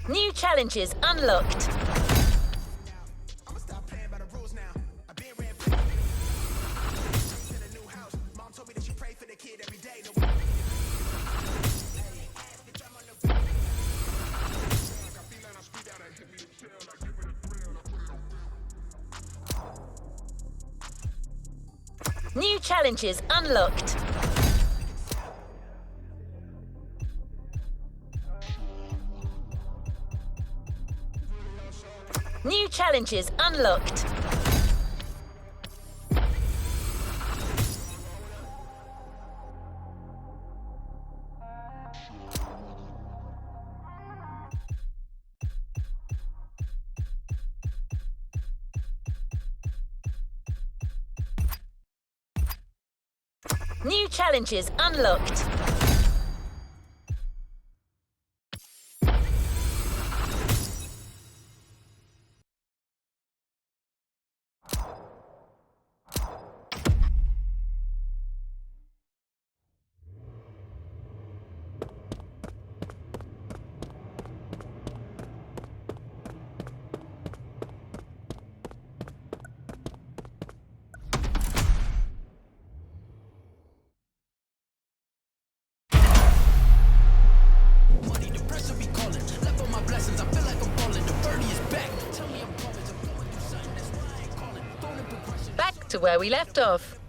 New challenges unlocked. New challenges unlocked. New challenges unlocked. New challenges unlocked. Back to where we left off.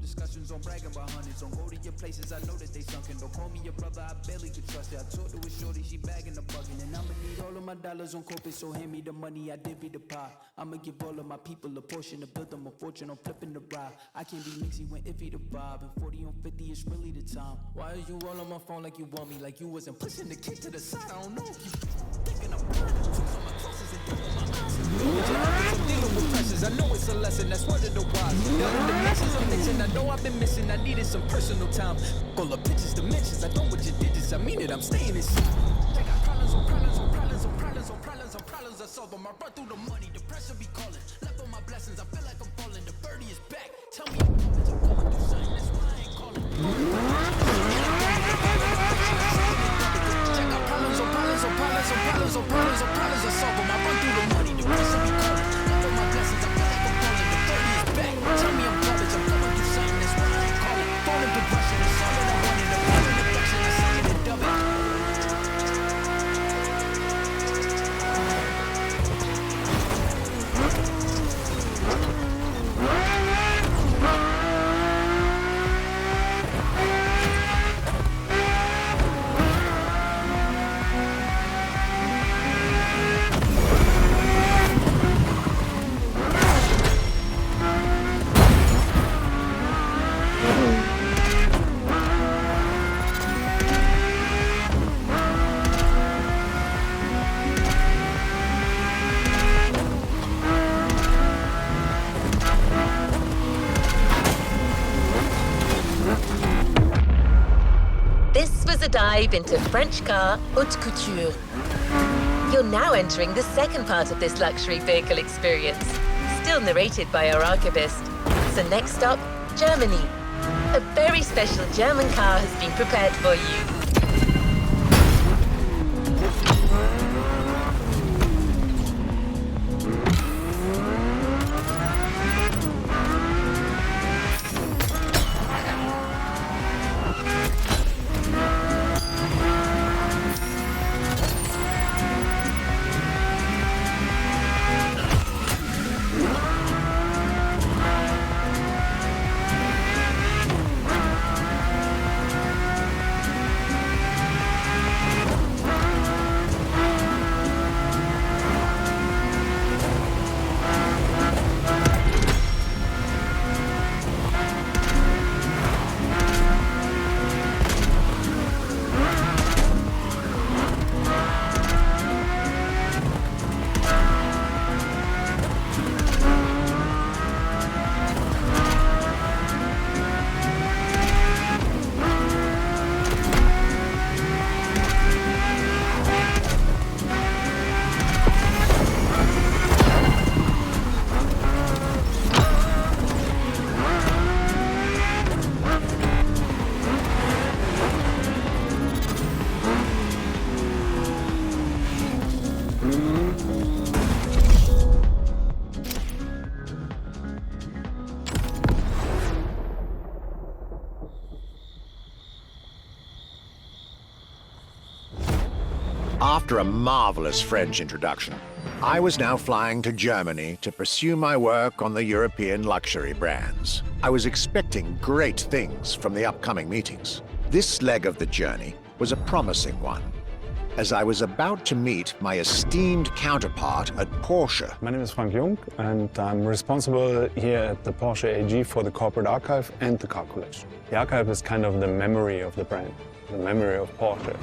Discussions on bragging about hundreds. Don't go to your places, I know that they sunken. Don't call me your brother, I barely could trust it. I talked to a shorty, she bagging the bugging. And I'ma need all of my dollars on corporate, so hand me the money, I divvy the pie. I'ma give all of my people a portion to build them a fortune on flipping the ride. I can't be mixy when iffy the vibe, and 40 on 50 is really the time. Why are you all on my phone like you want me, like you wasn't pushing the kid to the side? I don't know if you thinking I'm blind. Tricks on my crosses and doing my eyes. I'm dealing with pressures, I know it's a lesson, that's one of the wise. Down the dimensions I'm mixing, I know I've been missing, I needed some personal time. All the pictures, dimensions, I know what you did this, I mean it, I'm staying inside. I got problems on problems on problems on problems on problems on problems, I solve them, I run through the money, the pressure be calling. Left on my blessings, I feel like I'm falling, the birdie is back. Tell me I'm going through something, that's why I ain't calling. I got problems on problems on problems on problems on problems on problems, I solve them, I run through the money, the pressure be calling. Left on my blessings, I feel like I'm falling, the birdie is back. Tell me I'm garbage, I'm going through something, that's why I ain't calling. Falling progression, it's all that I wanted, the falling affection, I say it and dub it. This was a dive into French car haute couture. You're now entering the second part of this luxury vehicle experience, still narrated by our archivist. So next stop, Germany. A very special German car has been prepared for you. After a marvelous French introduction, I was now flying to Germany to pursue my work on the European luxury brands. I was expecting great things from the upcoming meetings. This leg of the journey was a promising one, as I was about to meet my esteemed counterpart at Porsche. My name is Frank Jung, and I'm responsible here at the Porsche AG for the corporate archive and the car collection. The archive is kind of the memory of the brand, the memory of Porsche.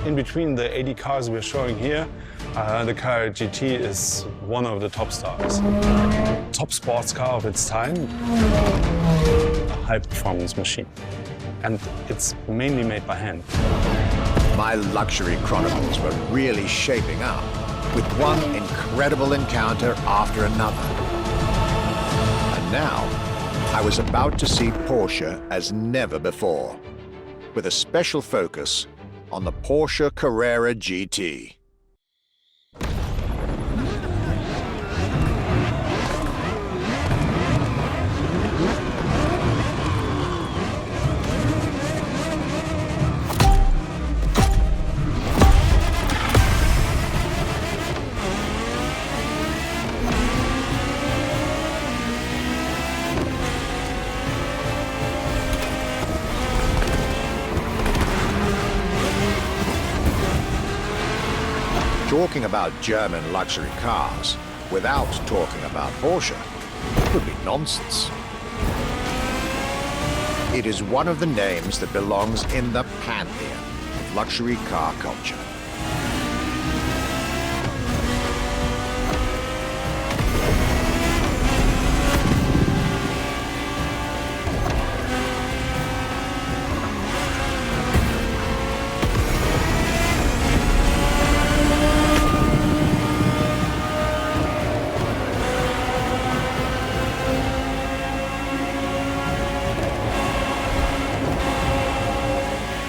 In between the 80 cars we're showing here, the Carrera GT is one of the top stars. Top sports car of its time, a high-performance machine. And it's mainly made by hand. My luxury chronicles were really shaping up, with one incredible encounter after another. And now, I was about to see Porsche as never before, with a special focus on the Porsche Carrera GT. Talking about German luxury cars without talking about Porsche would be nonsense. It is one of the names that belongs in the pantheon of luxury car culture.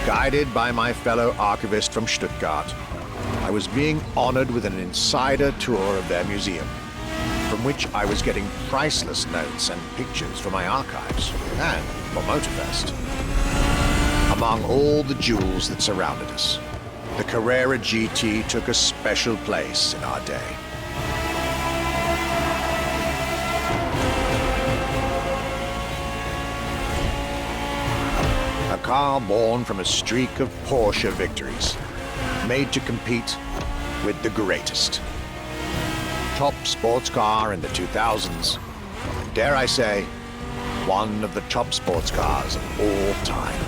Guided by my fellow archivist from Stuttgart, I was being honored with an insider tour of their museum, from which I was getting priceless notes and pictures for my archives and for Motorfest. Among all the jewels that surrounded us, the Carrera GT took a special place in our day. A car born from a streak of Porsche victories, made to compete with the greatest. Top sports car in the 2000s, and dare I say, one of the top sports cars of all time.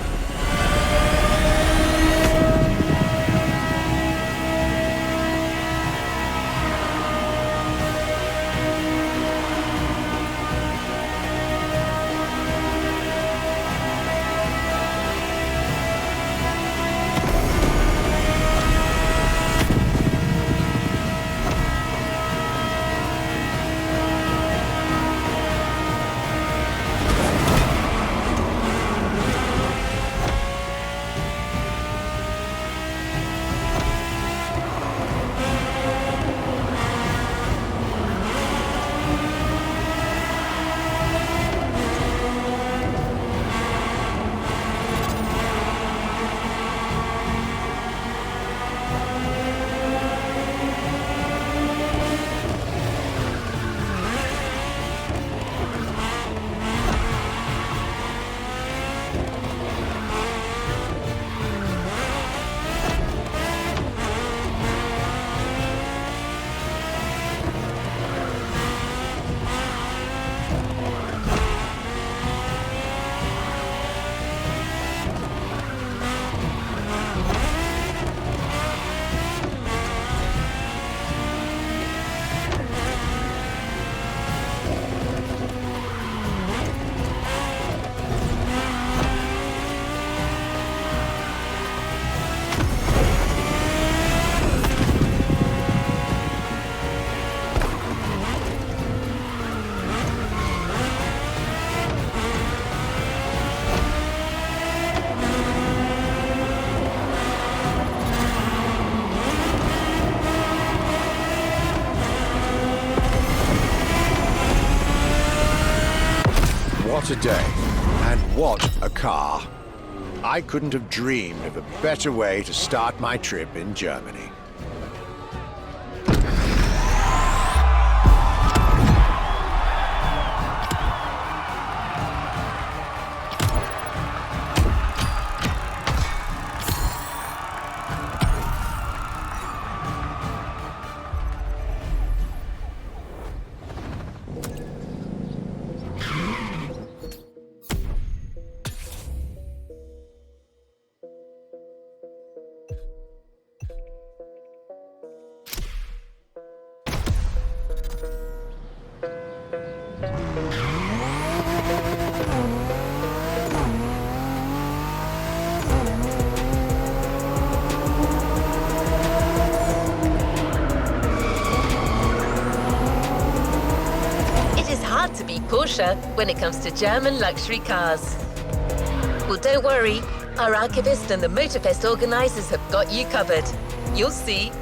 What a day, and what a car. I couldn't have dreamed of a better way to start my trip in Germany. Hard to beat Porsche when it comes to German luxury cars. Well, don't worry. Our archivist and the Motorfest organizers have got you covered. You'll see.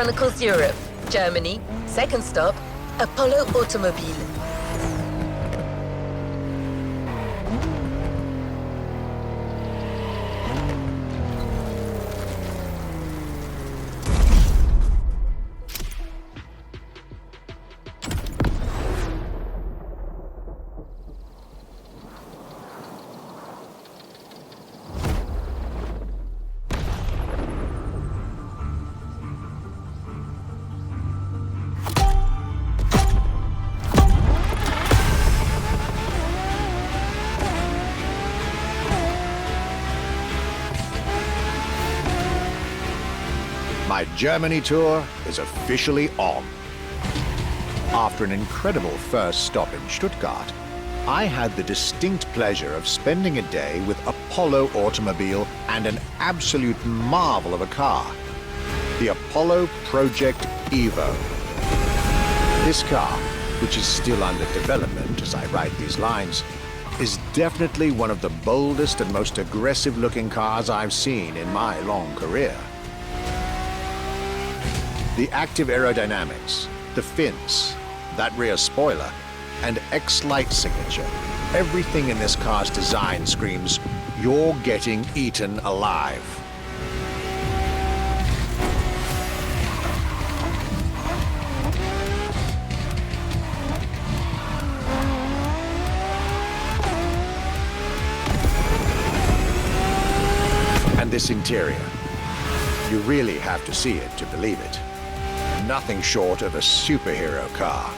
Chronicles Europe, Germany. Second stop, Apollo Automobile. My Germany tour is officially on. After an incredible first stop in Stuttgart, I had the distinct pleasure of spending a day with Apollo Automobile and an absolute marvel of a car, the Apollo Project Evo. This car, which is still under development as I write these lines, is definitely one of the boldest and most aggressive-looking cars I've seen in my long career. The active aerodynamics, the fins, that rear spoiler, and X-Light signature, everything in this car's design screams, you're getting eaten alive. And this interior, you really have to see it to believe it. Nothing short of a superhero car.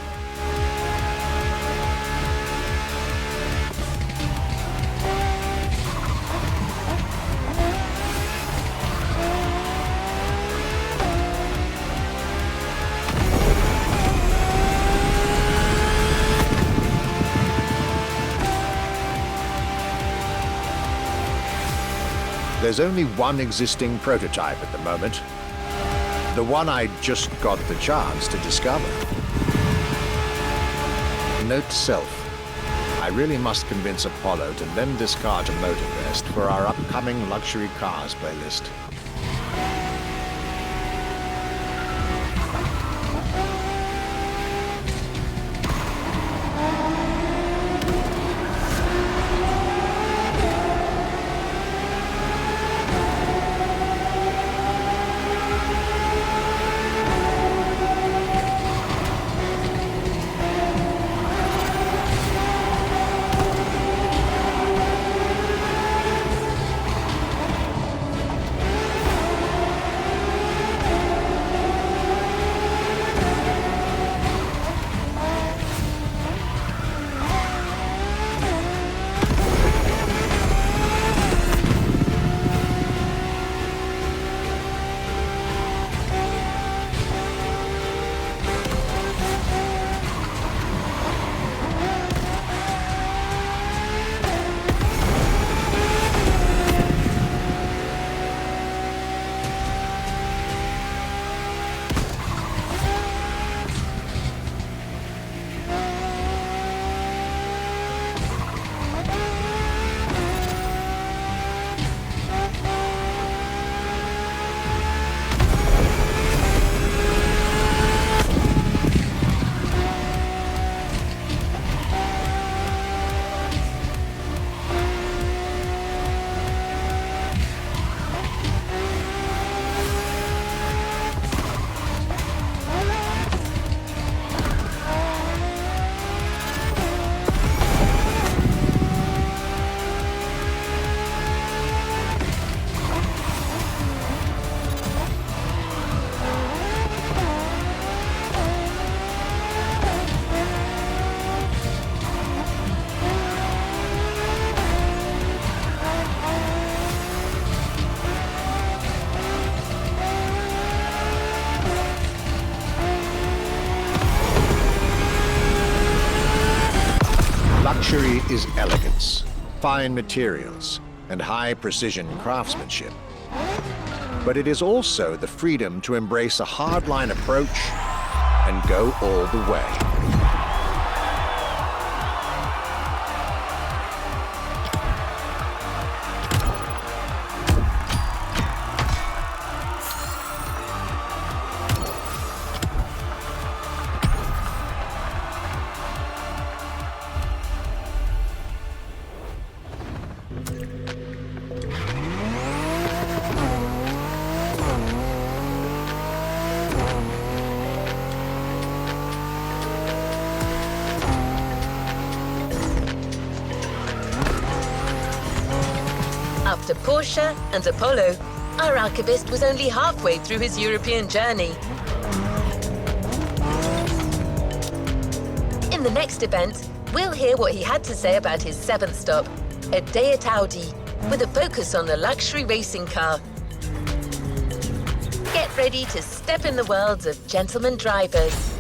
There's only one existing prototype at the moment. The one I just got the chance to discover. Note to self, I really must convince Apollo to lend this car to Motorfest for our upcoming luxury cars playlist. Luxury is elegance, fine materials, and high-precision craftsmanship. But it is also the freedom to embrace a hardline approach and go all the way. After Porsche and Apollo, our archivist was only halfway through his European journey. In the next event, we'll hear what he had to say about his seventh stop, a day at Audi, with a focus on the luxury racing car. Get ready to step in the worlds of gentleman drivers.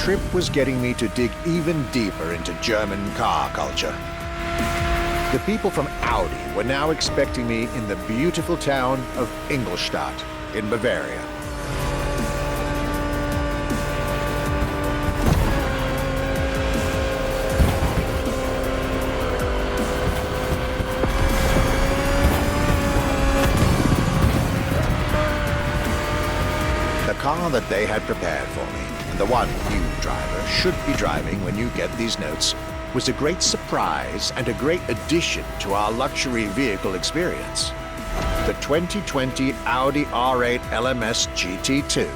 trip was getting me to dig even deeper into German car culture. The people from Audi were now expecting me in the beautiful town of Ingolstadt in Bavaria. The car that they had prepared for me, and the one you, driver, should be driving when you get these notes, was a great surprise and a great addition to our luxury vehicle experience. The 2020 Audi R8 LMS GT2.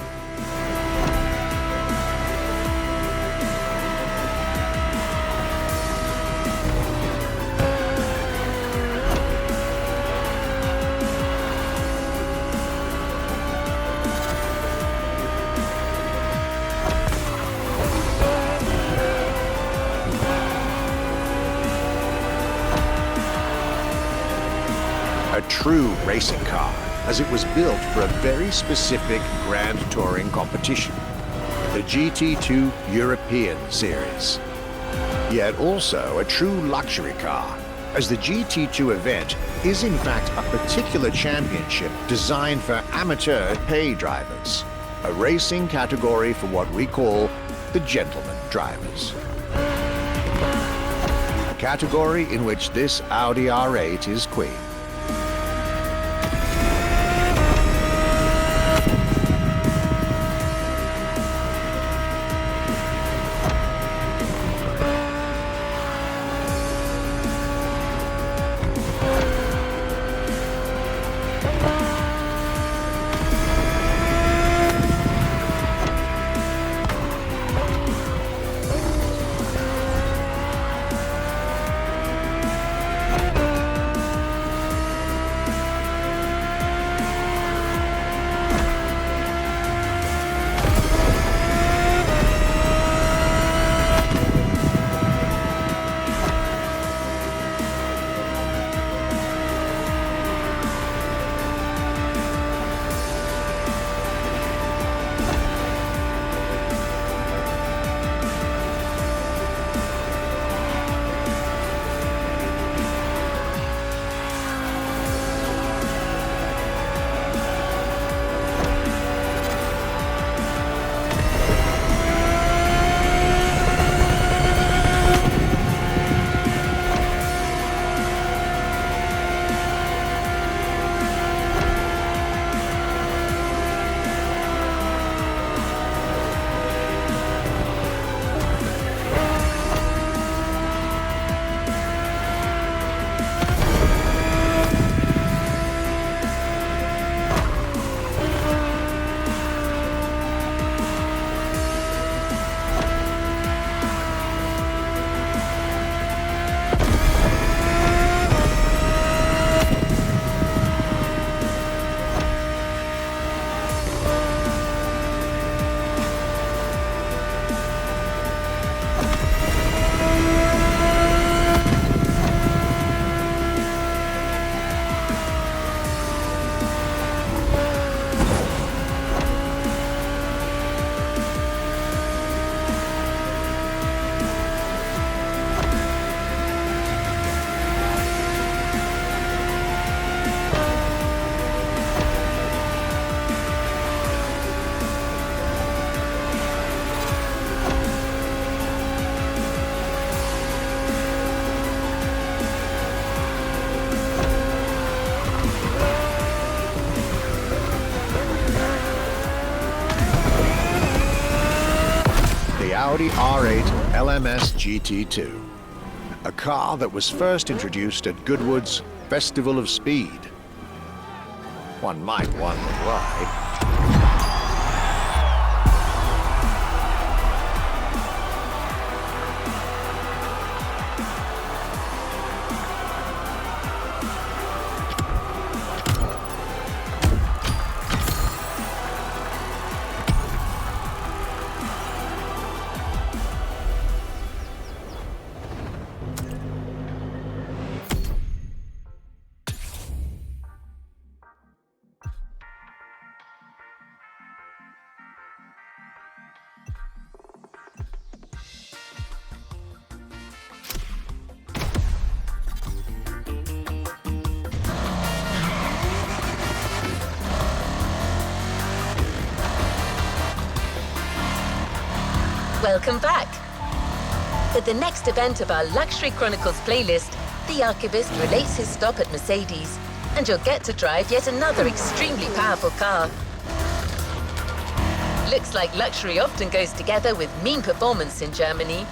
A true racing car, as it was built for a very specific grand touring competition, the GT2 European Series. Yet also a true luxury car, as the GT2 event is in fact a particular championship designed for amateur pay drivers, a racing category for what we call the gentleman drivers. A category in which this Audi R8 is queen. Audi R8 LMS GT2, a car that was first introduced at Goodwood's Festival of Speed. One might wonder why. Welcome back! For the next event of our Luxury Chronicles playlist, the Archivist relates his stop at Mercedes, and you'll get to drive yet another extremely powerful car. Looks like luxury often goes together with mean performance in Germany.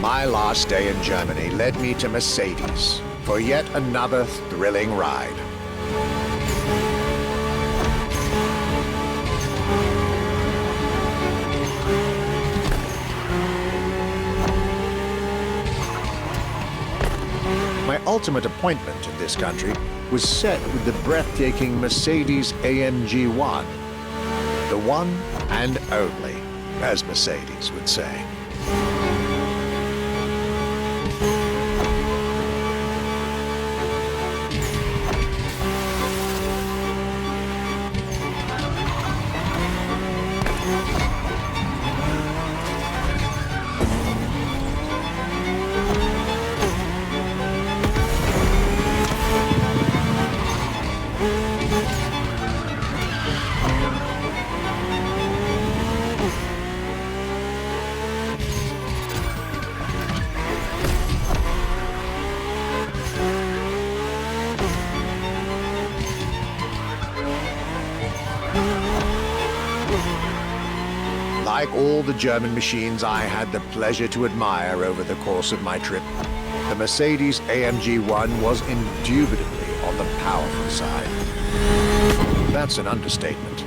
My last day in Germany led me to Mercedes for yet another thrilling ride. My ultimate appointment in this country was set with the breathtaking Mercedes AMG 1. The one and only, as Mercedes would say. Like all the German machines I had the pleasure to admire over the course of my trip, the Mercedes AMG 1 was indubitably on the powerful side. That's an understatement,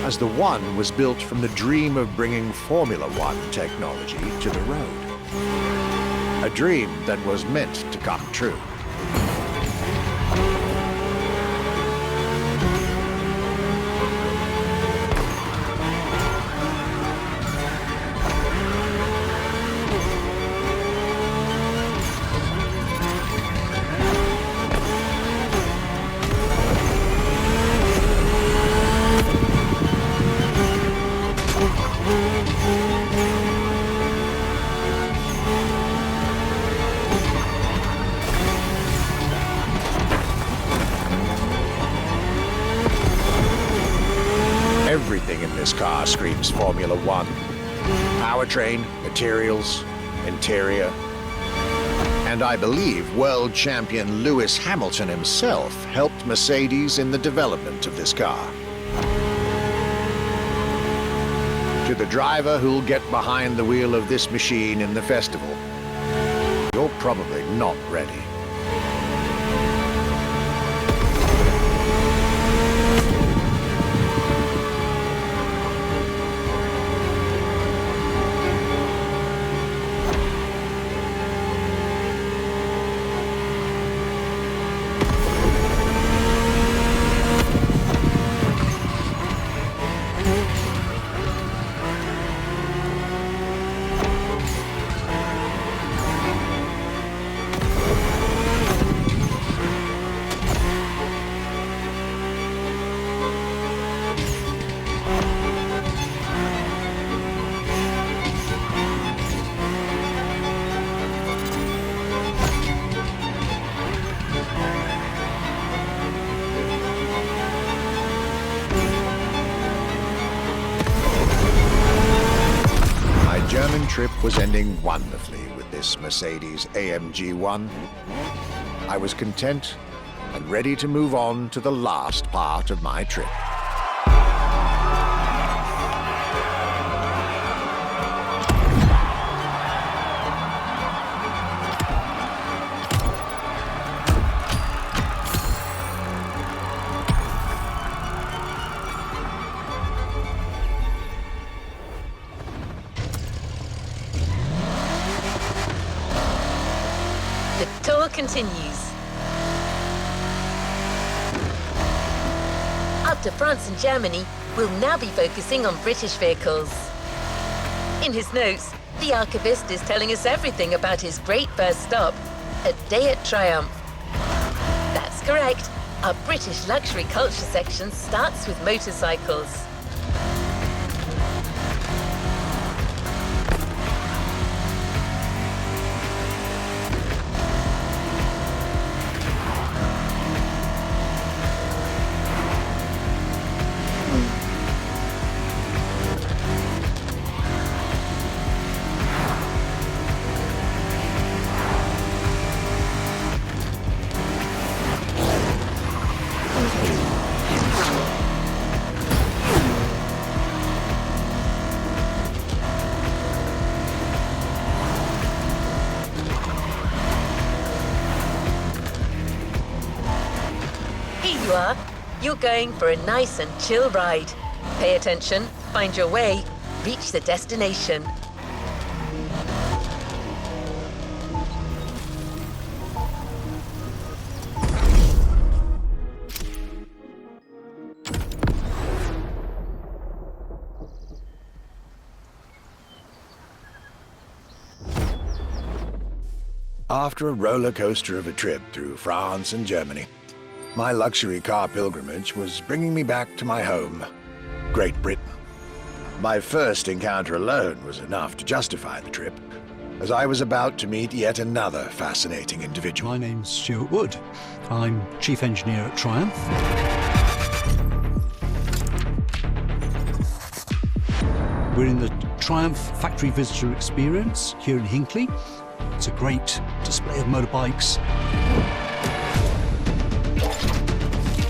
as the 1 was built from the dream of bringing Formula One technology to the road. A dream that was meant to come true. Everything in this car screams Formula One. Powertrain, materials, interior. And I believe world champion Lewis Hamilton himself helped Mercedes in the development of this car. To the driver who'll get behind the wheel of this machine in the festival, you're probably not ready. trip was ending wonderfully with this Mercedes AMG 1, I was content and ready to move on to the last part of my trip. The tour continues. After France and Germany, we'll now be focusing on British vehicles. In his notes, the archivist is telling us everything about his great first stop, a day at Triumph. That's correct. Our British luxury culture section starts with motorcycles. You are. You're going for a nice and chill ride. Pay attention, find your way, reach the destination. After a roller coaster of a trip through France and Germany, my luxury car pilgrimage was bringing me back to my home, Great Britain. My first encounter alone was enough to justify the trip, as I was about to meet yet another fascinating individual. My name's Stuart Wood. I'm Chief Engineer at Triumph. We're in the Triumph Factory Visitor Experience here in Hinckley. It's a great display of motorbikes.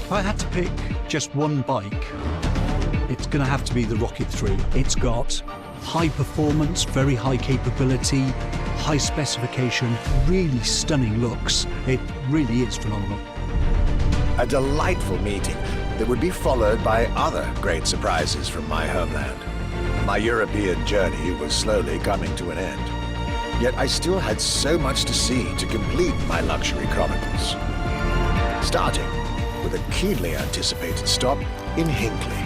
If I had to pick just one bike, it's going to have to be the Rocket 3. It's got high performance, very high capability, high specification, really stunning looks. It really is phenomenal. A delightful meeting that would be followed by other great surprises from my homeland. My European journey was slowly coming to an end. Yet I still had so much to see to complete my luxury chronicles. Starting with a keenly anticipated stop in Hinckley.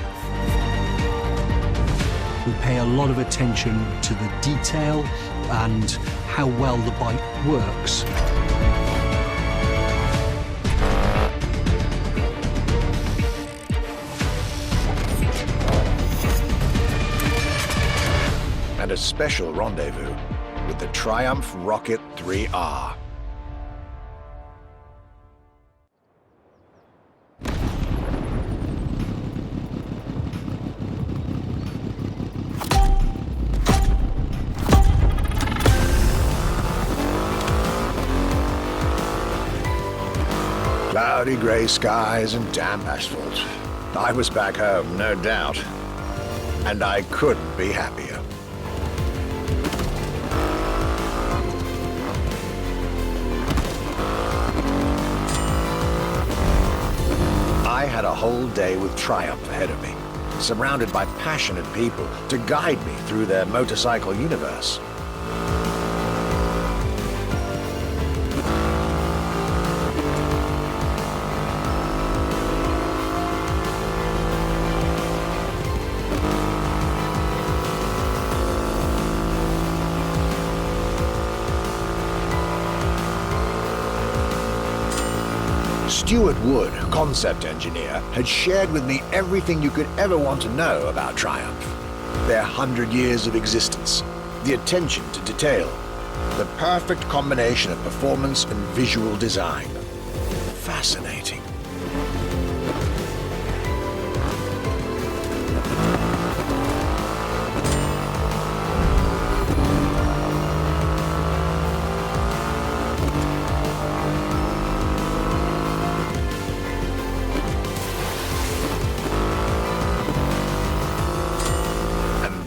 We pay a lot of attention to the detail and how well the bike works. And a special rendezvous with the Triumph Rocket 3R. Cloudy grey skies and damp asphalt. I was back home, no doubt. And I couldn't be happier. I had a whole day with Triumph ahead of me, surrounded by passionate people to guide me through their motorcycle universe. Stuart Wood, concept engineer, had shared with me everything you could ever want to know about Triumph. Their 100 years of existence, the attention to detail, the perfect combination of performance and visual design. Fascinating.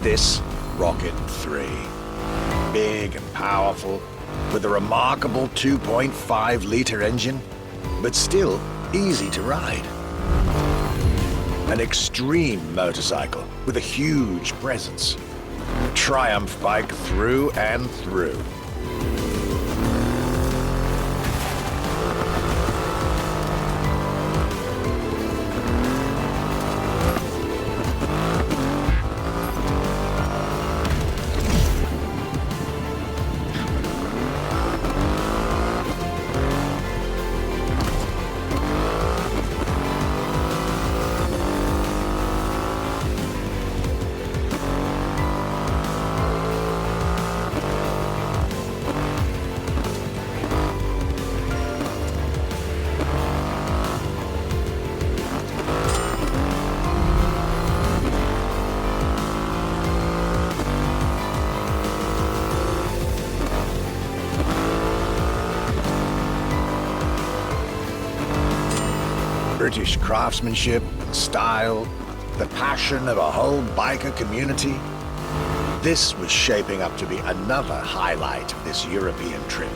this Rocket 3. Big and powerful, with a remarkable 2.5-liter engine, but still easy to ride. An extreme motorcycle with a huge presence. A Triumph bike through and through. British craftsmanship and style, the passion of a whole biker community. This was shaping up to be another highlight of this European trip.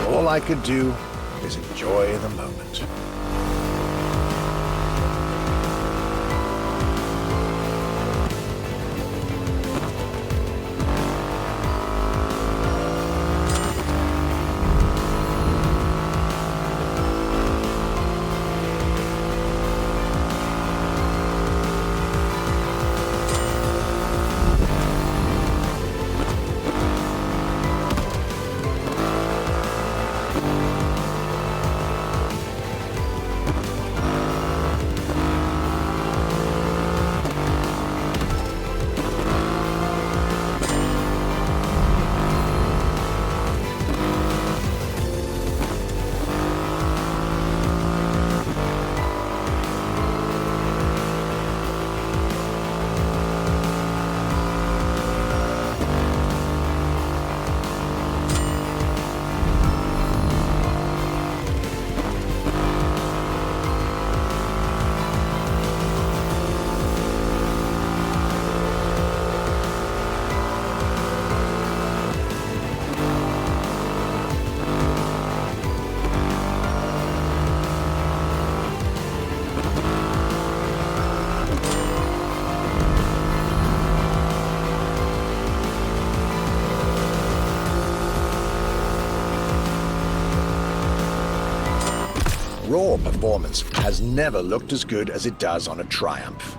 All I could do is enjoy the moment. Raw performance has never looked as good as it does on a Triumph.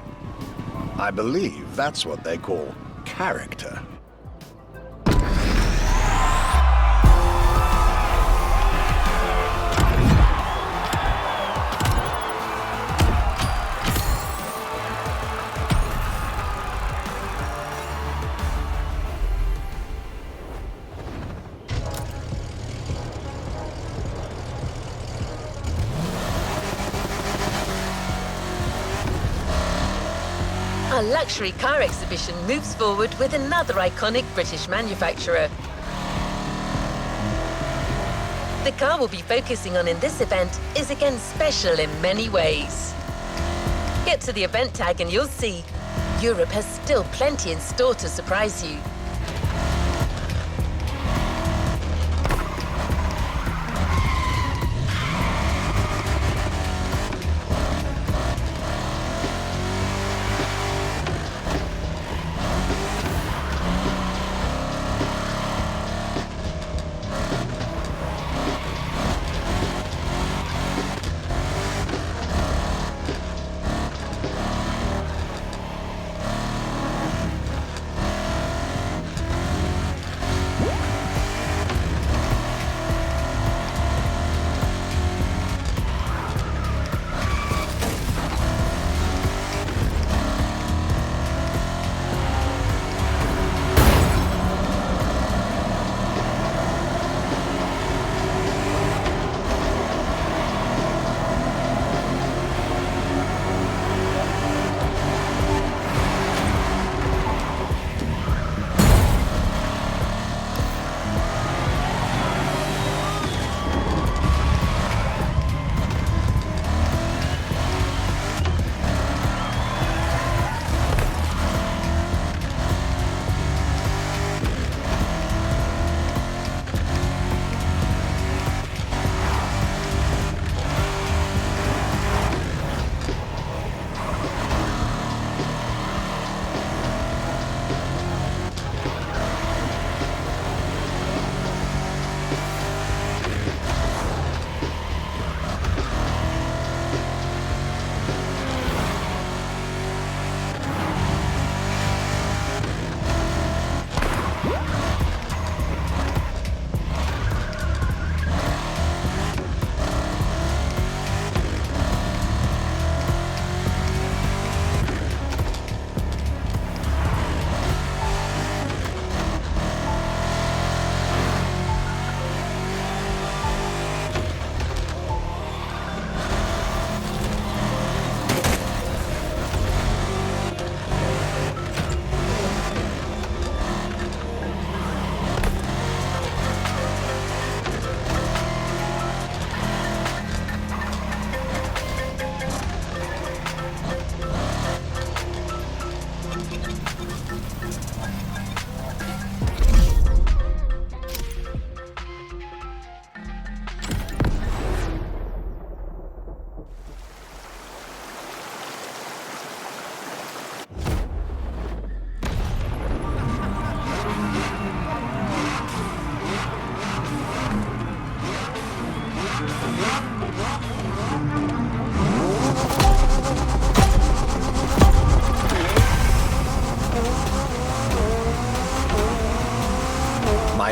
I believe that's what they call character. Our luxury car exhibition moves forward with another iconic British manufacturer. The car we'll be focusing on in this event is again special in many ways. Get to the event tag and you'll see Europe has still plenty in store to surprise you.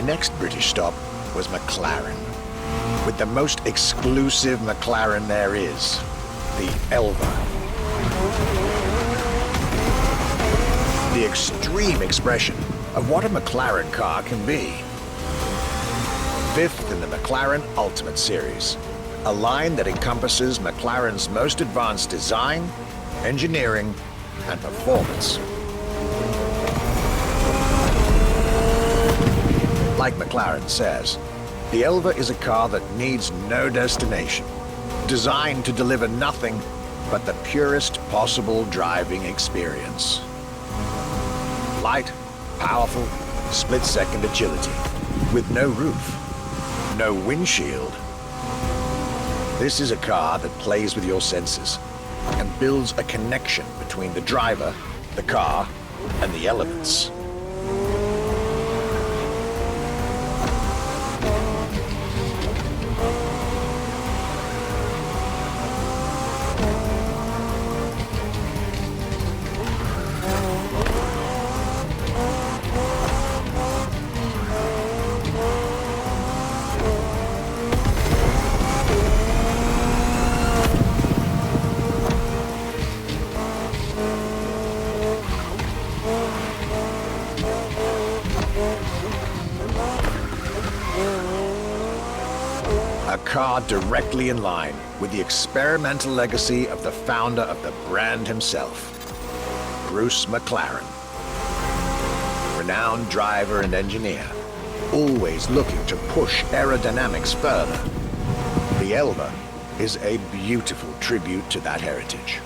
My next British stop was McLaren, with the most exclusive McLaren there is, the Elva. The extreme expression of what a McLaren car can be. Fifth in the McLaren Ultimate Series, a line that encompasses McLaren's most advanced design, engineering, and performance. Like McLaren says, the Elva is a car that needs no destination, designed to deliver nothing but the purest possible driving experience. Light, powerful, split-second agility, with no roof, no windshield. This is a car that plays with your senses and builds a connection between the driver, the car, and the elements. A car directly in line with the experimental legacy of the founder of the brand himself, Bruce McLaren. Renowned driver and engineer, always looking to push aerodynamics further. The Elva is a beautiful tribute to that heritage.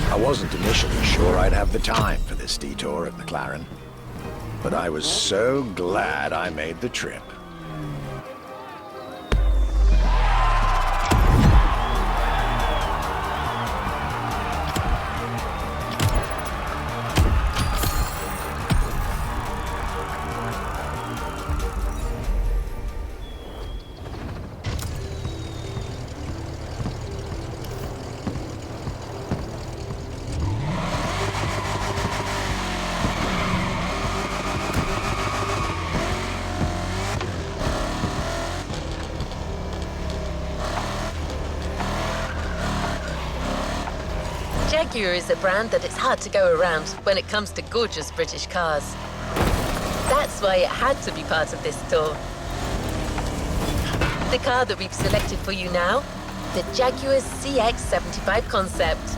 I wasn't initially sure I'd have the time for this detour at McLaren, but I was so glad I made the trip. Jaguar is a brand that it's hard to go around when it comes to gorgeous British cars. That's why it had to be part of this tour. The car that we've selected for you now, the Jaguar CX-75 Concept.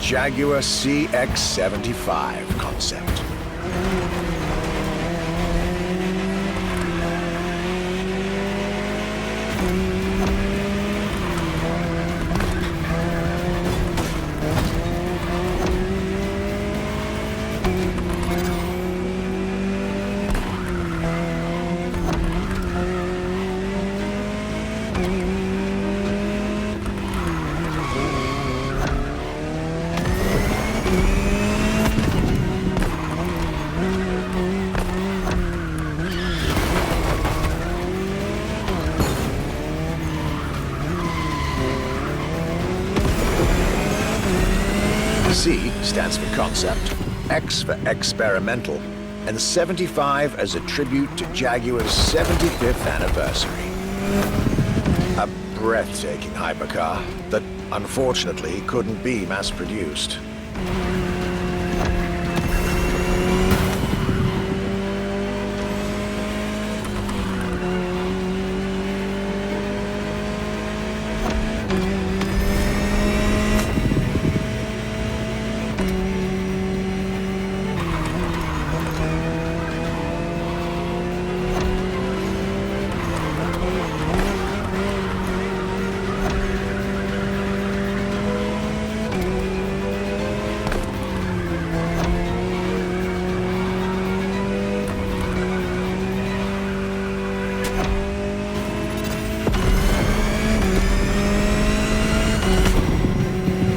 Jaguar CX-75 concept. C stands for concept, X for experimental, and 75 as a tribute to Jaguar's 75th anniversary. A breathtaking hypercar that unfortunately couldn't be mass-produced.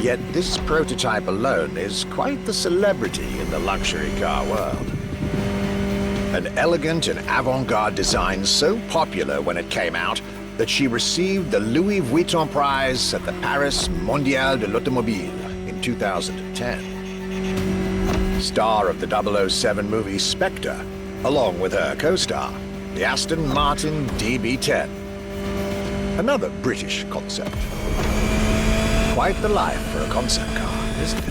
Yet this prototype alone is quite the celebrity in the luxury car world. An elegant and avant-garde design so popular when it came out that she received the Louis Vuitton prize at the Paris Mondial de l'Automobile in 2010. Star of the 007 movie Spectre, along with her co-star, the Aston Martin DB10. Another British concept. Quite the life for a concept car, isn't it?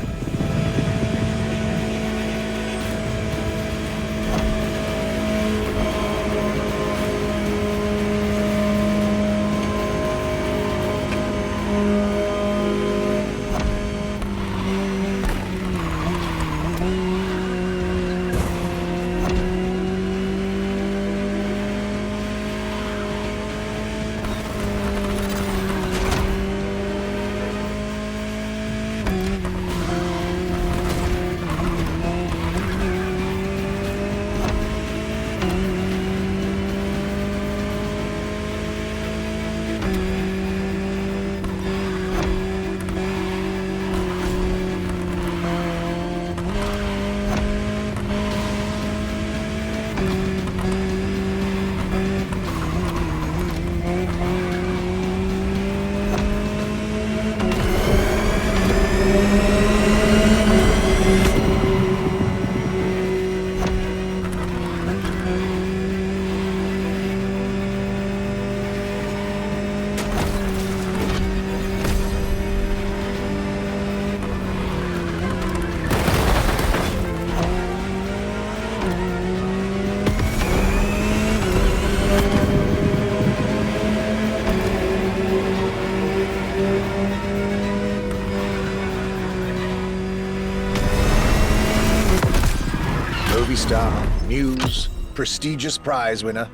Movie star, muse, prestigious prize winner.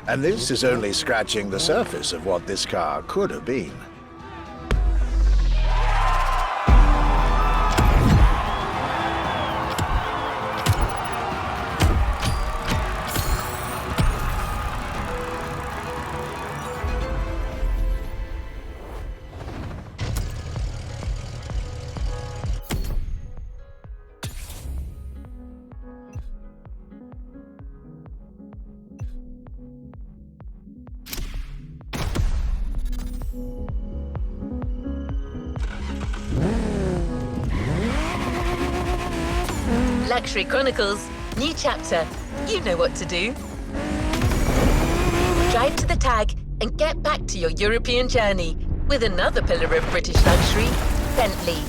And this is only scratching the surface of what this car could have been. Luxury Chronicles, new chapter. You know what to do. Drive to the tag and get back to your European journey with another pillar of British luxury, Bentley.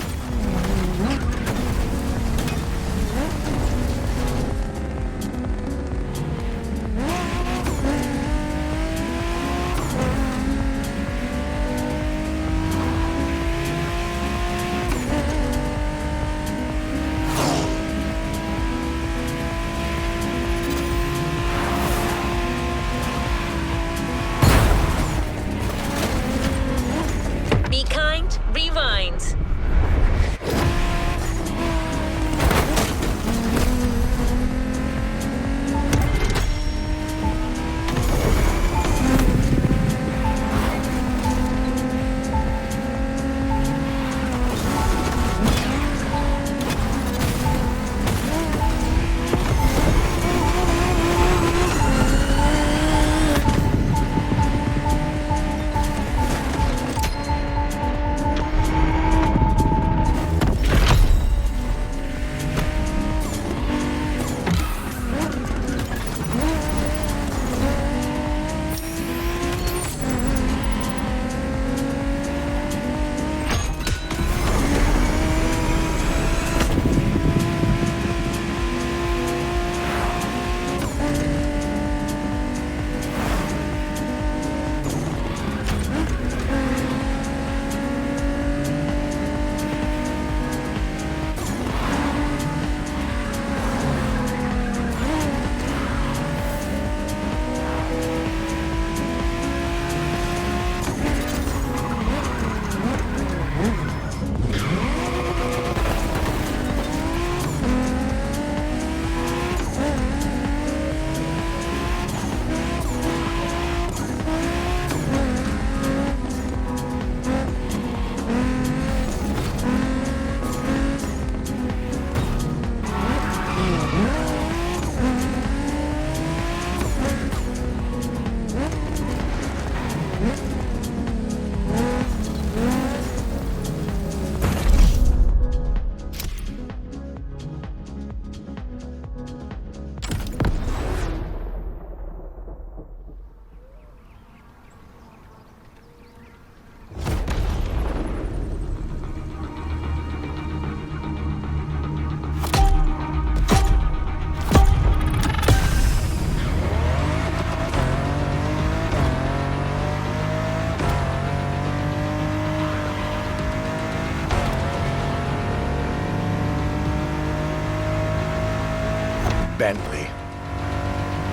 Bentley.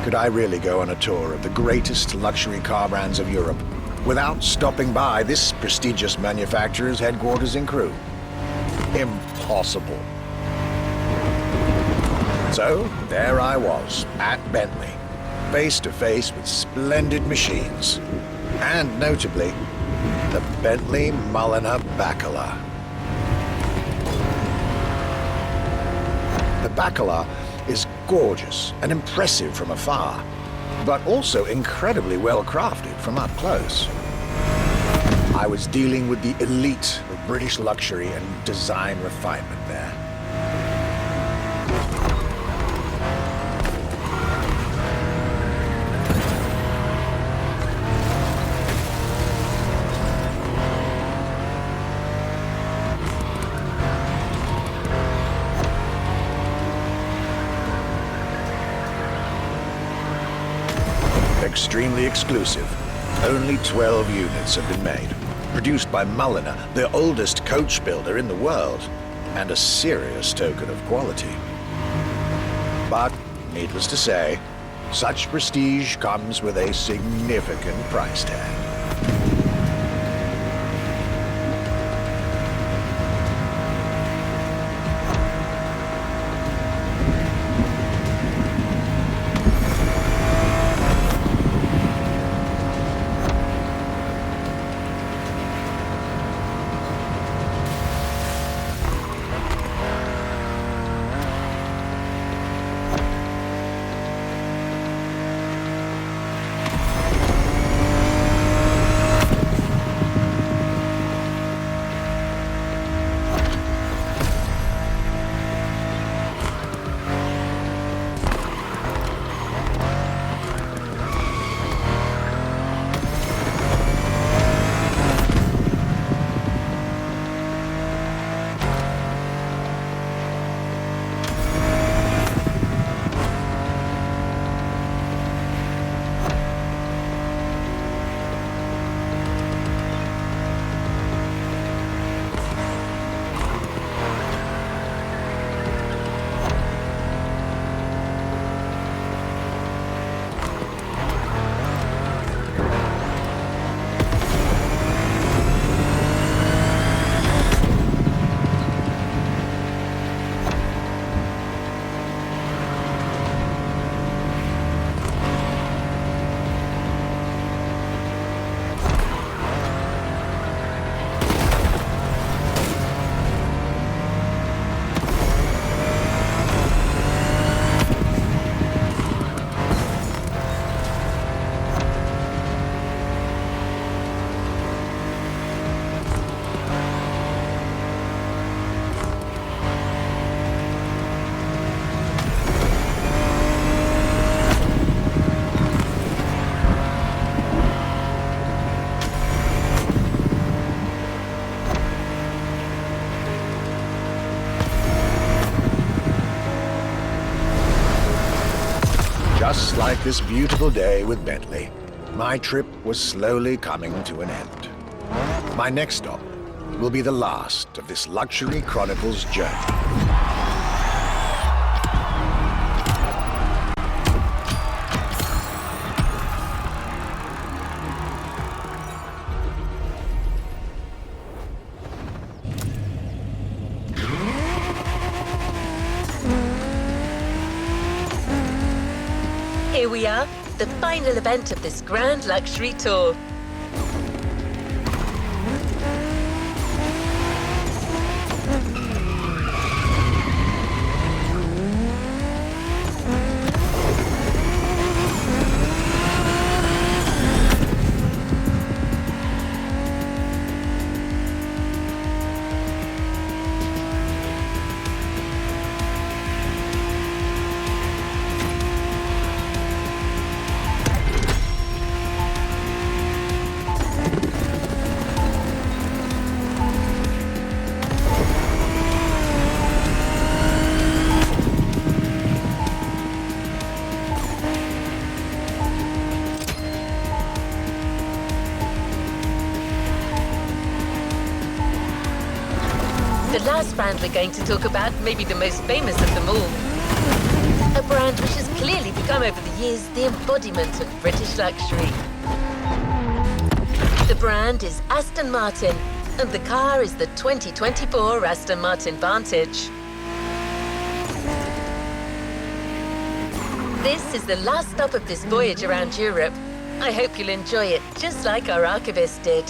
Could I really go on a tour of the greatest luxury car brands of Europe without stopping by this prestigious manufacturer's headquarters in Crewe? Impossible. So there I was, at Bentley, face to face with splendid machines, and notably, the Bentley Mulliner Bacala. The Bacala is gorgeous and impressive from afar, but also incredibly well crafted from up close. I was dealing with the elite of British luxury and design refinement there. Extremely exclusive. Only 12 units have been made. Produced by Mulliner, the oldest coach builder in the world, and a serious token of quality. But, needless to say, such prestige comes with a significant price tag. Just like this beautiful day with Bentley, my trip was slowly coming to an end. My next stop will be the last of this Luxury Chronicles journey. Here we are, the final event of this grand luxury tour. The last brand we're going to talk about may be the most famous of them all. A brand which has clearly become over the years the embodiment of British luxury. The brand is Aston Martin, and the car is the 2024 Aston Martin Vantage. This is the last stop of this voyage around Europe. I hope you'll enjoy it just like our archivist did.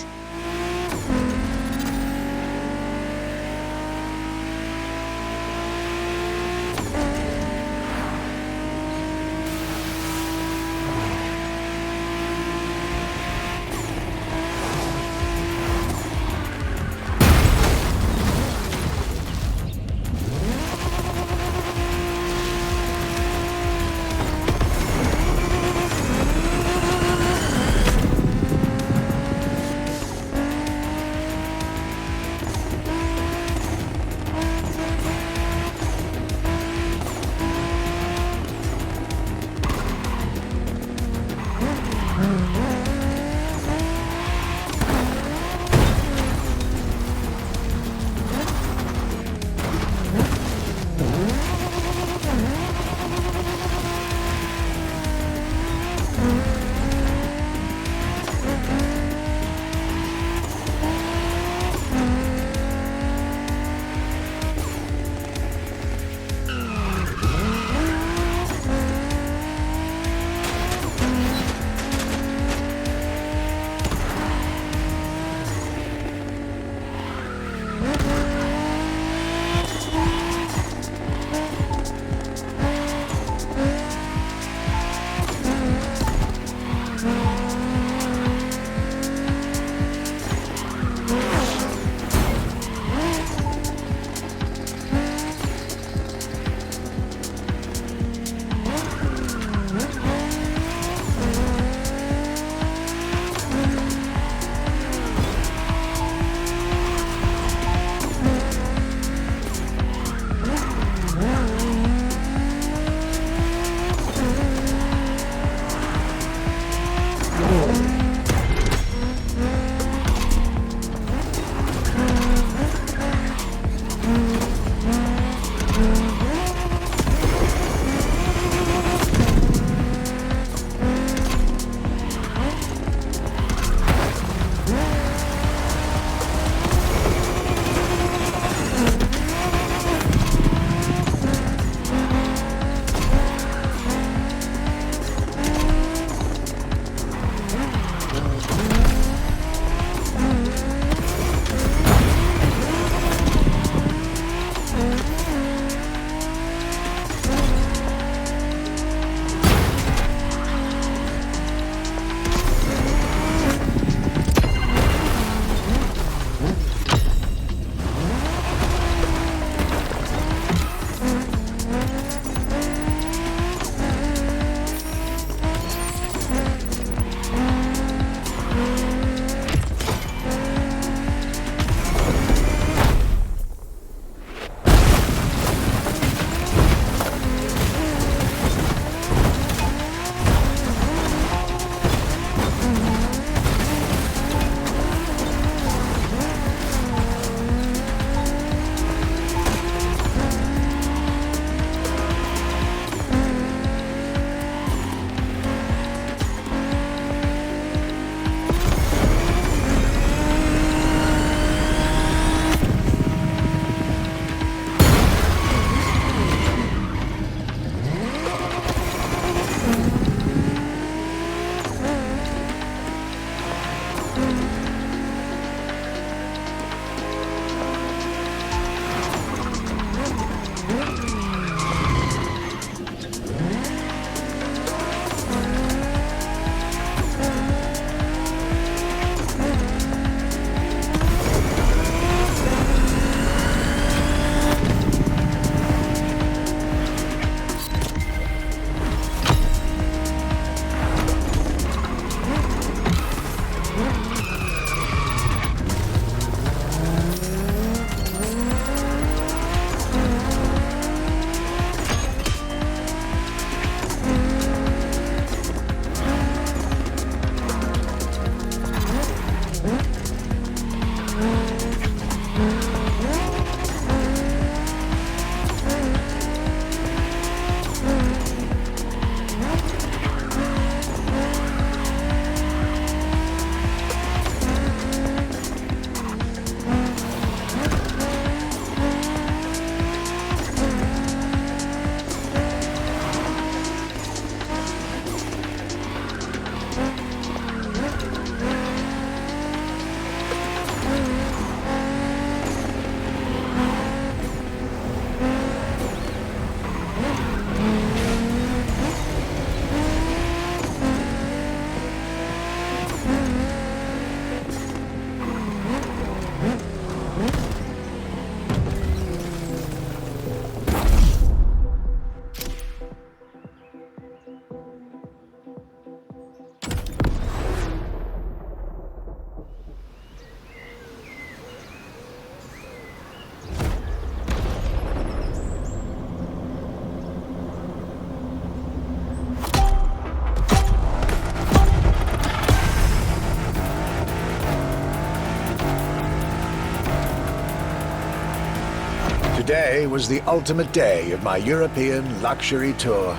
Today was the ultimate day of my European luxury tour.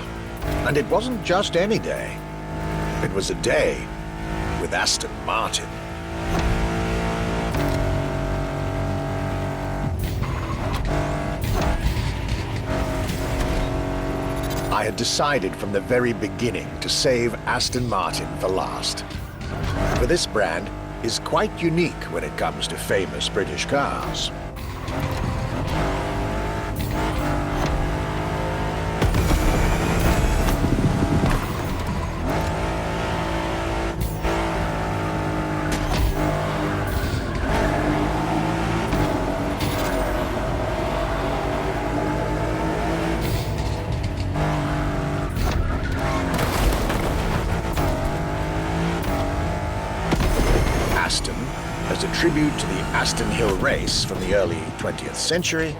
And it wasn't just any day. It was a day with Aston Martin. I had decided from the very beginning to save Aston Martin for last. For this brand is quite unique when it comes to famous British cars. Aston as a tribute to the Aston Hill race from the early 20th century,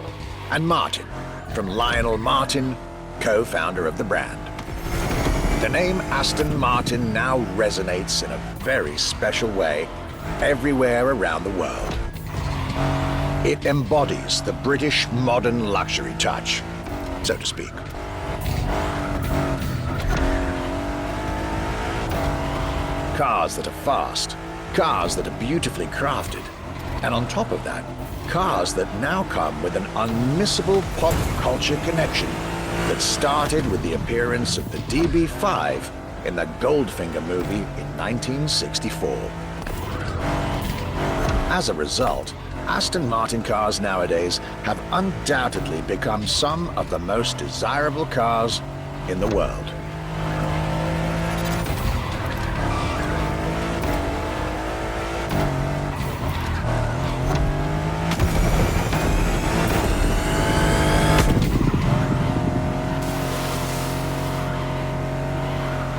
and Martin from Lionel Martin, co-founder of the brand. The name Aston Martin now resonates in a very special way everywhere around the world. It embodies the British modern luxury touch, so to speak. Cars that are fast, cars that are beautifully crafted, and on top of that, cars that now come with an unmissable pop culture connection that started with the appearance of the DB5 in the Goldfinger movie in 1964. As a result, Aston Martin cars nowadays have undoubtedly become some of the most desirable cars in the world.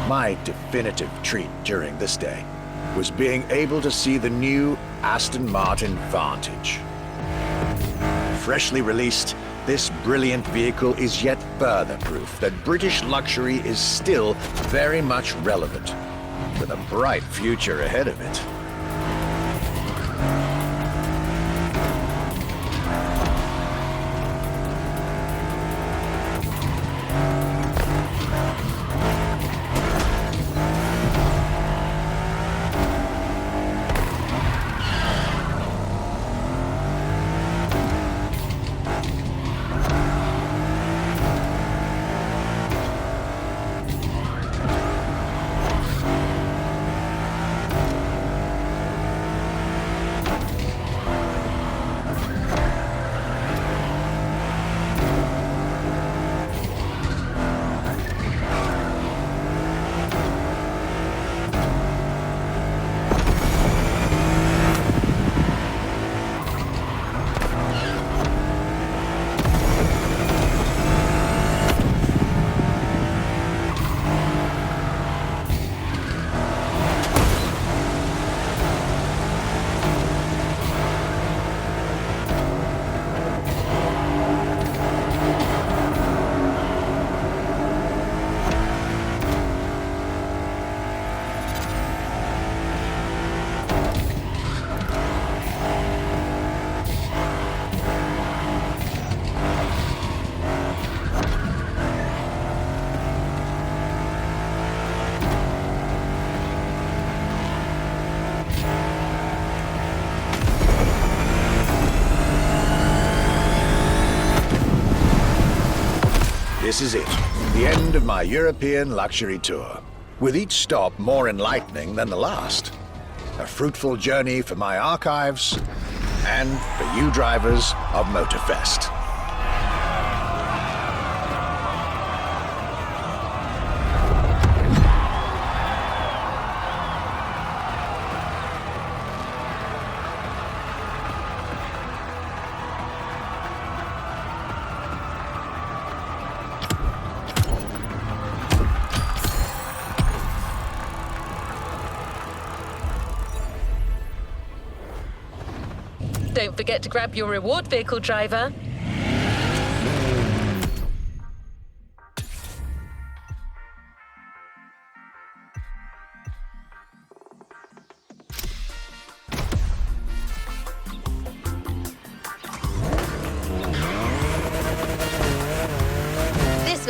My definitive treat during this day was being able to see the new Aston Martin Vantage. Freshly released, this brilliant vehicle is yet further proof that British luxury is still very much relevant, with a bright future ahead of it. This is it, the end of my European luxury tour, with each stop more enlightening than the last. A fruitful journey for my archives and for you drivers of Motorfest. Don't forget to grab your reward vehicle, driver.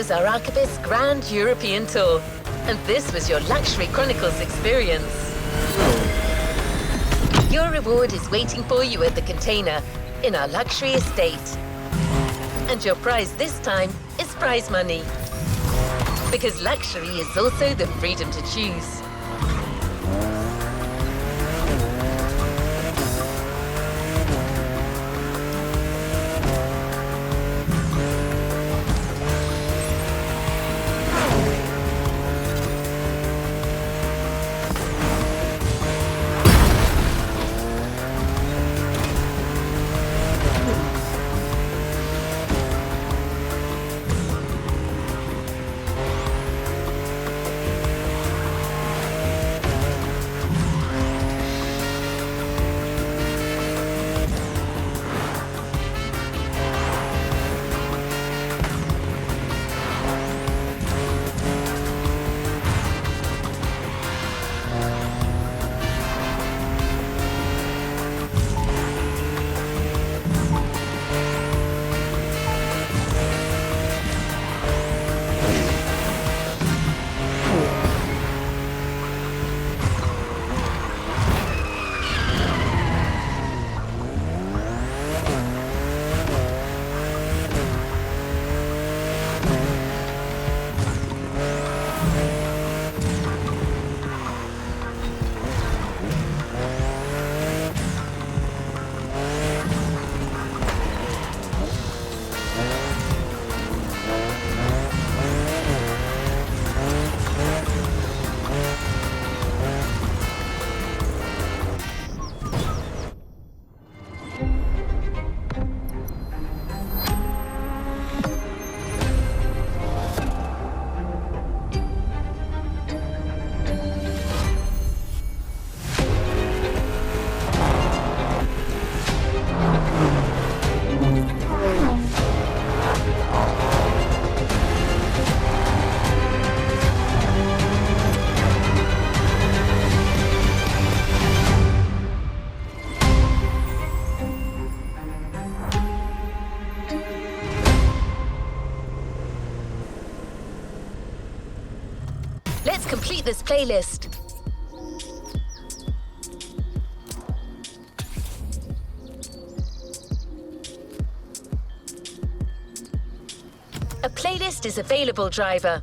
was our Archivist's Grand European Tour, and this was your Luxury Chronicles experience. Your reward is waiting for you at the container in our luxury estate. And your prize this time is prize money. Because luxury is also the freedom to choose. Let's complete this playlist. A playlist is available, driver.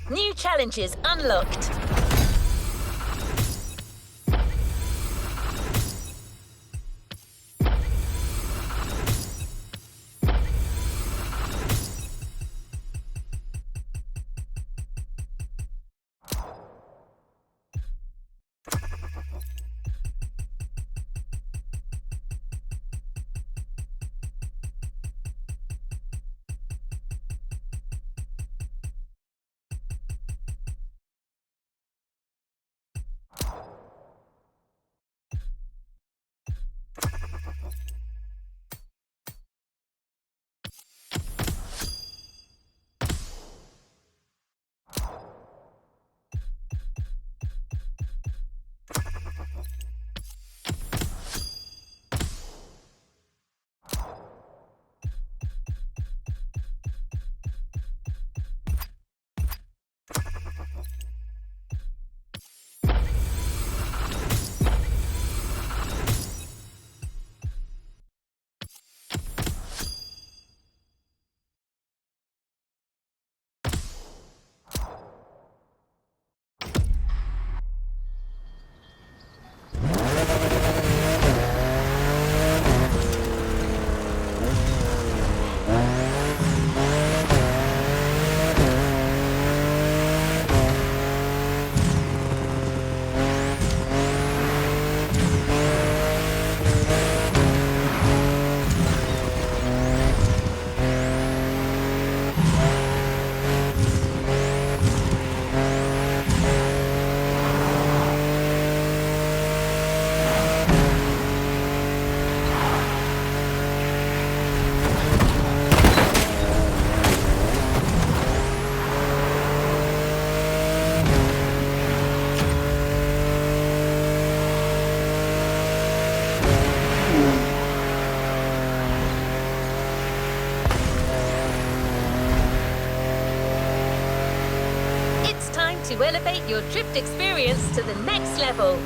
New challenges unlocked. to elevate your drift experience to the next level.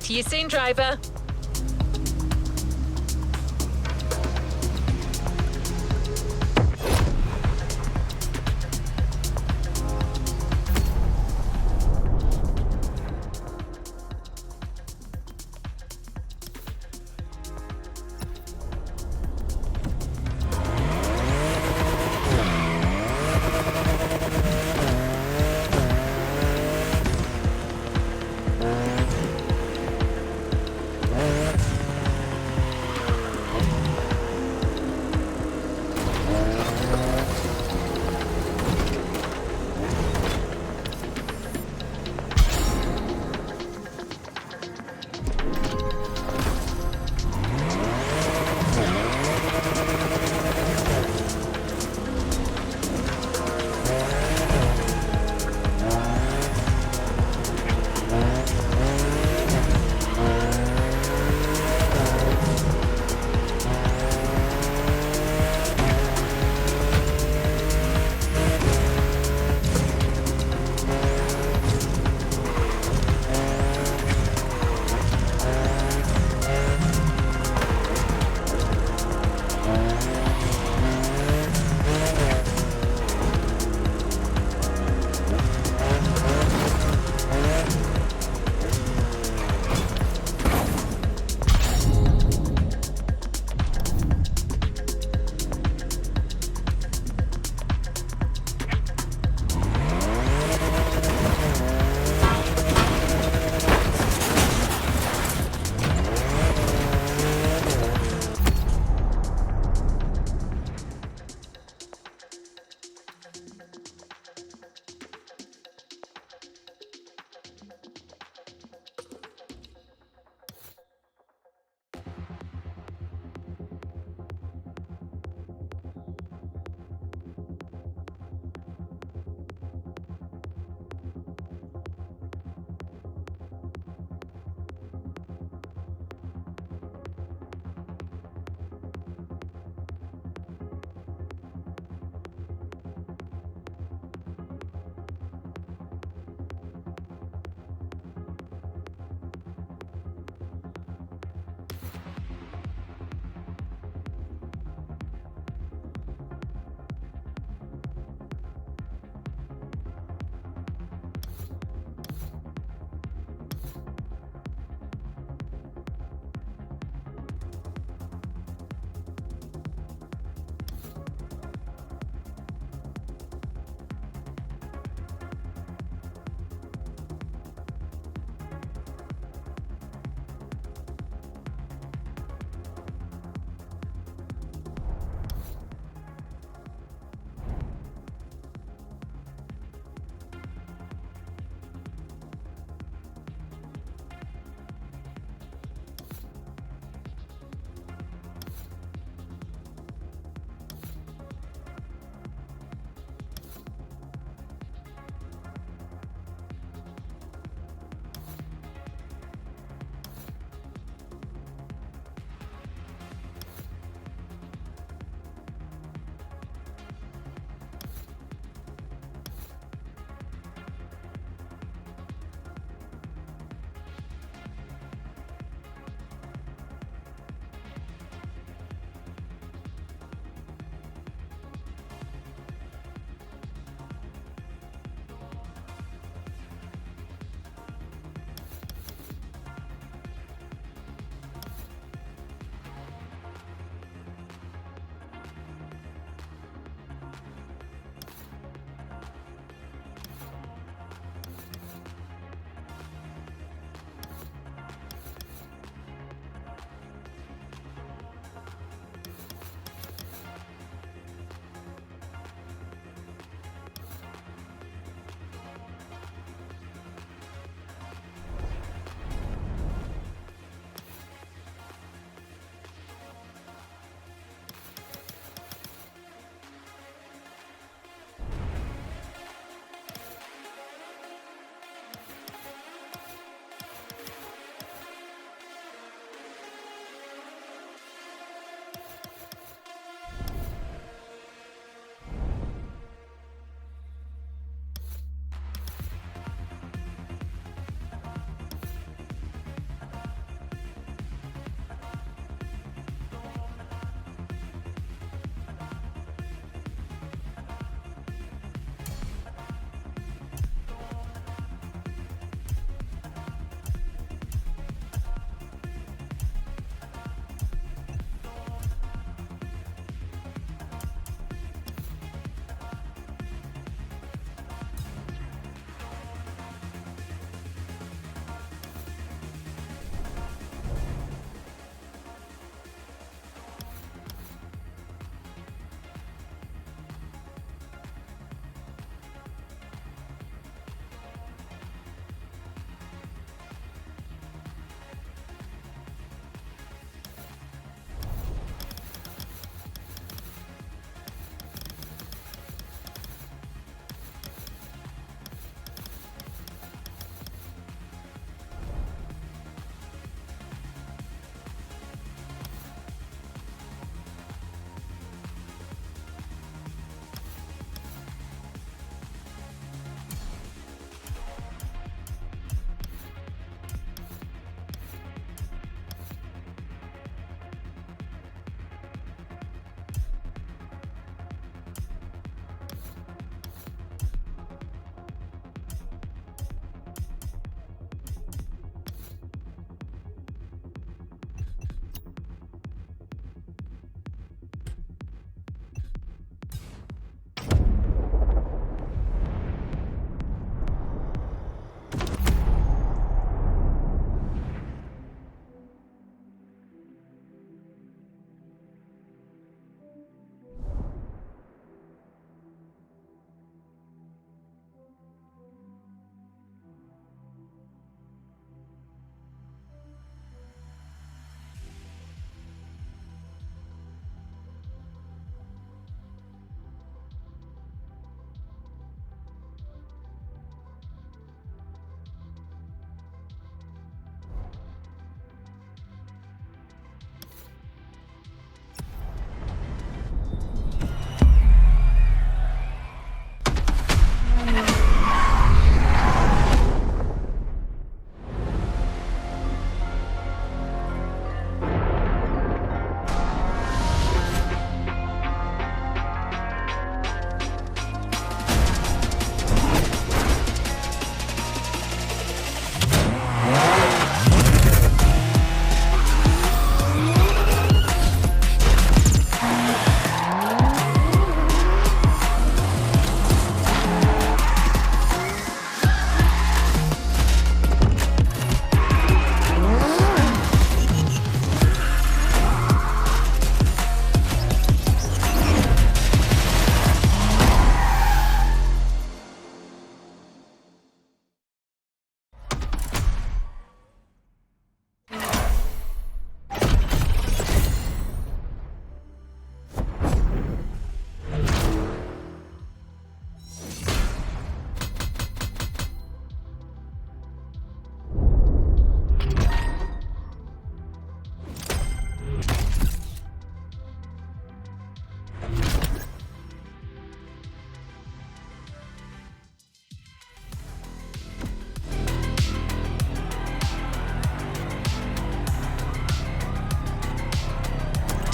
Speak to you soon, driver.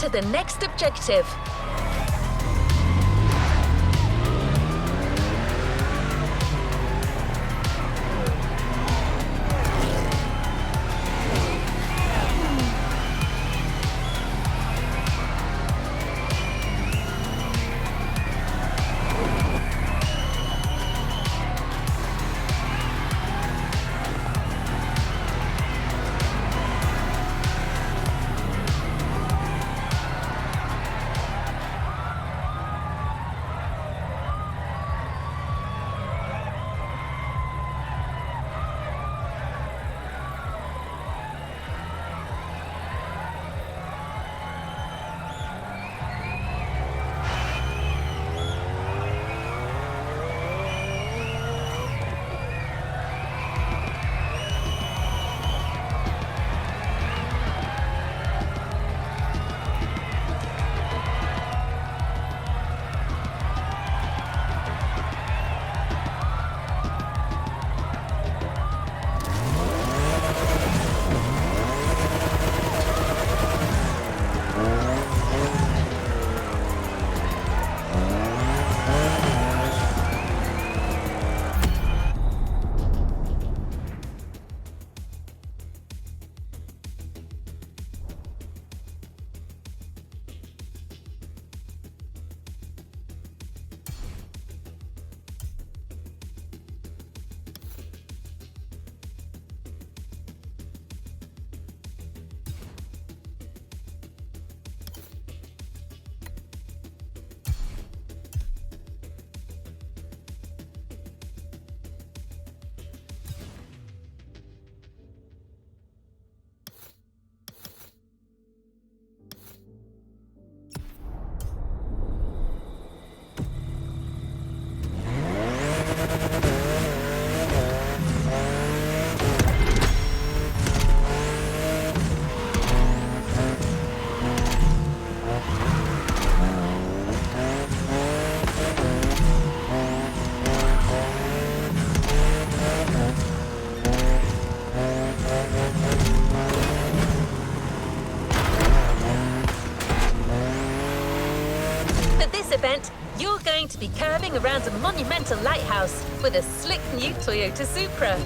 to the next objective. Event, you're going to be curving around a monumental lighthouse with a slick new Toyota Supra.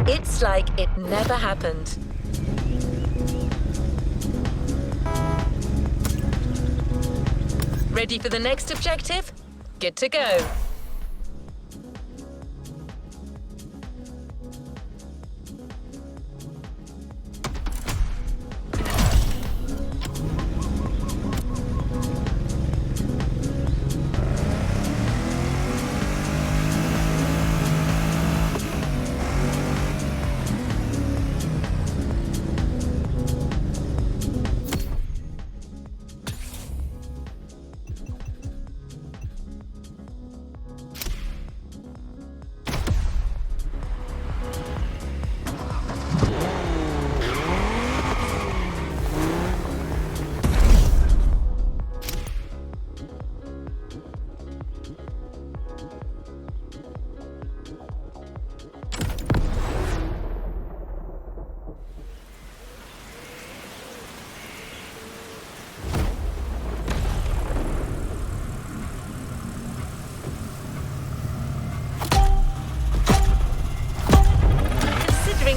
It's like it never happened. Ready for the next objective? Good to go.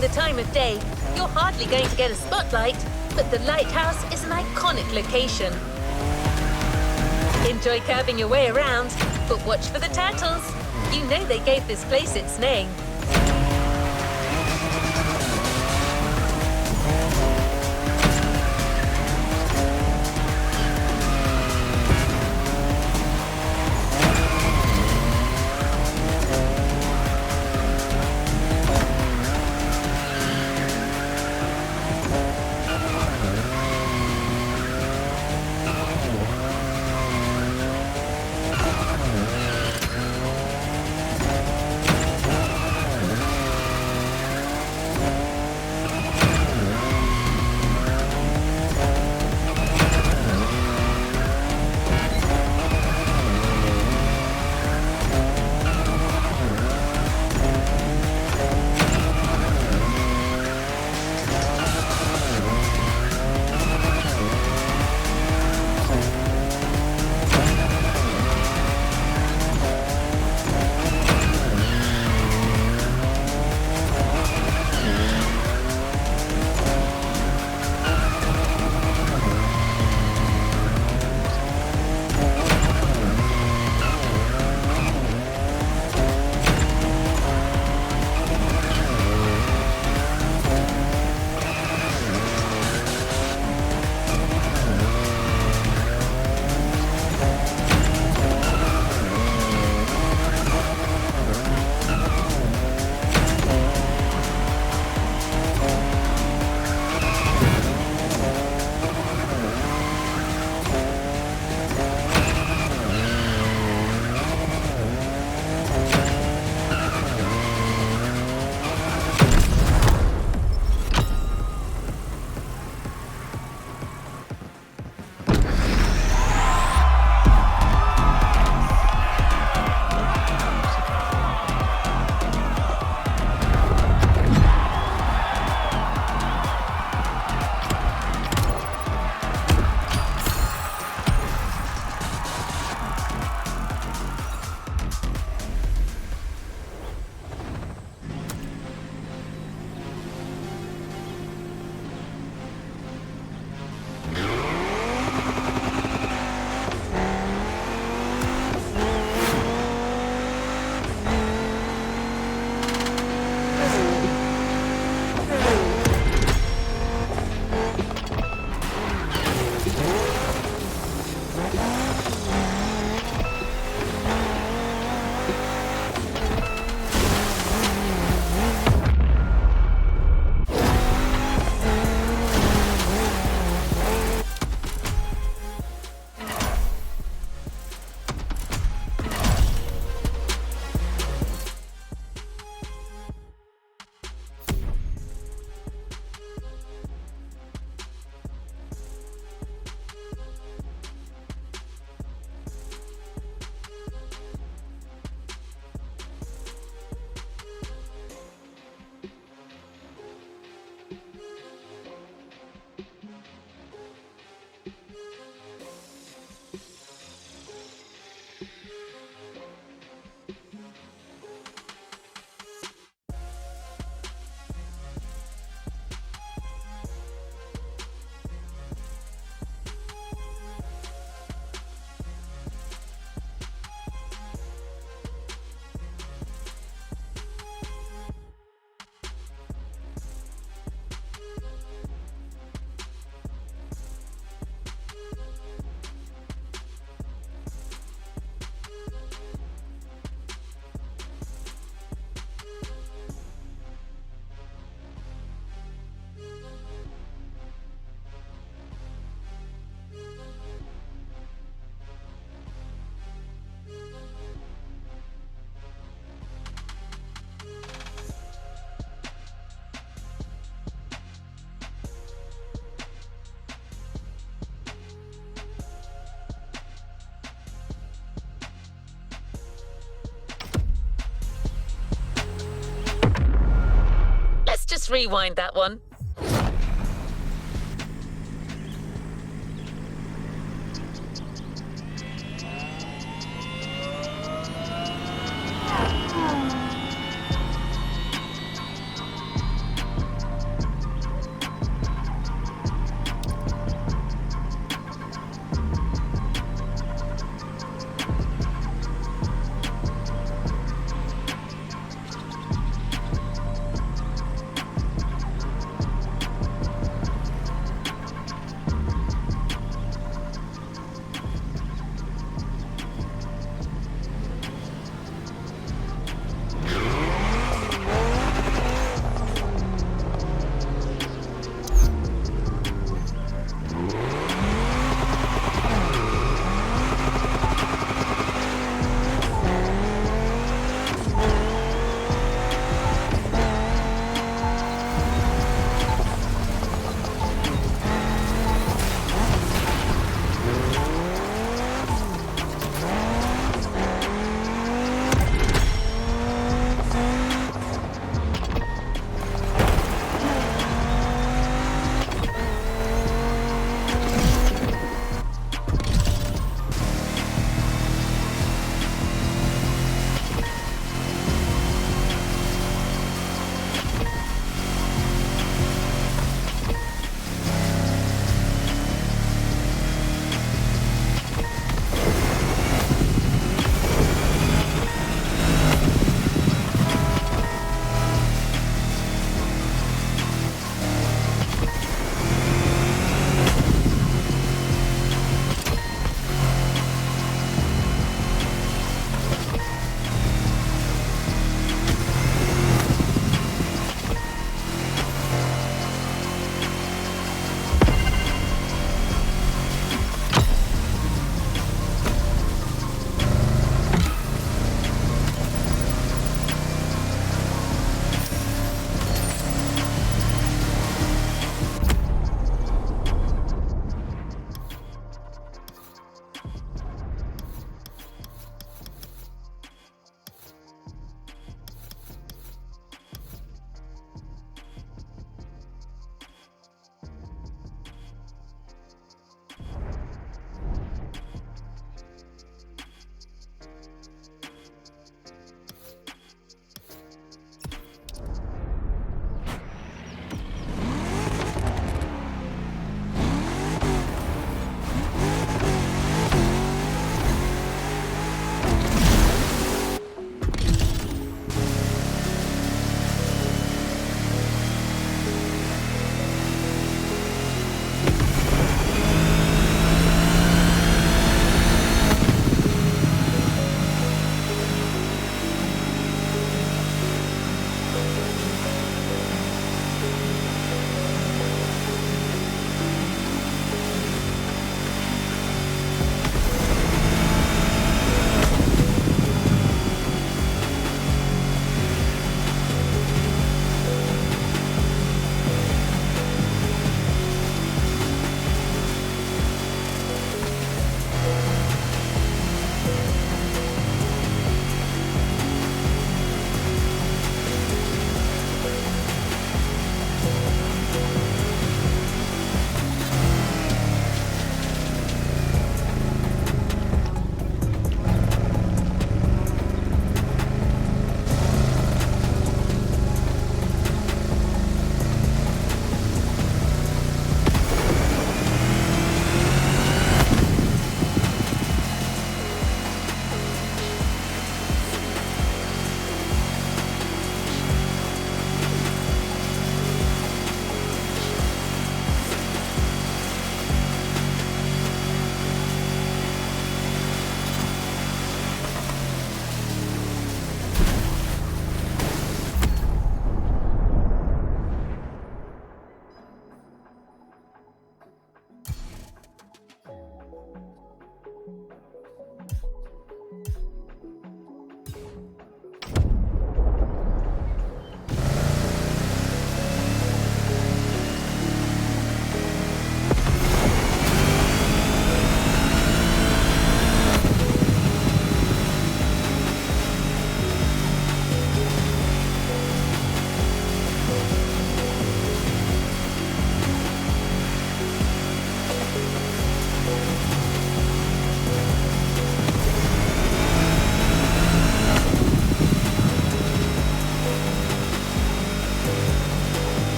The time of day, you're hardly going to get a spotlight, but the lighthouse is an iconic location. Enjoy curving your way around, but watch for the turtles. You know they gave this place its name. Let's rewind that one.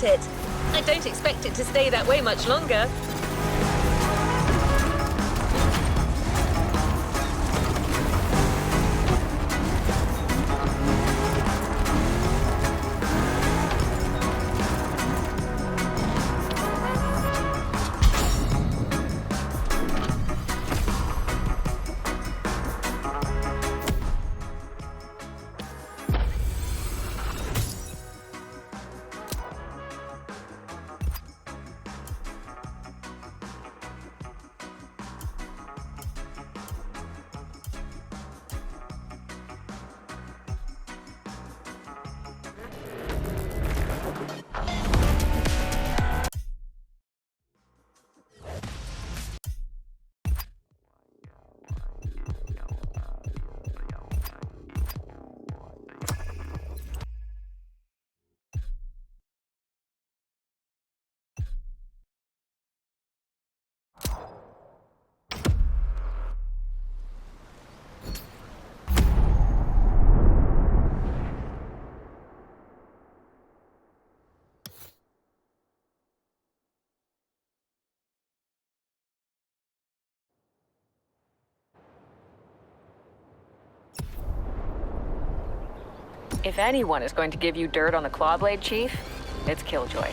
isn't it? I don't expect it to stay that way much longer. If anyone is going to give you dirt on the Clawblade, Chief, it's Killjoy.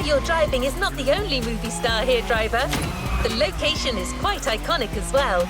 You're driving is not the only movie star here, driver. The location is quite iconic as well.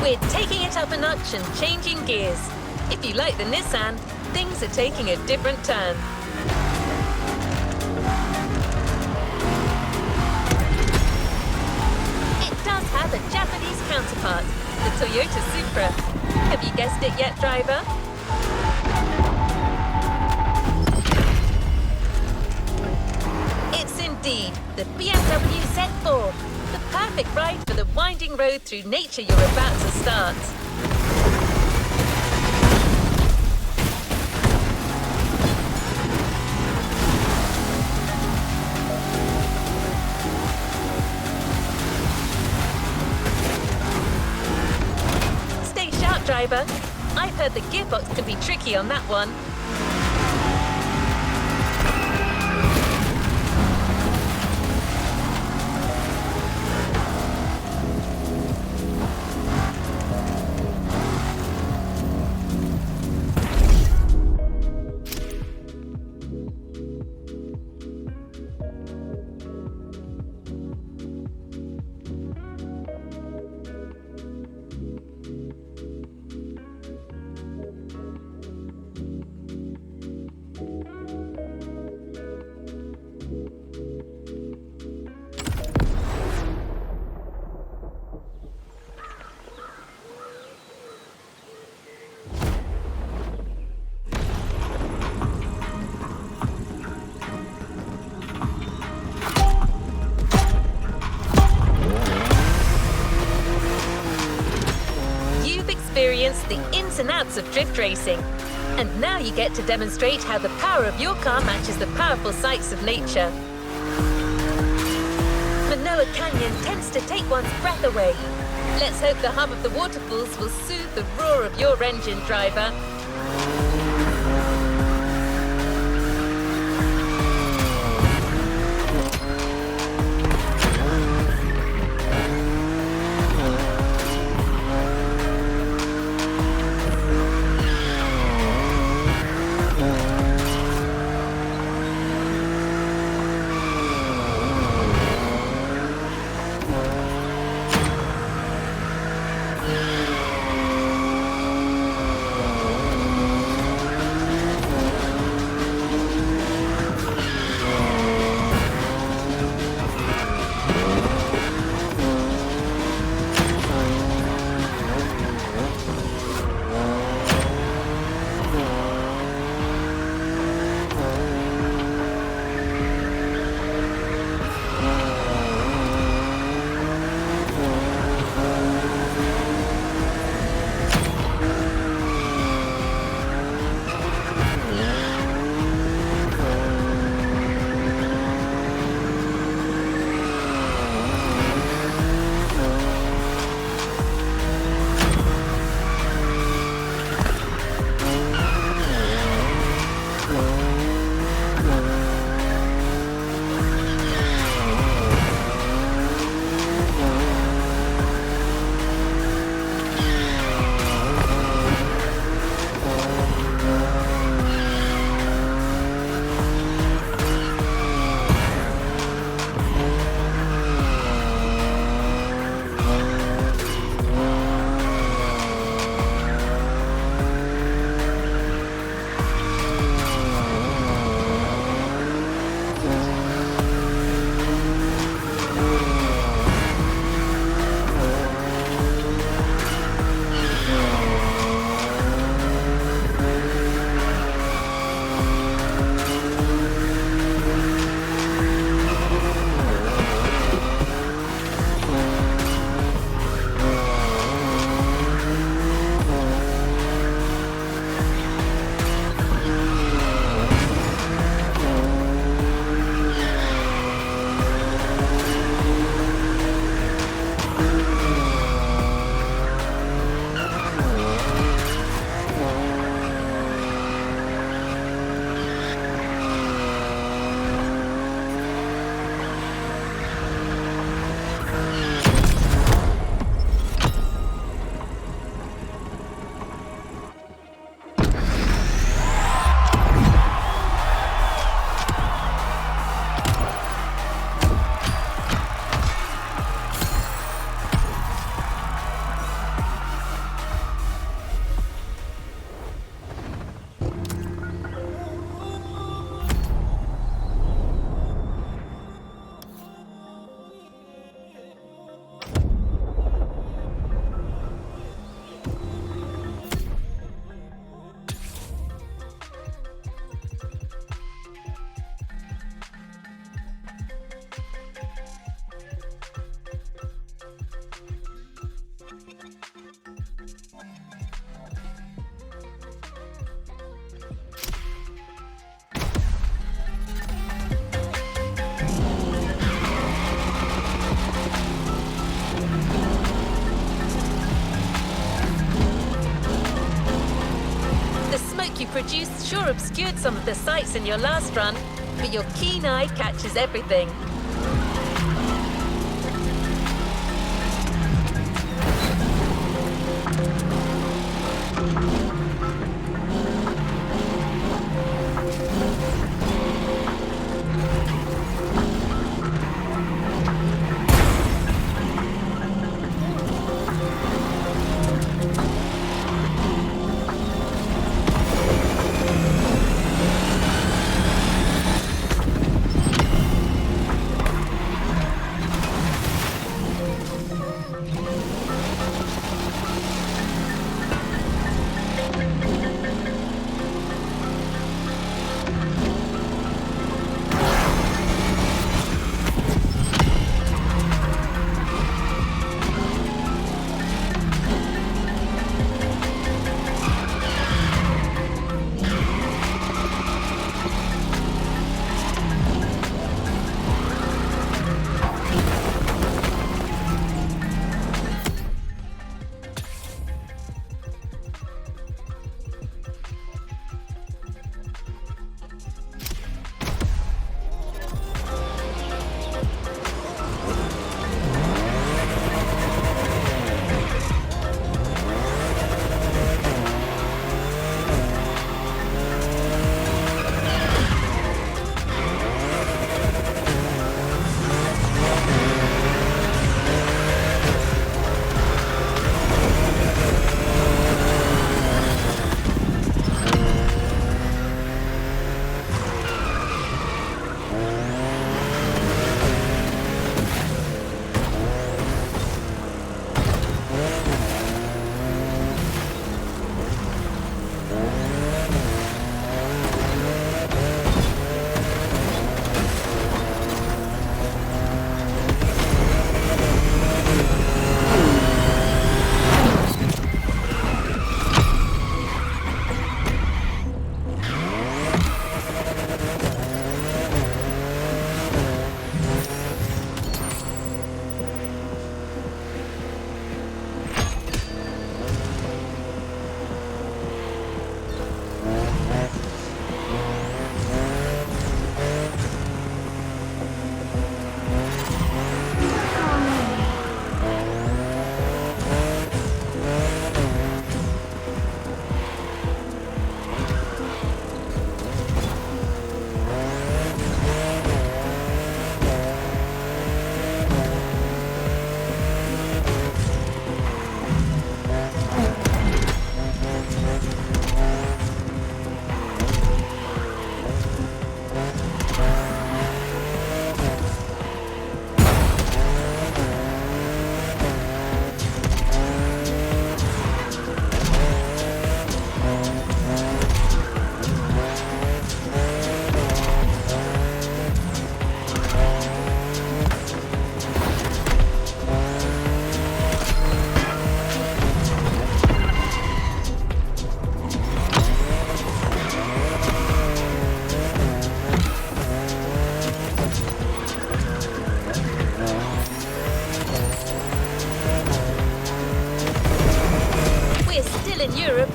We're taking it up a notch and changing gears. If you like the Nissan, things are taking a different turn. It does have a Japanese counterpart, the Toyota Supra. Have you guessed it yet, driver? It's indeed the BMW Z4, the perfect ride for the winding road through nature you're about to start. Stay sharp, driver. I've heard the gearbox can be tricky on that one. Experienced the ins and outs of drift racing. And now you get to demonstrate how the power of your car matches the powerful sights of nature. Manoa Canyon tends to take one's breath away. Let's hope the hum of the waterfalls will soothe the roar of your engine, driver. The smoke you produced sure obscured some of the sights in your last run, but your keen eye catches everything.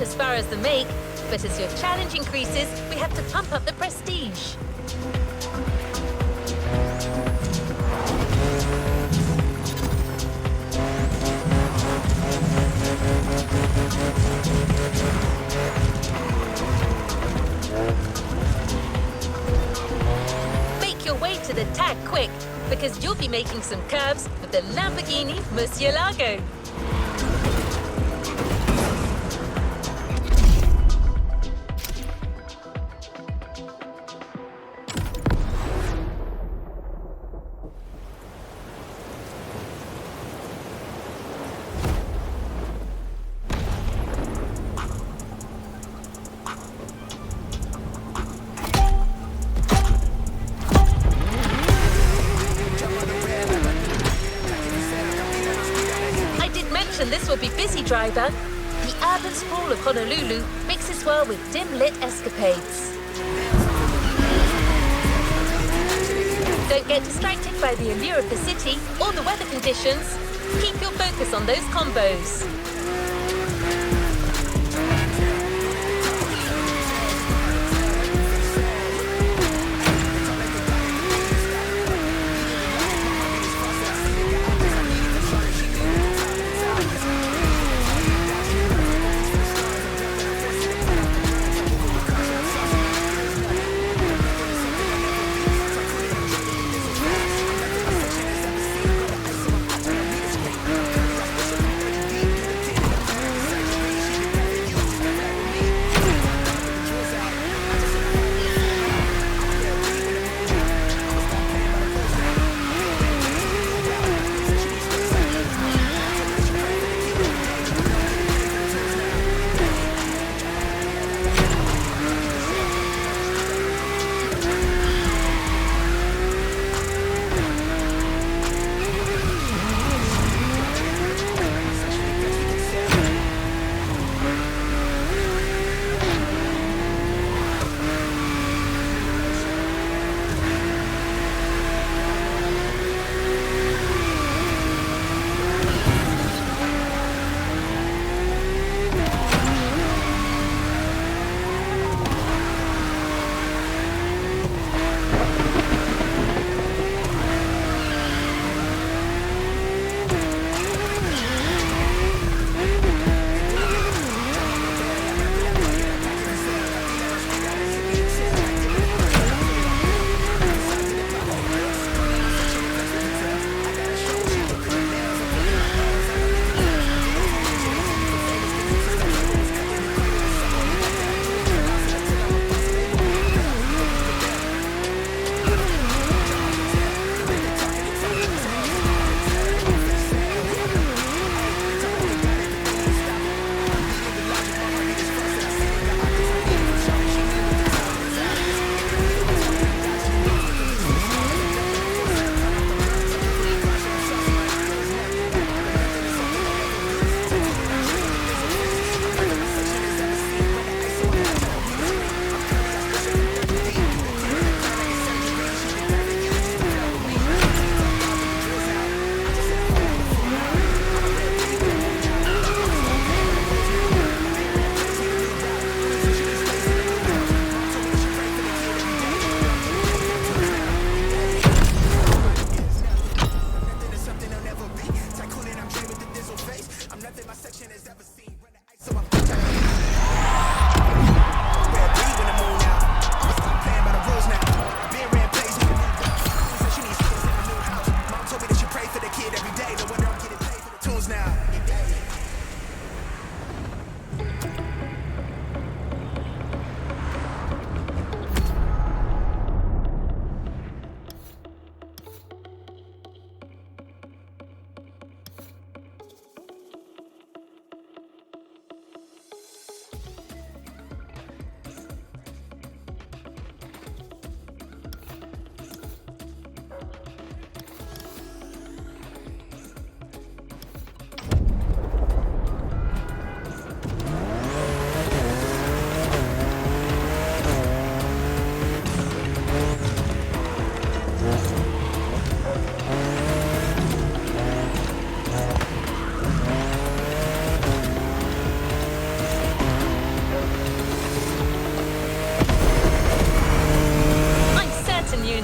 as far as the make, but as your challenge increases, we have to pump up the prestige. Make your way to the tag quick, because you'll be making some curves with the Lamborghini Murcielago. This will be busy, driver. The urban sprawl of Honolulu mixes well with dim-lit escapades. Don't get distracted by the allure of the city or the weather conditions. Keep your focus on those combos.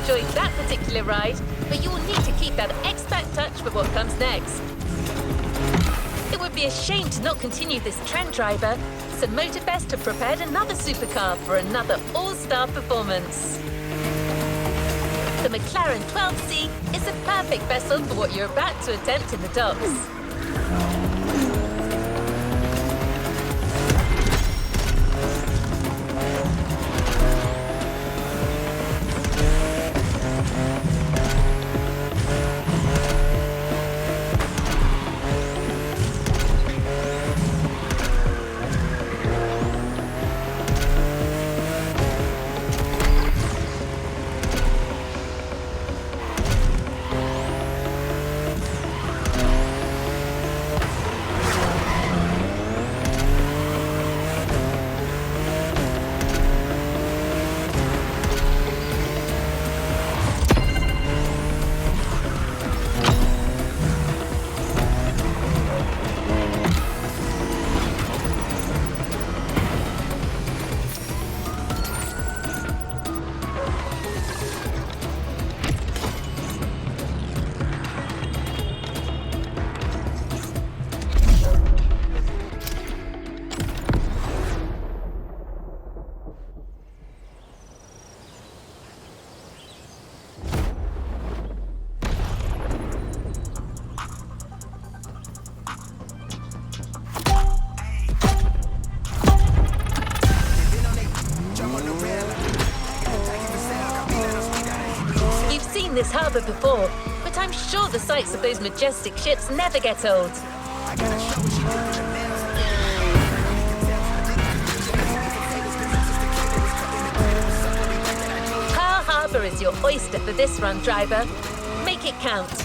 Enjoyed that particular ride, but you will need to keep that expat touch for what comes next. It would be a shame to not continue this trend, driver, so Motorfest have prepared another supercar for another all-star performance. The McLaren 12C is a perfect vessel for what you're about to attempt in the docks. this harbour before, but I'm sure the sights of those majestic ships never get old. Pearl Harbour is your oyster for this run, driver. Make it count.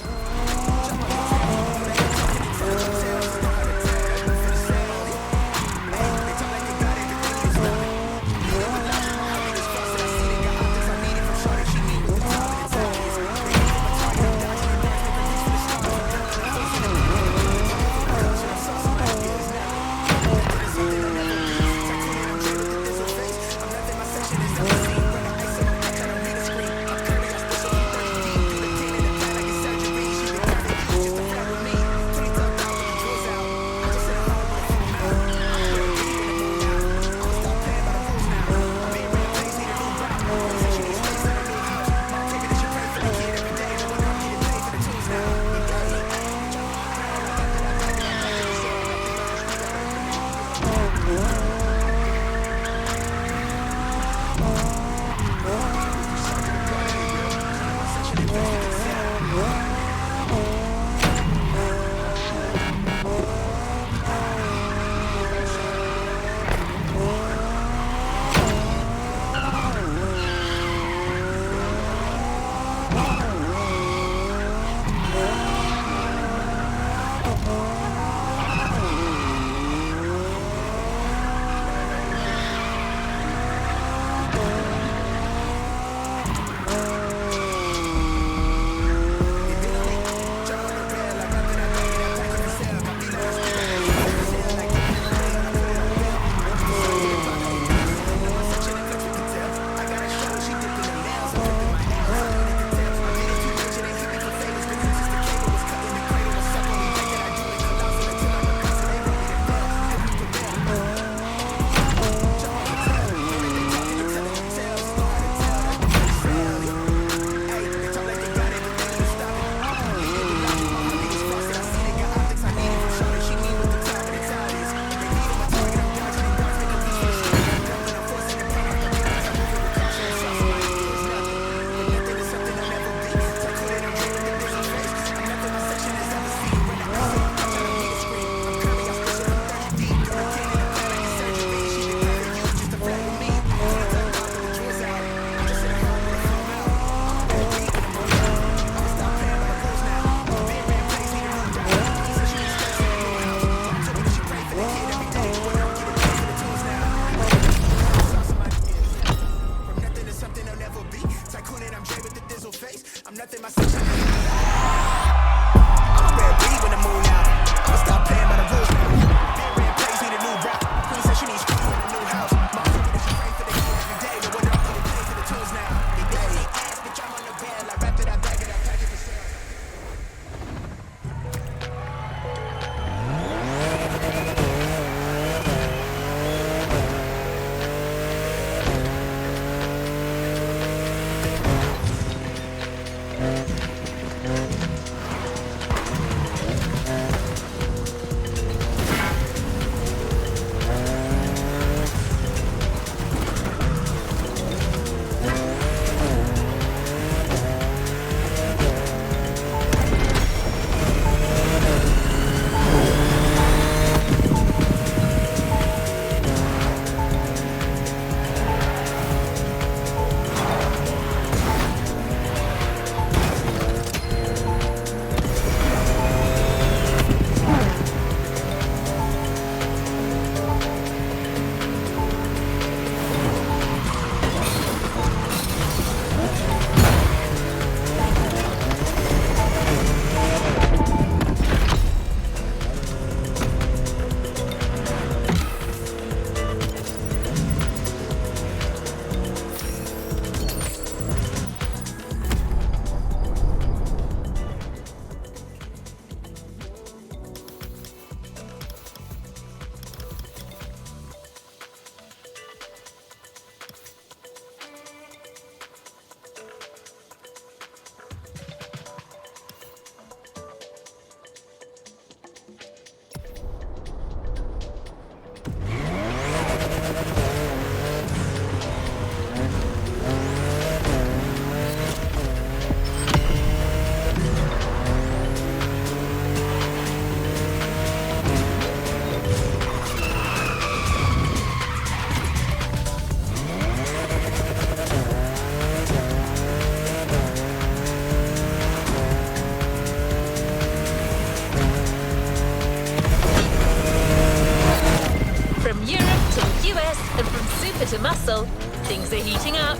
super to muscle, things are heating up.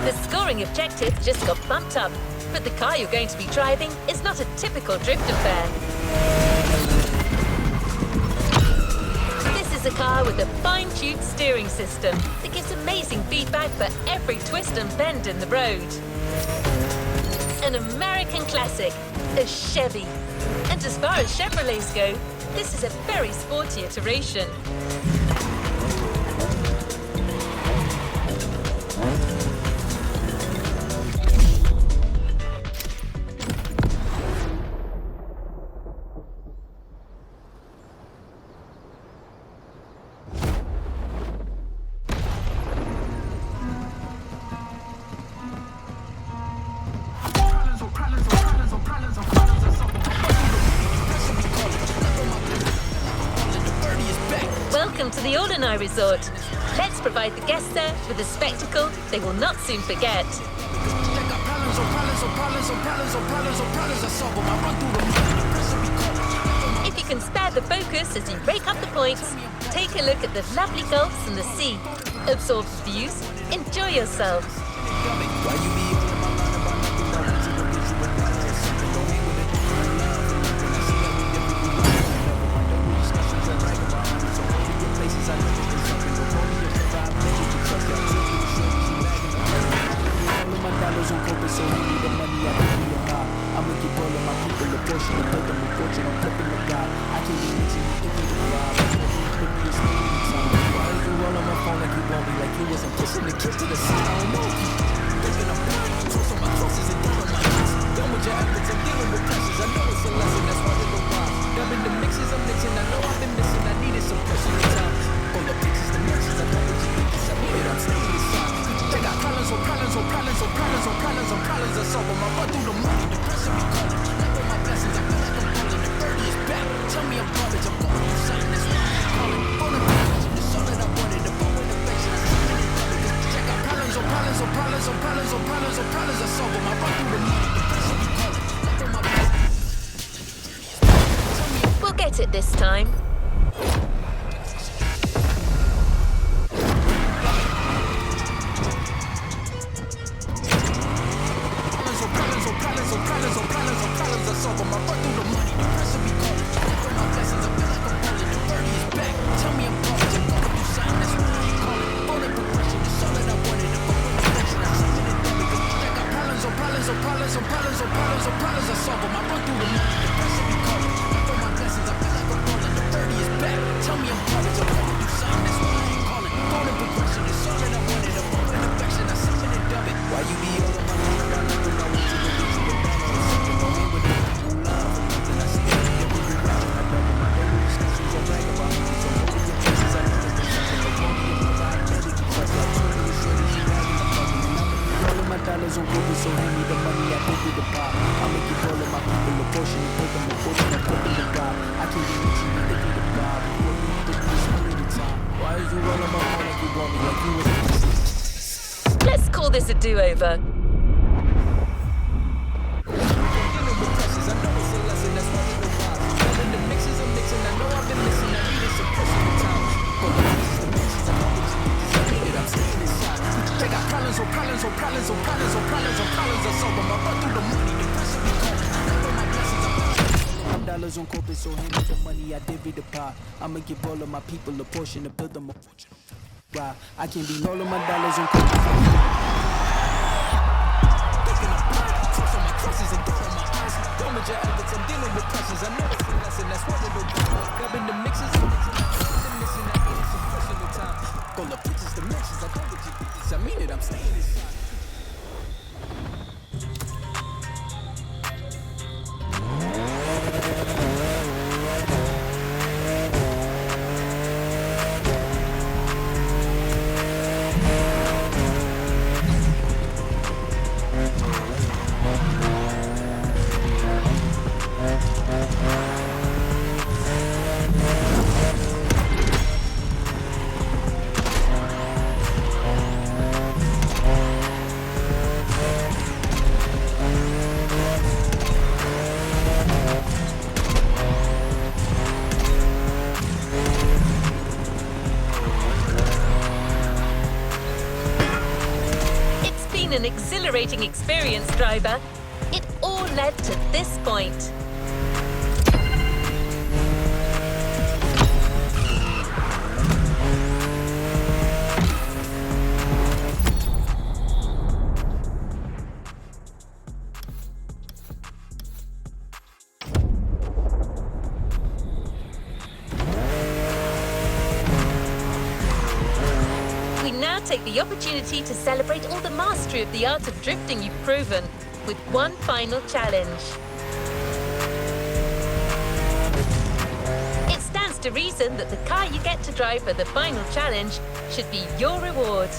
The scoring objective just got bumped up, but the car you're going to be driving is not a typical drift affair. This is a car with a fine-tuned steering system that gives amazing feedback for every twist and bend in the road. An American classic, a Chevy. And as far as Chevrolets go, this is a very sporty iteration. Welcome to the All-in-Eye Resort. Let's provide the guests there with a spectacle they will not soon forget. If you can spare the focus as you rake up the points, take a look at the lovely gulfs and the sea. Absorb the views, enjoy yourself. We'll get it this time. Let's call this a do-over. Dollars on corporate, so hand me the money, I divvy the pie. I'ma give all of my people a portion to build them a fortune. Right, I can be all of my dollars on corporate. Thinking of blood, trust on my crosses and down on my eyes. Don't let your efforts, I'm dealing with pressures. I know it's a lesson, that's what it'll do. Grabbing the mixes, I'm missing that some personal time. Call the pictures, the mentions, I know what you beat. I mean it, I'm staying inside. exhilarating experience, driver. It all led to this point. We now take the opportunity to celebrate all the mastery of the art of drifting you've proven with one final challenge. It stands to reason that the car you get to drive for the final challenge should be your reward.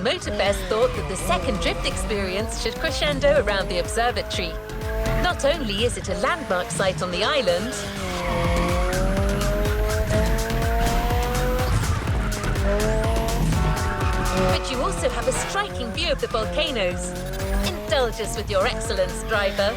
Motorfest thought that the second drift experience should crescendo around the observatory. Not only is it a landmark site on the island, but you also have a striking view of the volcanoes. Indulge us with your excellence, driver.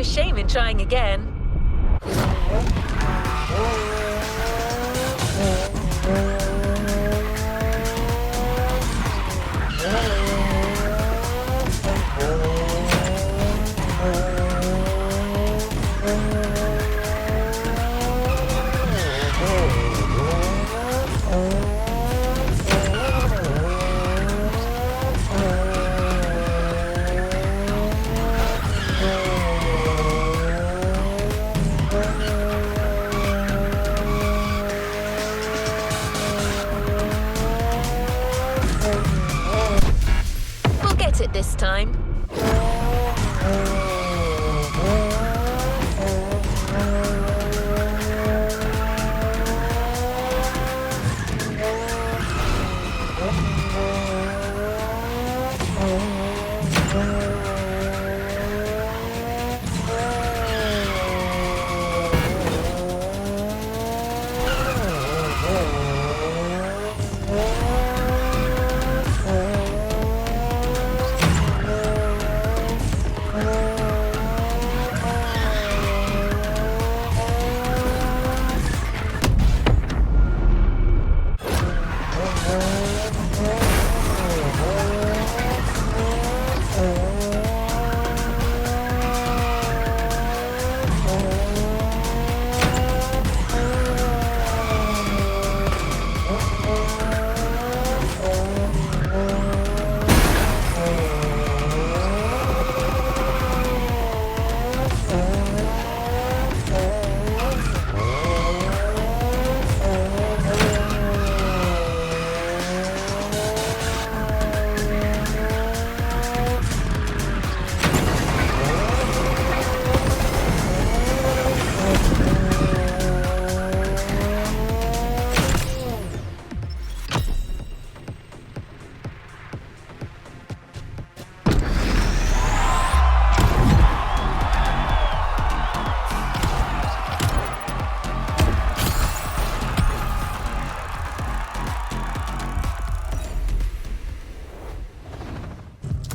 Shame in trying again. this time.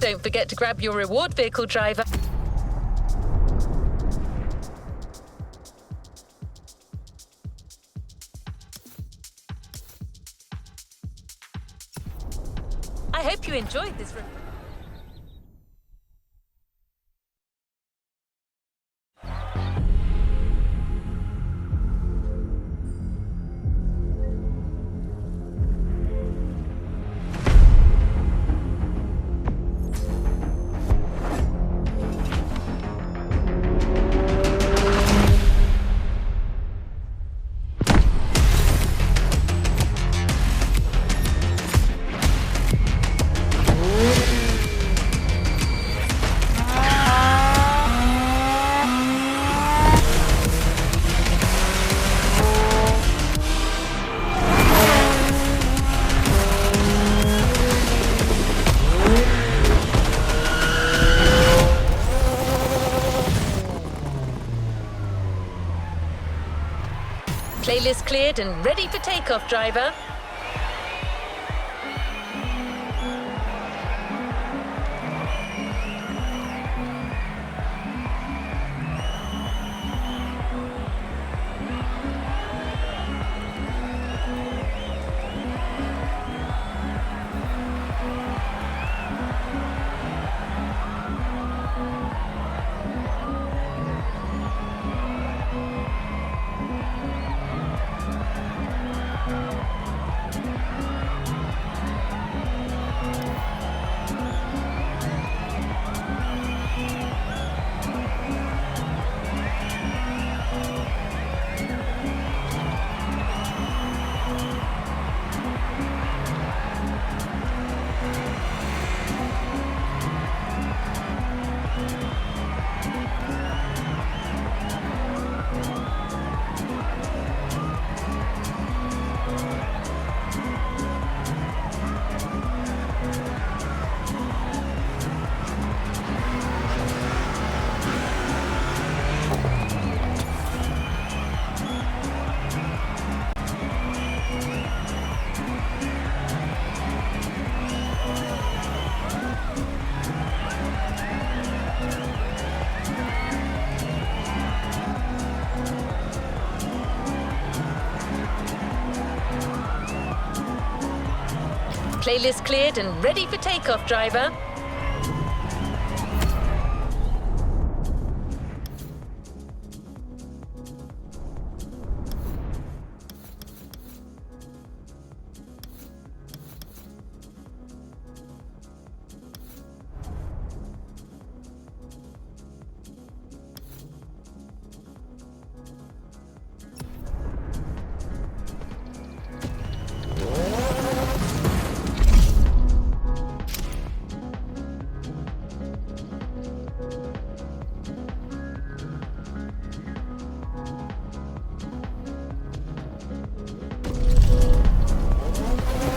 Don't forget to grab your reward vehicle, driver. I hope you enjoyed this. Playlist cleared and ready for takeoff, driver. Playlist cleared and ready for takeoff, driver.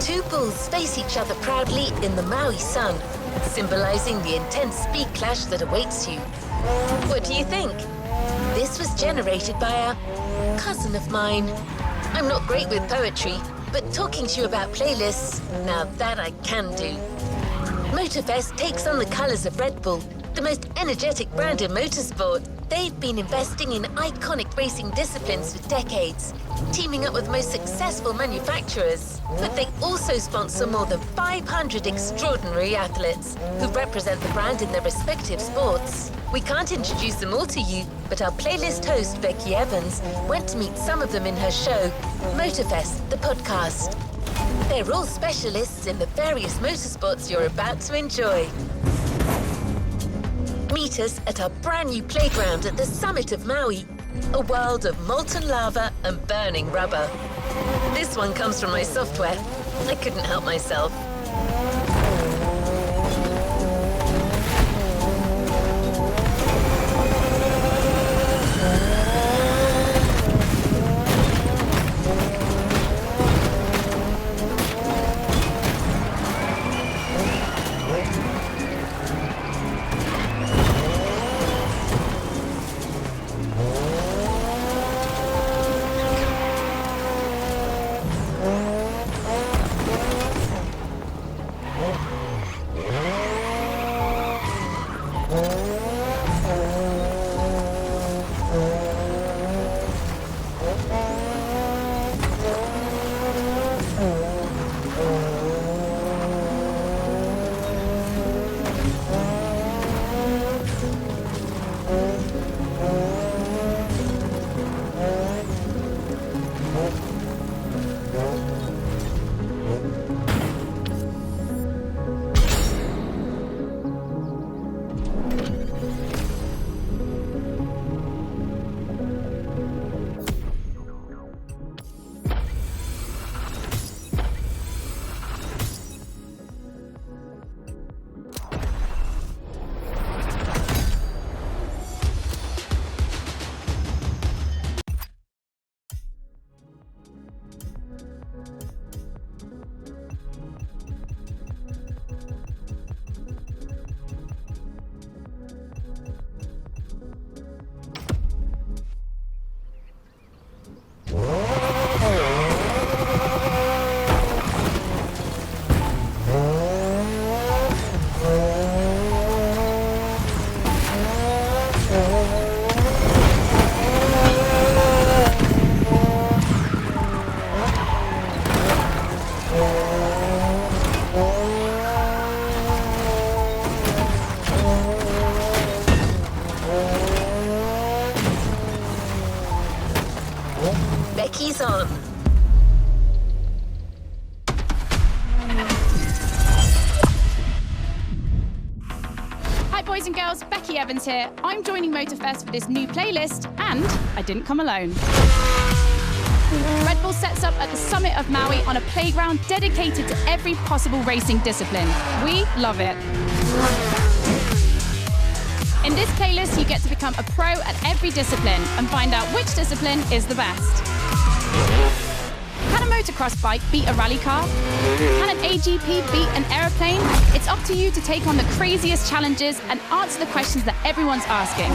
Two bulls face each other proudly in the Maui sun, symbolizing the intense speed clash that awaits you. What do you think? This was generated by a cousin of mine. I'm not great with poetry, but talking to you about playlists, now that I can do. Motorfest takes on the colors of Red Bull, the most energetic brand in motorsport. They've been investing in iconic racing disciplines for decades, teaming up with the most successful manufacturers. But they also sponsor more than 500 extraordinary athletes who represent the brand in their respective sports. We can't introduce them all to you, but our playlist host, Becky Evans, went to meet some of them in her show, Motorfest, the podcast. They're all specialists in the various motorsports you're about to enjoy. Meet us at our brand new playground at the summit of Maui, a world of molten lava and burning rubber. This one comes from my software. I couldn't help myself. Becky's on. Hi boys and girls, Becky Evans here. I'm joining Motorfest for this new playlist, and I didn't come alone. Red Bull sets up at the summit of Maui on a playground dedicated to every possible racing discipline. We love it. In this playlist, you get to become a pro at every discipline and find out which discipline is the best. Can a motocross bike beat a rally car? Can an AGP beat an aeroplane? It's up to you to take on the craziest challenges and answer the questions that everyone's asking.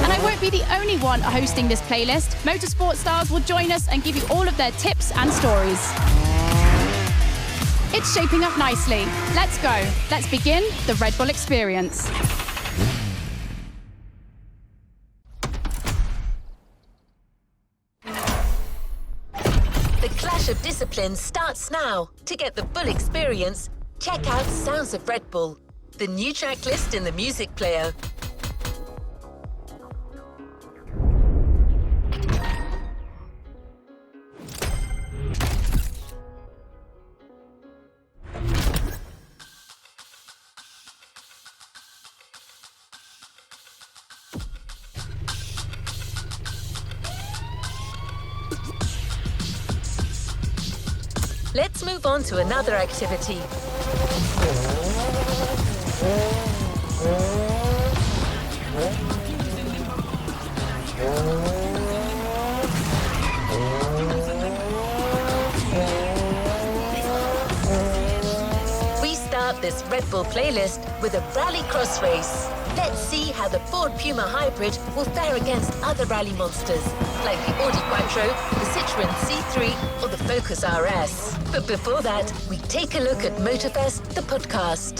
And I won't be the only one hosting this playlist. Motorsport stars will join us and give you all of their tips and stories. It's shaping up nicely. Let's go. Let's begin the Red Bull experience. The clash of disciplines starts now. To get the full experience, check out Sounds of Red Bull, the new track list in the music player. Let's move on to another activity. start this Red Bull playlist with a rallycross race. Let's see how the Ford Puma Hybrid will fare against other rally monsters, like the Audi Quattro, the Citroën C3, or the Focus RS. But before that, we take a look at Motorfest, the podcast.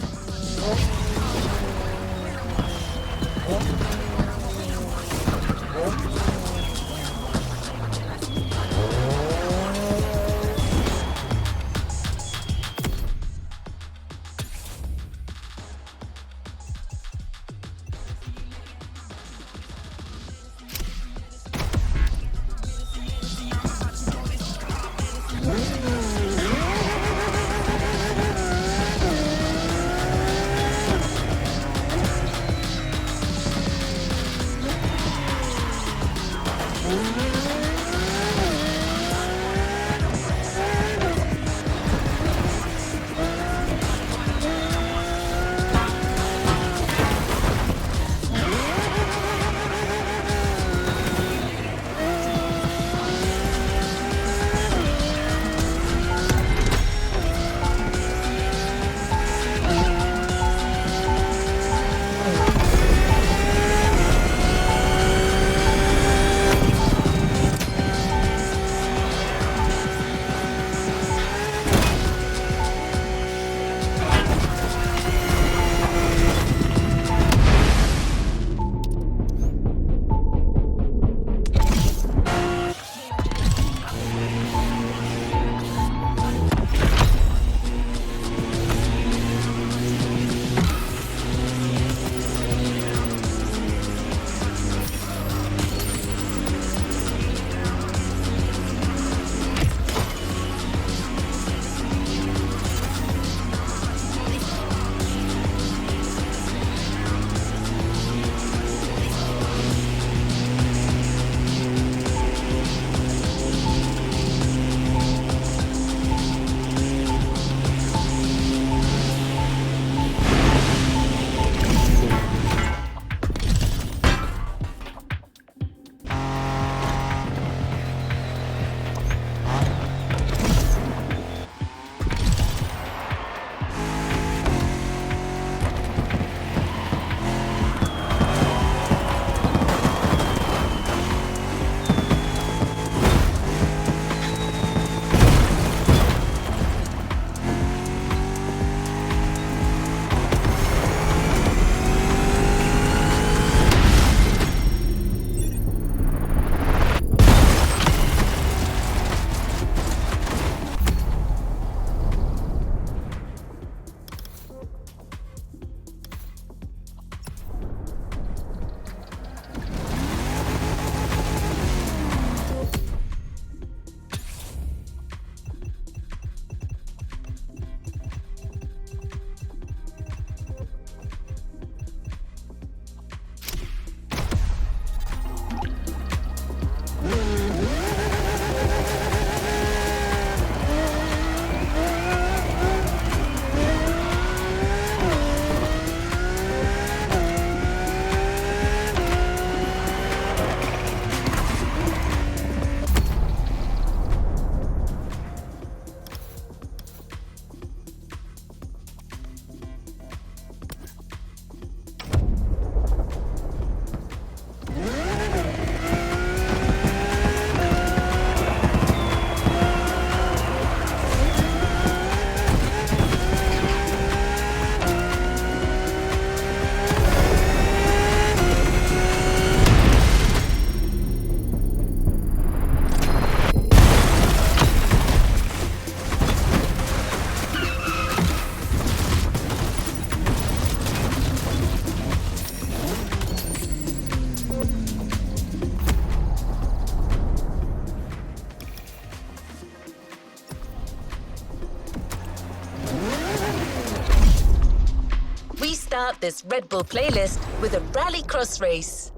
start this Red Bull playlist with a rallycross race.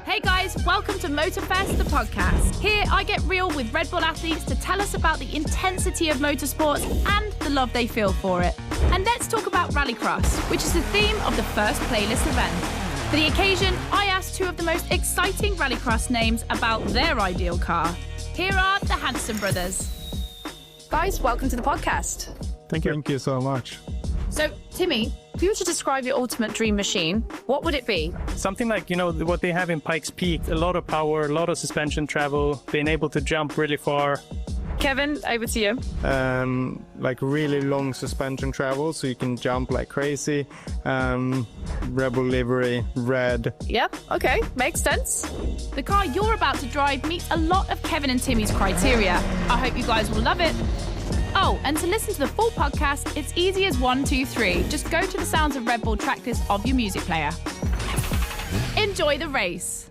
Hey guys, welcome to Motorfest, the podcast. Here I get real with Red Bull athletes to tell us about the intensity of motorsports and the love they feel for it. And let's talk about rallycross, which is the theme of the first playlist event. For the occasion, I asked two of the most exciting rallycross names about their ideal car. Here are the Hanson brothers. Guys, welcome to the podcast. Thank you so much. So, Timmy, if you were to describe your ultimate dream machine, what would it be? Something like, what they have in Pikes Peak, a lot of power, a lot of suspension travel, being able to jump really far. Kevin, over to you. Like really long suspension travel, so you can jump like crazy. Rebel livery, red. Yep, okay, makes sense. The car you're about to drive meets a lot of Kevin and Timmy's criteria. I hope you guys will love it. Oh, and to listen to the full podcast, it's easy as 1, 2, 3. Just go to the Sounds of Red Bull track list of your music player. Enjoy the race.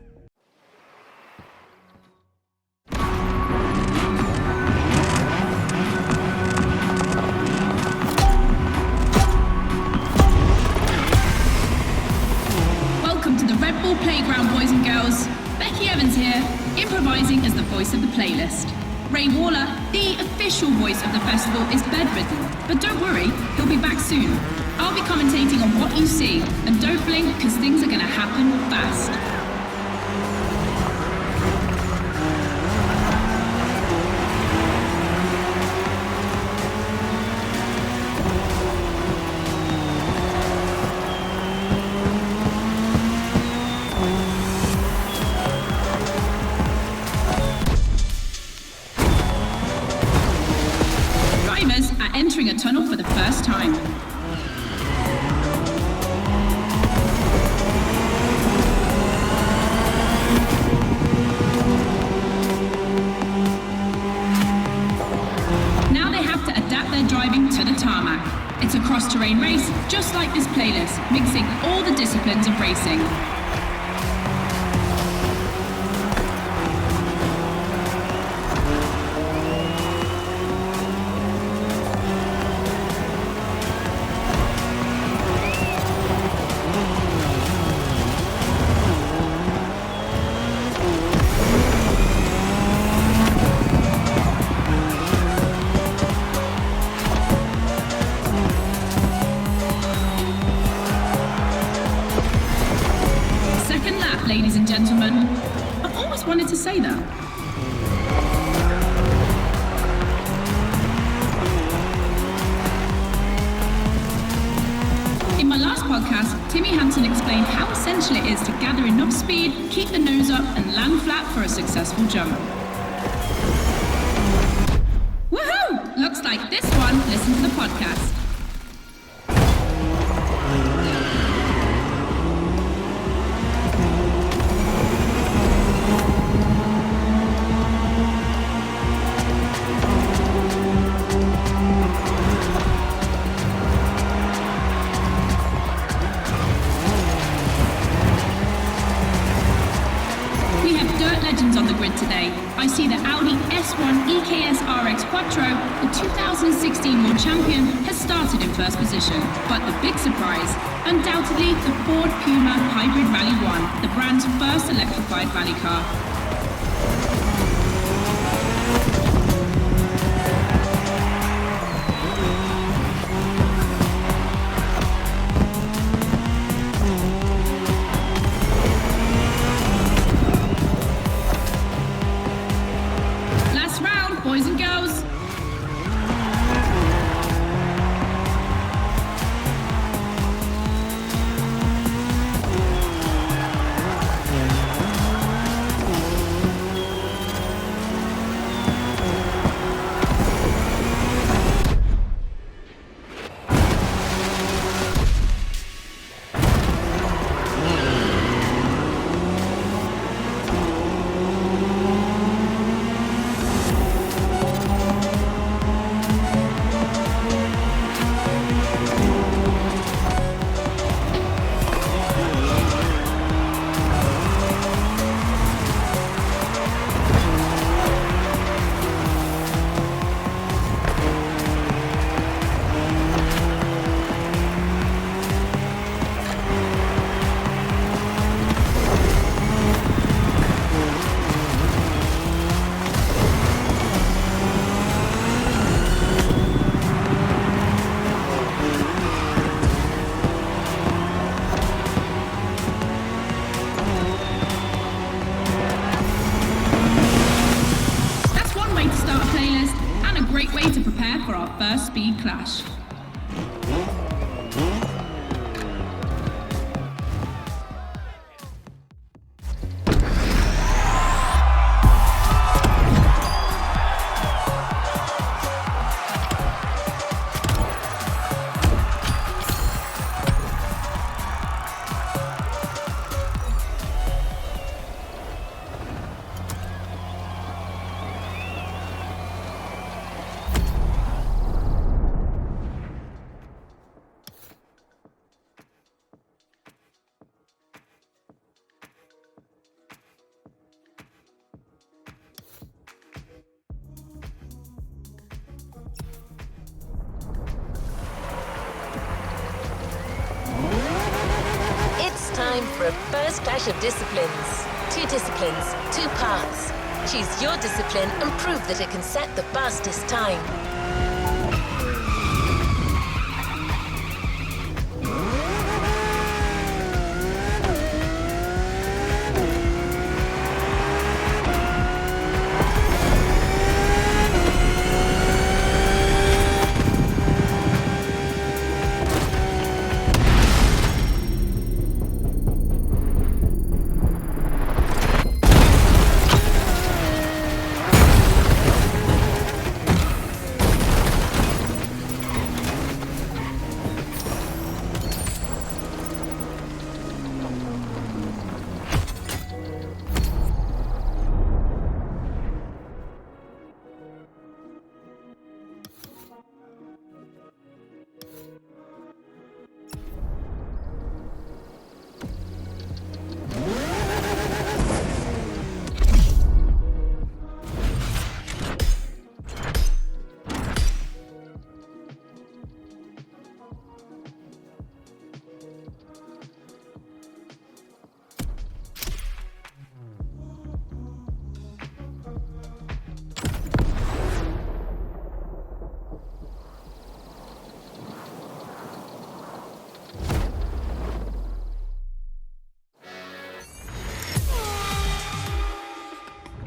Welcome to the Red Bull Playground, boys and girls. Becky Evans here, improvising as the voice of the playlist. Ray Waller, the official voice of the festival, is bedridden, but don't worry, he'll be back soon. I'll be commentating on what you see, and don't blink because things are going to happen fast. Entering a tunnel for the first time. Now they have to adapt their driving to the tarmac. It's a cross-terrain race, just like this playlist, mixing all the disciplines of racing. Ladies and gentlemen, I've always wanted to say that. In my last podcast, Timmy Hanson explained how essential it is to gather enough speed, keep the nose up, and land flat for a successful jump. Woohoo! Looks like this one listened to the podcast. Today, I see the Audi S1 EKS RX Quattro, the 2016 World Champion, has started in first position. But the big surprise, undoubtedly the Ford Puma Hybrid Rally 1, the brand's first electrified rally car. Boys and girls. first speed clash. Time for a first clash of disciplines. 2 disciplines, 2 paths. Choose your discipline and prove that it can set the fastest time.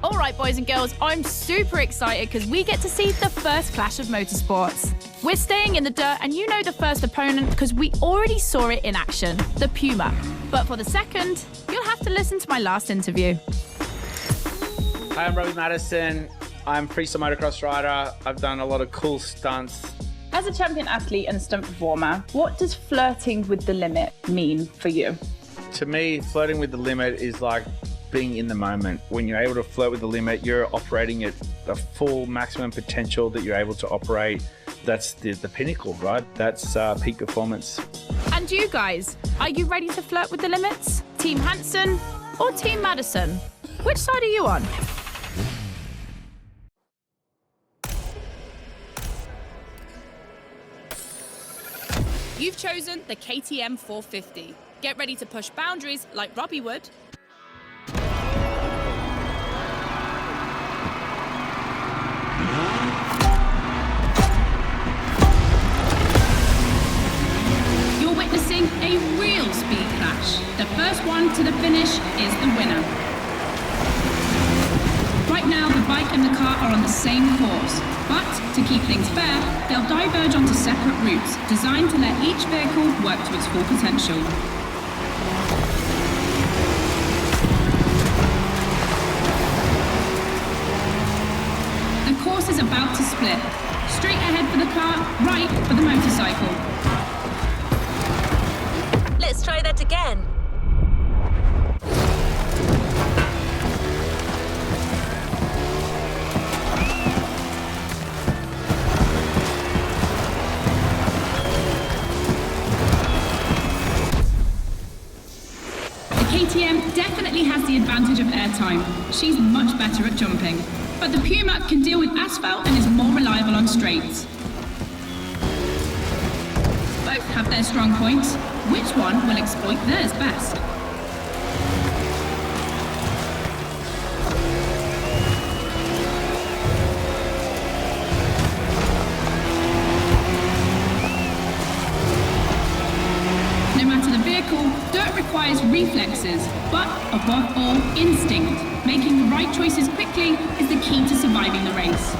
All right, boys and girls, I'm super excited because we get to see the first clash of motorsports. We're staying in the dirt, and you know the first opponent because we already saw it in action, the Puma. But for the second, you'll have to listen to my last interview. Hi, I'm Robbie Madison. I'm freestyle motocross rider. I've done a lot of cool stunts. As a champion athlete and stunt performer, what does flirting with the limit mean for you? To me, flirting with the limit is like being in the moment. When you're able to flirt with the limit, you're operating at the full maximum potential that you're able to operate. That's the pinnacle, right? That's peak performance. And you guys, are you ready to flirt with the limits? Team Hansen or Team Madison? Which side are you on? You've chosen the KTM 450. Get ready to push boundaries like Robbie would. You're witnessing a real speed clash. The first one to the finish is the winner. Right now, the bike and the car are on the same course, but to keep things fair, they'll diverge onto separate routes, designed to let each vehicle work to its full potential. The course is about to split. Straight ahead for the car, right for the motorcycle. Let's try that again. KTM definitely has the advantage of airtime. She's much better at jumping. But the Puma can deal with asphalt and is more reliable on straights. Both have their strong points. Which one will exploit theirs best? No matter the vehicle, dirt requires reflexes, but above all, instinct. Making the right choices quickly is the key to surviving the race.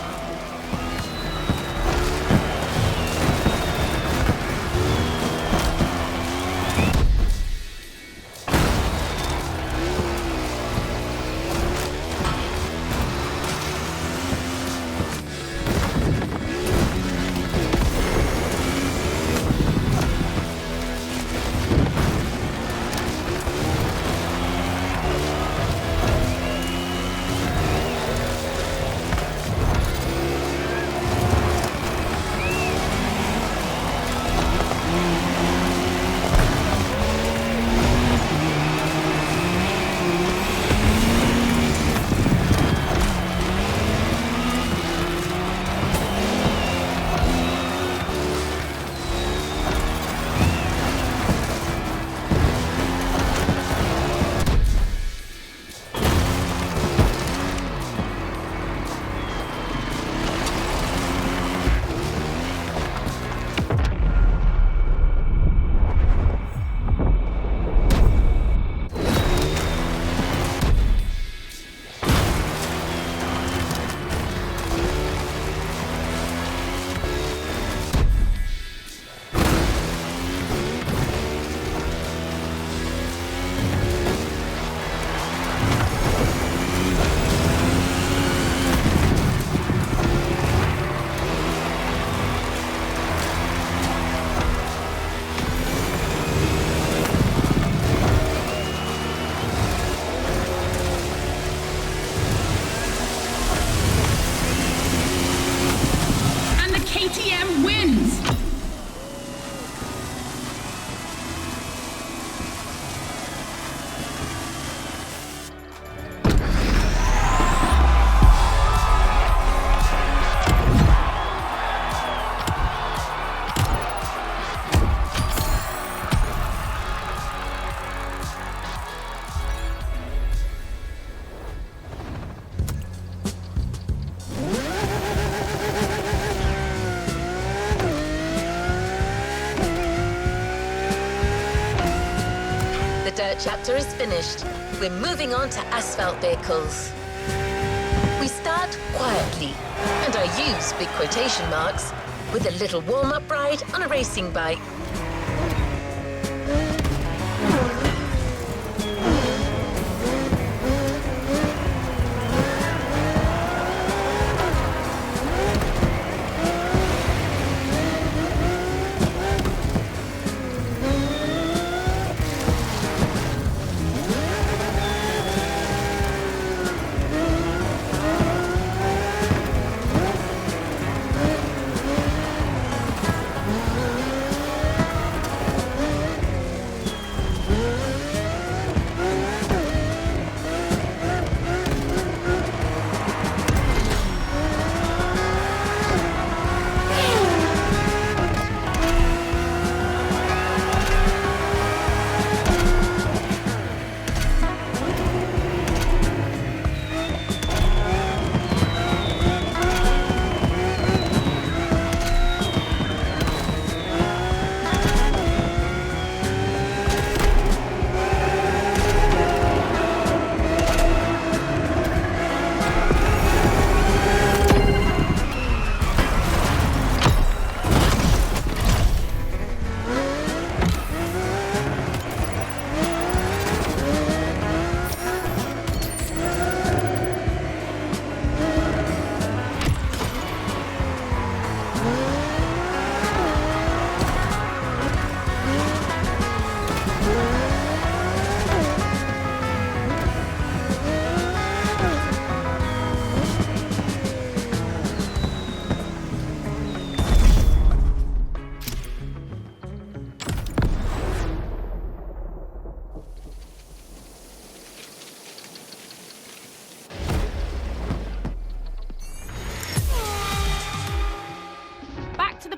dirt chapter is finished. We're moving on to asphalt vehicles. We start quietly, and I use big quotation marks, with a little warm-up ride on a racing bike.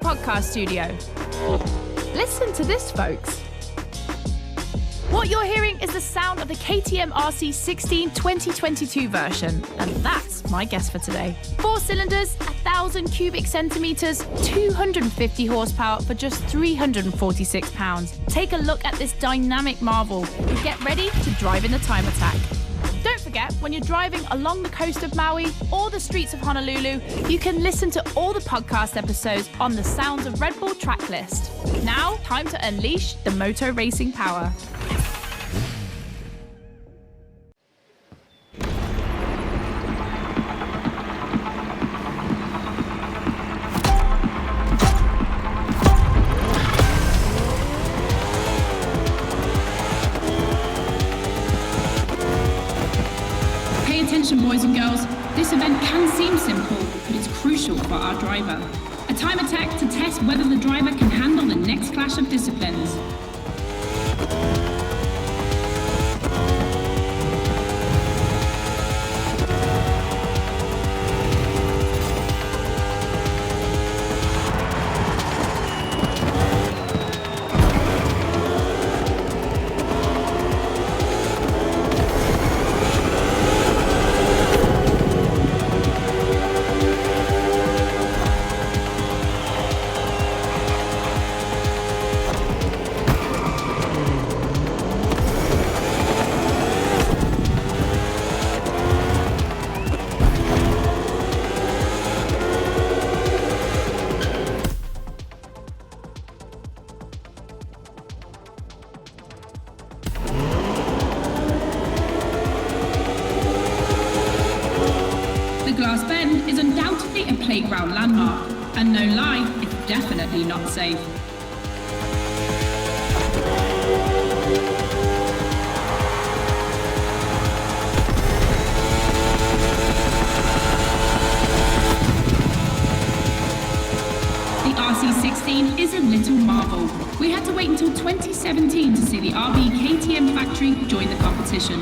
Podcast studio. Listen to this, folks. What you're hearing is the sound of the KTM RC 16 2022 version, and that's my guess for today. 4 cylinders, 1,000 cubic centimeters, 250 horsepower for just 346 pounds. Take a look at this dynamic marvel and get ready to drive in the time attack. Don't forget, when you're driving along the coast of Maui or the streets of Honolulu, you can listen to all the podcast episodes on the Sounds of Red Bull track list. Now, time to unleash the moto racing power. Boys and girls, this event can seem simple, but it's crucial for our driver. A time attack to test whether the driver can handle the next clash of disciplines. Playground landmark, and no lie, it's definitely not safe. The RC16 is a little marvel. We had to wait until 2017 to see the RB KTM factory join the competition.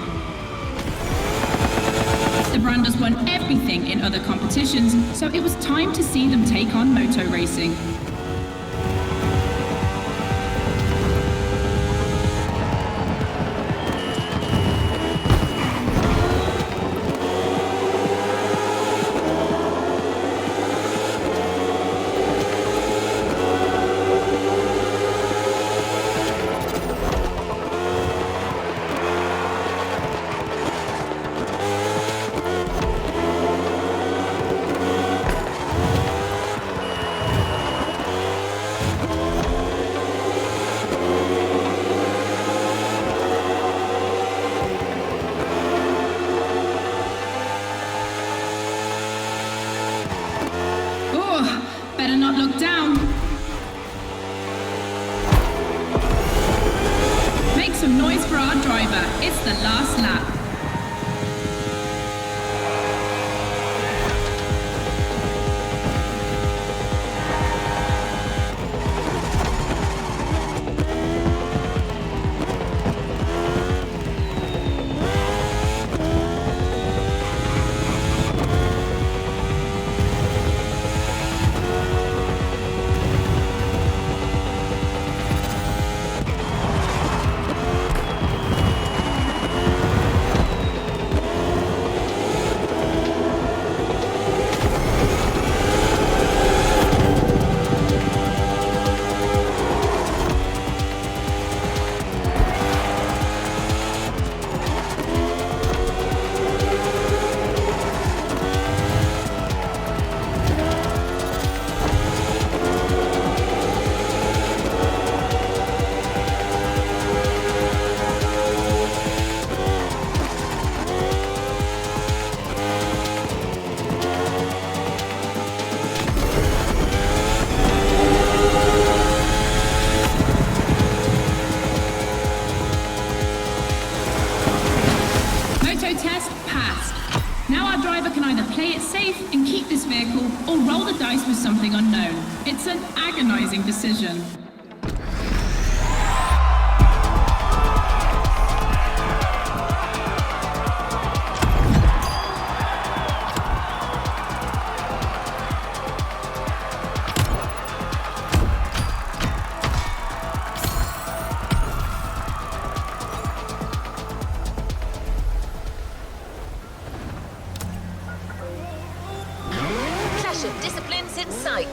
The brand has won everything in other competitions, so it was time to see them take on moto racing. some noise for our driver. It's the last lap. Or roll the dice with something unknown. It's an agonizing decision. Of disciplines in sight.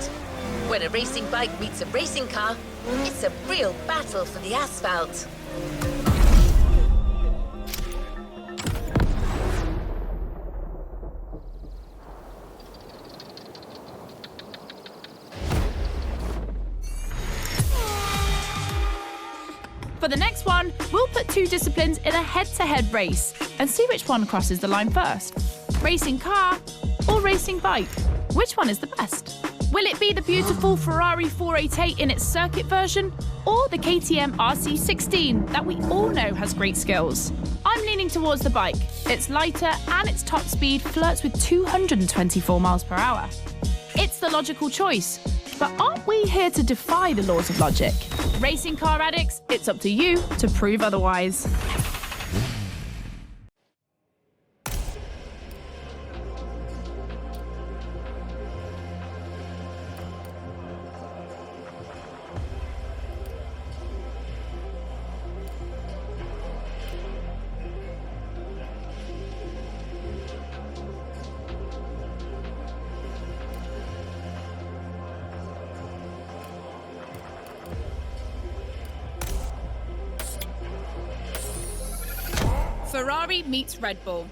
When a racing bike meets a racing car, it's a real battle for the asphalt. For the next one, we'll put two disciplines in a head-to-head race and see which one crosses the line first. Racing car or racing bike? Which one is the best? Will it be the beautiful Ferrari 488 in its circuit version, or the KTM RC16 that we all know has great skills? I'm leaning towards the bike. It's lighter and its top speed flirts with 224 miles per hour. It's the logical choice, but aren't we here to defy the laws of logic? Racing car addicts, it's up to you to prove otherwise. Ferrari meets Red Bull.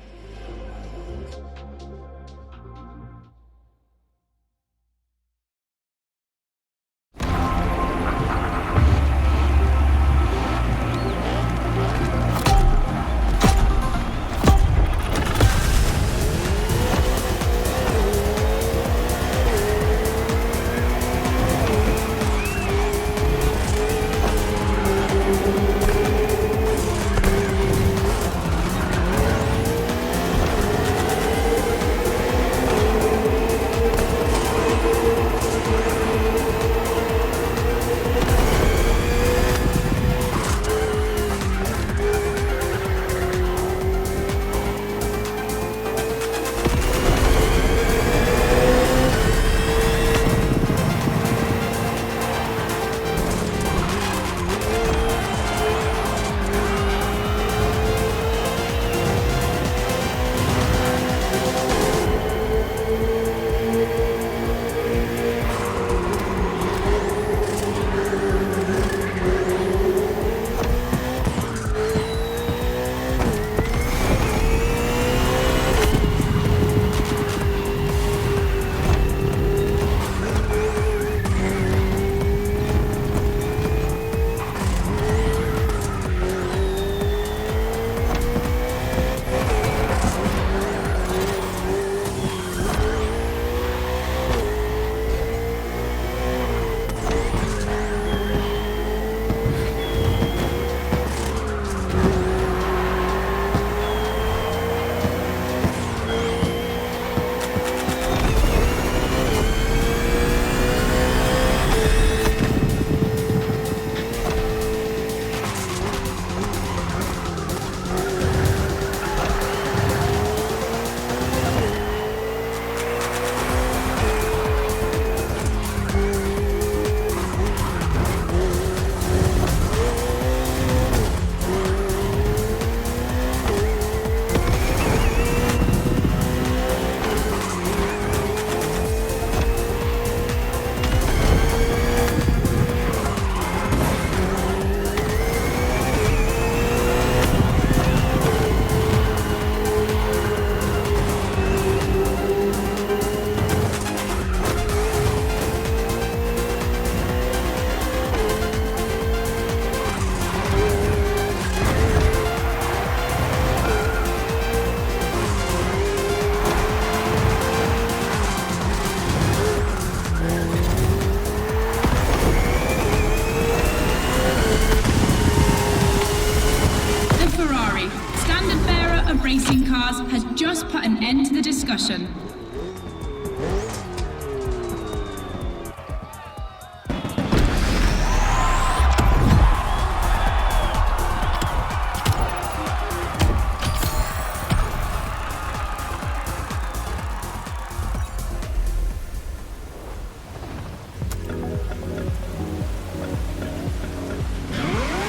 have just put an end to the discussion.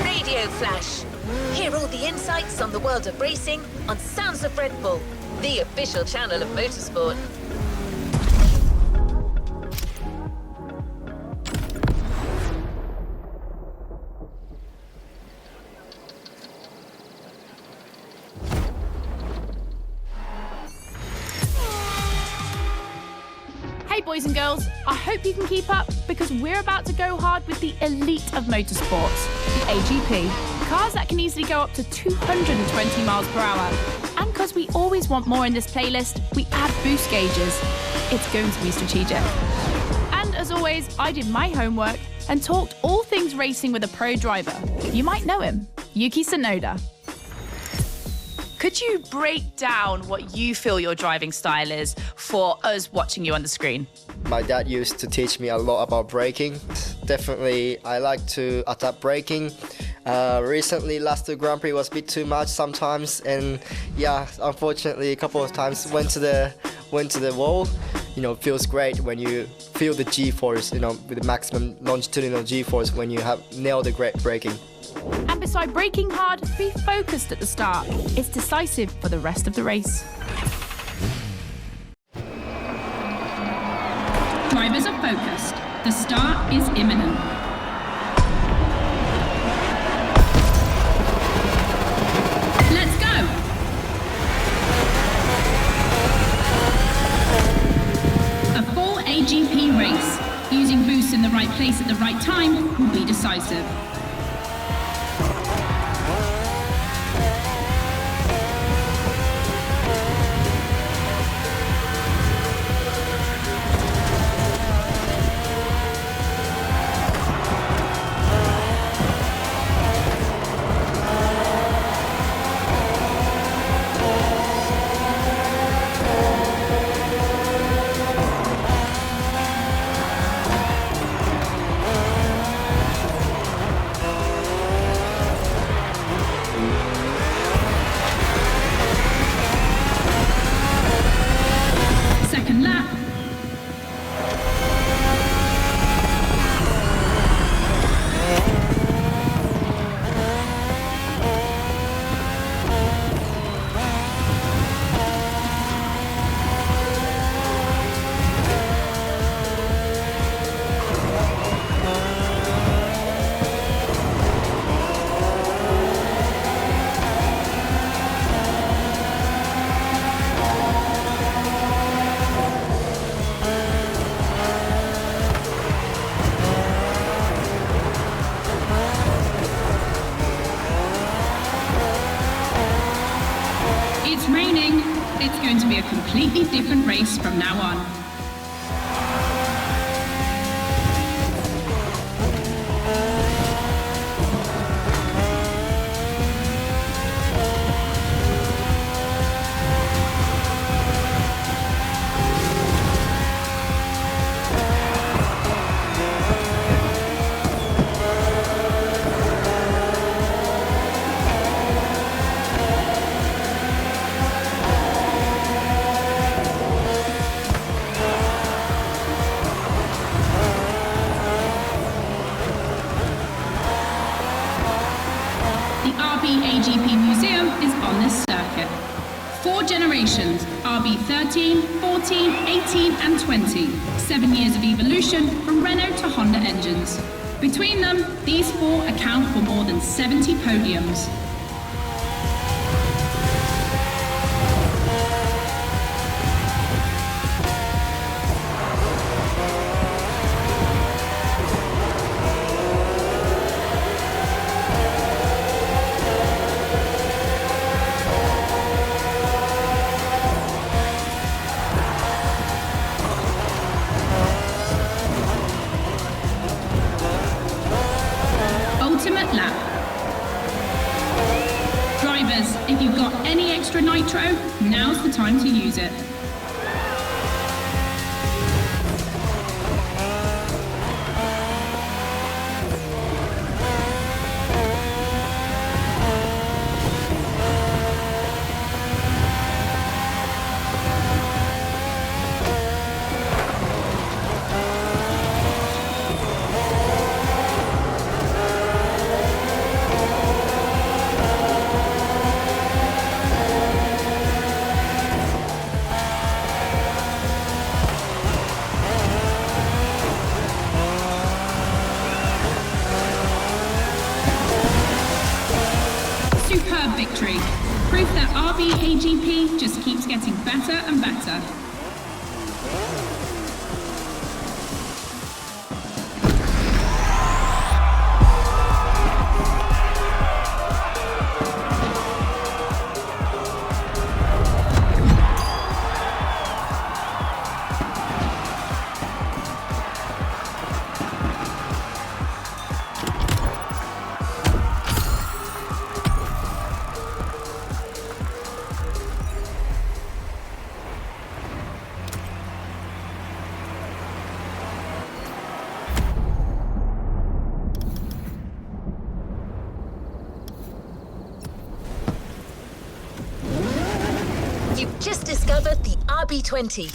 Radio Flash. Hear all the insights on the world of racing on Sounds of Red Bull, the official channel of motorsport. Hey boys and girls, I hope you can keep up because we're about to go hard with the elite of motorsports, the AGP. Cars that can easily go up to 220 miles per hour. And because we always want more in this playlist, we add boost gauges. It's going to be strategic. And as always, I did my homework and talked all things racing with a pro driver. You might know him, Yuki Tsunoda. Could you break down what you feel your driving style is for us watching you on the screen? My dad used to teach me a lot about braking. Definitely, I like to adapt braking. Recently, last Grand Prix was a bit too much sometimes, and yeah, unfortunately, a couple of times went to the wall. You know, it feels great when you feel the G-force, you know, with the maximum longitudinal G-force when you have nailed the great braking. And beside braking hard, be focused at the start. It's decisive for the rest of the race. Drivers are focused. The start is imminent. Let's go! A full AGP race. Using boosts in the right place at the right time will be decisive. Second lap. It's raining. It's going to be a completely different race from now on. AGP Museum is on this circuit. 4 generations, RB 13, 14, 18 and 20. 7 years of evolution from Renault to Honda engines. Between them, these 4 account for more than 70 podiums. Drivers, if you've got any extra nitro, now's the time to use it. Superb victory. Proof that RB AGP just keeps getting better and better. You've just discovered the RB20.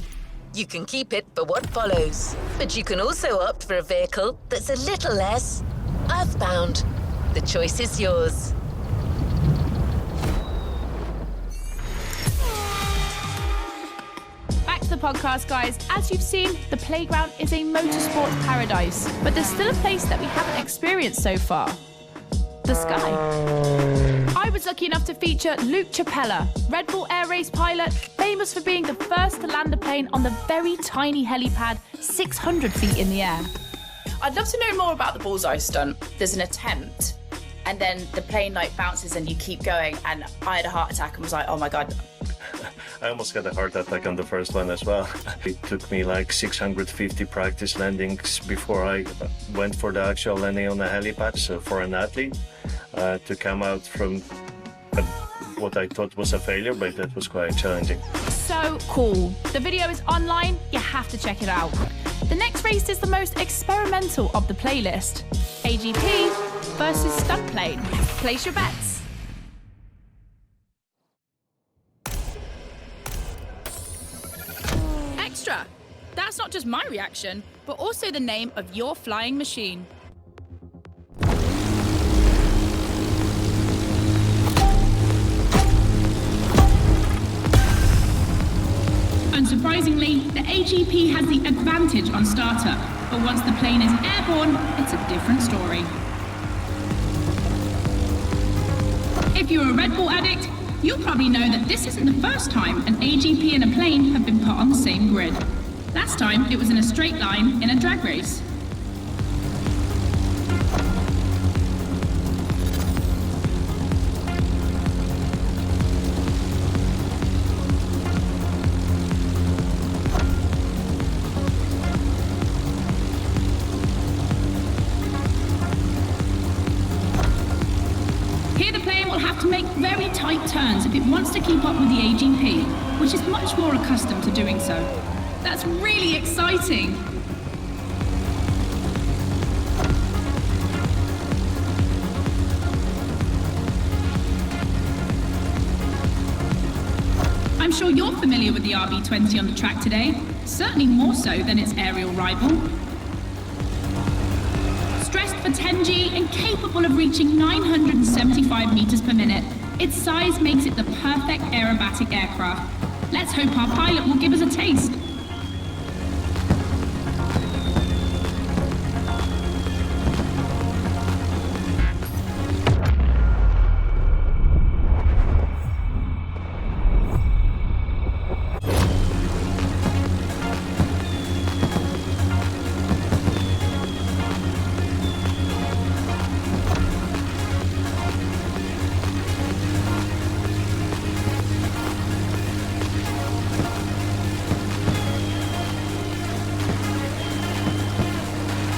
You can keep it for what follows, but you can also opt for a vehicle that's a little less earthbound. The choice is yours. Back to the podcast, guys. As you've seen, the playground is a motorsports paradise, but there's still a place that we haven't experienced so far. The sky. I was lucky enough to feature Luke Chapella, Red Bull Air Race pilot, famous for being the first to land a plane on the very tiny helipad 600 feet in the air. I'd love to know more about the bullseye stunt. There's an attempt, and then the plane like bounces and you keep going, and I had a heart attack and was like, oh my God. I almost got a heart attack on the first one as well. It took me like 650 practice landings before I went for the actual landing on the helipad. So for an athlete to come out from what I thought was a failure, but that was quite challenging. So cool. The video is online, you have to check it out. The next race is the most experimental of the playlist. AGP versus stunt plane. Place your bets. Extra! That's not just my reaction, but also the name of your flying machine. Unsurprisingly, the AGP has the advantage on startup, but once the plane is airborne, it's a different story. If you're a Red Bull addict, you'll probably know that this isn't the first time an AGP and a plane have been put on the same grid. Last time, it was in a straight line in a drag race. Here the plane will have to make very tight turns if it wants to keep up with the AGP, which is much more accustomed to doing so. That's really exciting! I'm sure you're familiar with the RB20 on the track today, certainly more so than its aerial rival. Stressed for 10G and capable of reaching 975 meters per minute, its size makes it the perfect aerobatic aircraft. Let's hope our pilot will give us a taste.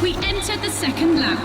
We enter the second lap.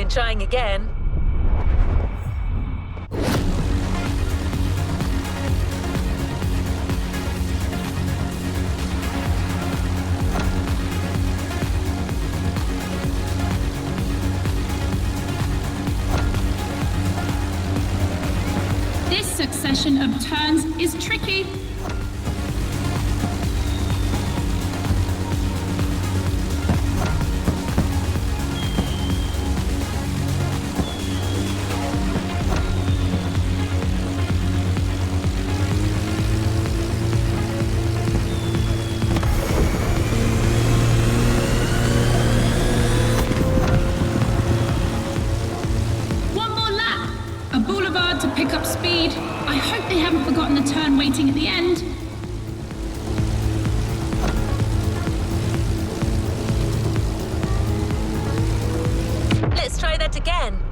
in trying again. This succession of turns is tricky. To pick up speed. I hope they haven't forgotten the turn waiting at the end. Let's try that again.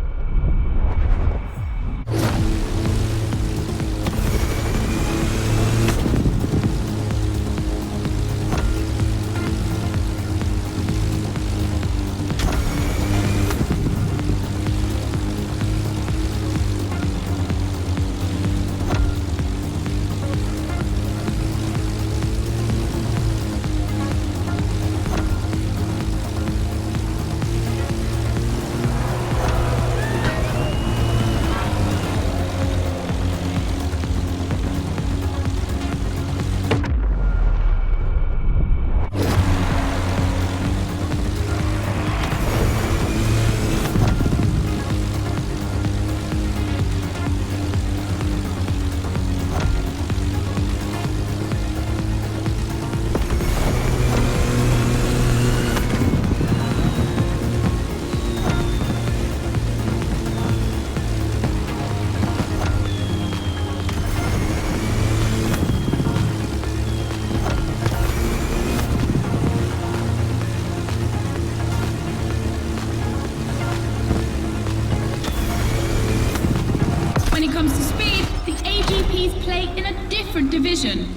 Division.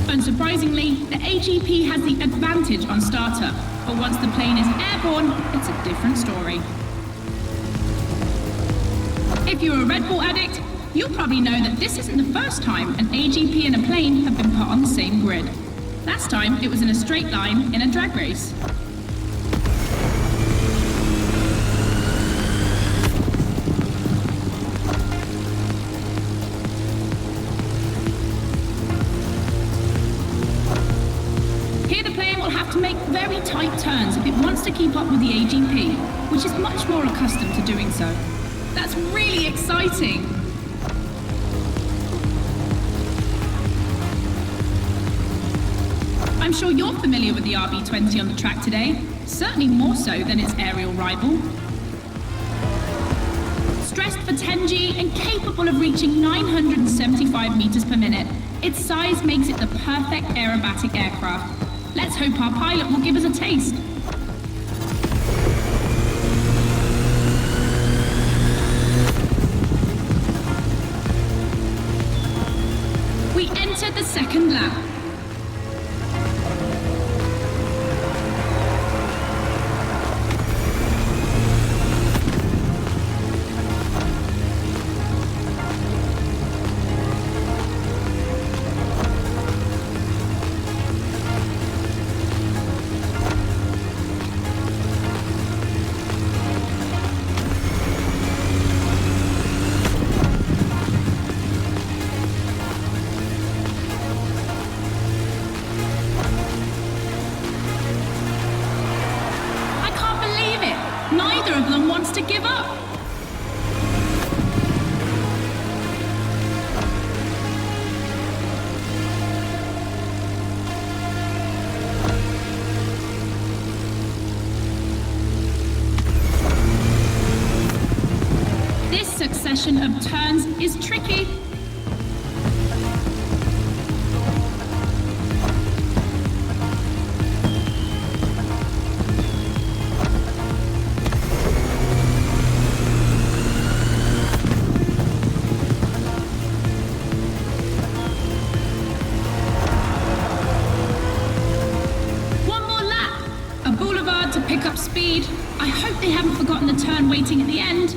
Unsurprisingly, the AGP has the advantage on starter, but once the plane is airborne, it's a different story. If you're a Red Bull addict, you'll probably know that this isn't the first time an AGP and a plane have been put on the same grid. Last time, it was in a straight line in a drag race. Here the plane will have to make very tight turns if it wants to keep up with the AGP, which is much more accustomed to doing so. That's really exciting! I'm sure you're familiar with the RB20 on the track today, certainly more so than its aerial rival. Stressed for 10G and capable of reaching 975 meters per minute, its size makes it the perfect aerobatic aircraft. Let's hope our pilot will give us a taste. We enter the second lap. To give up. This succession of turns is tricky. waiting at the end.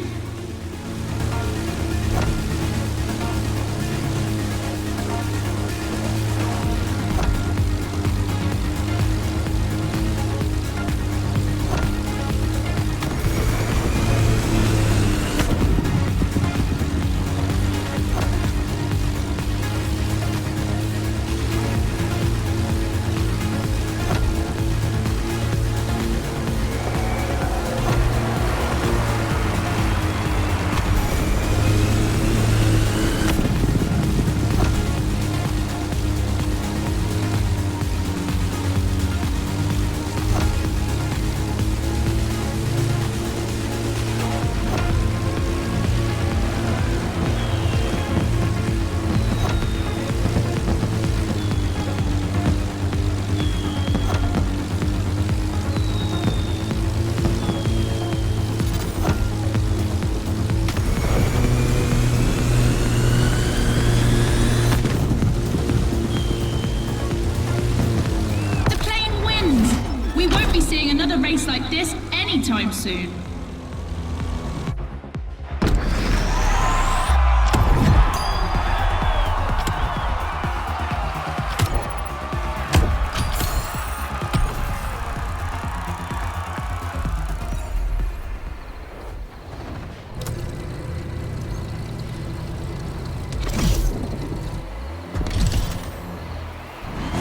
Another race like this anytime soon.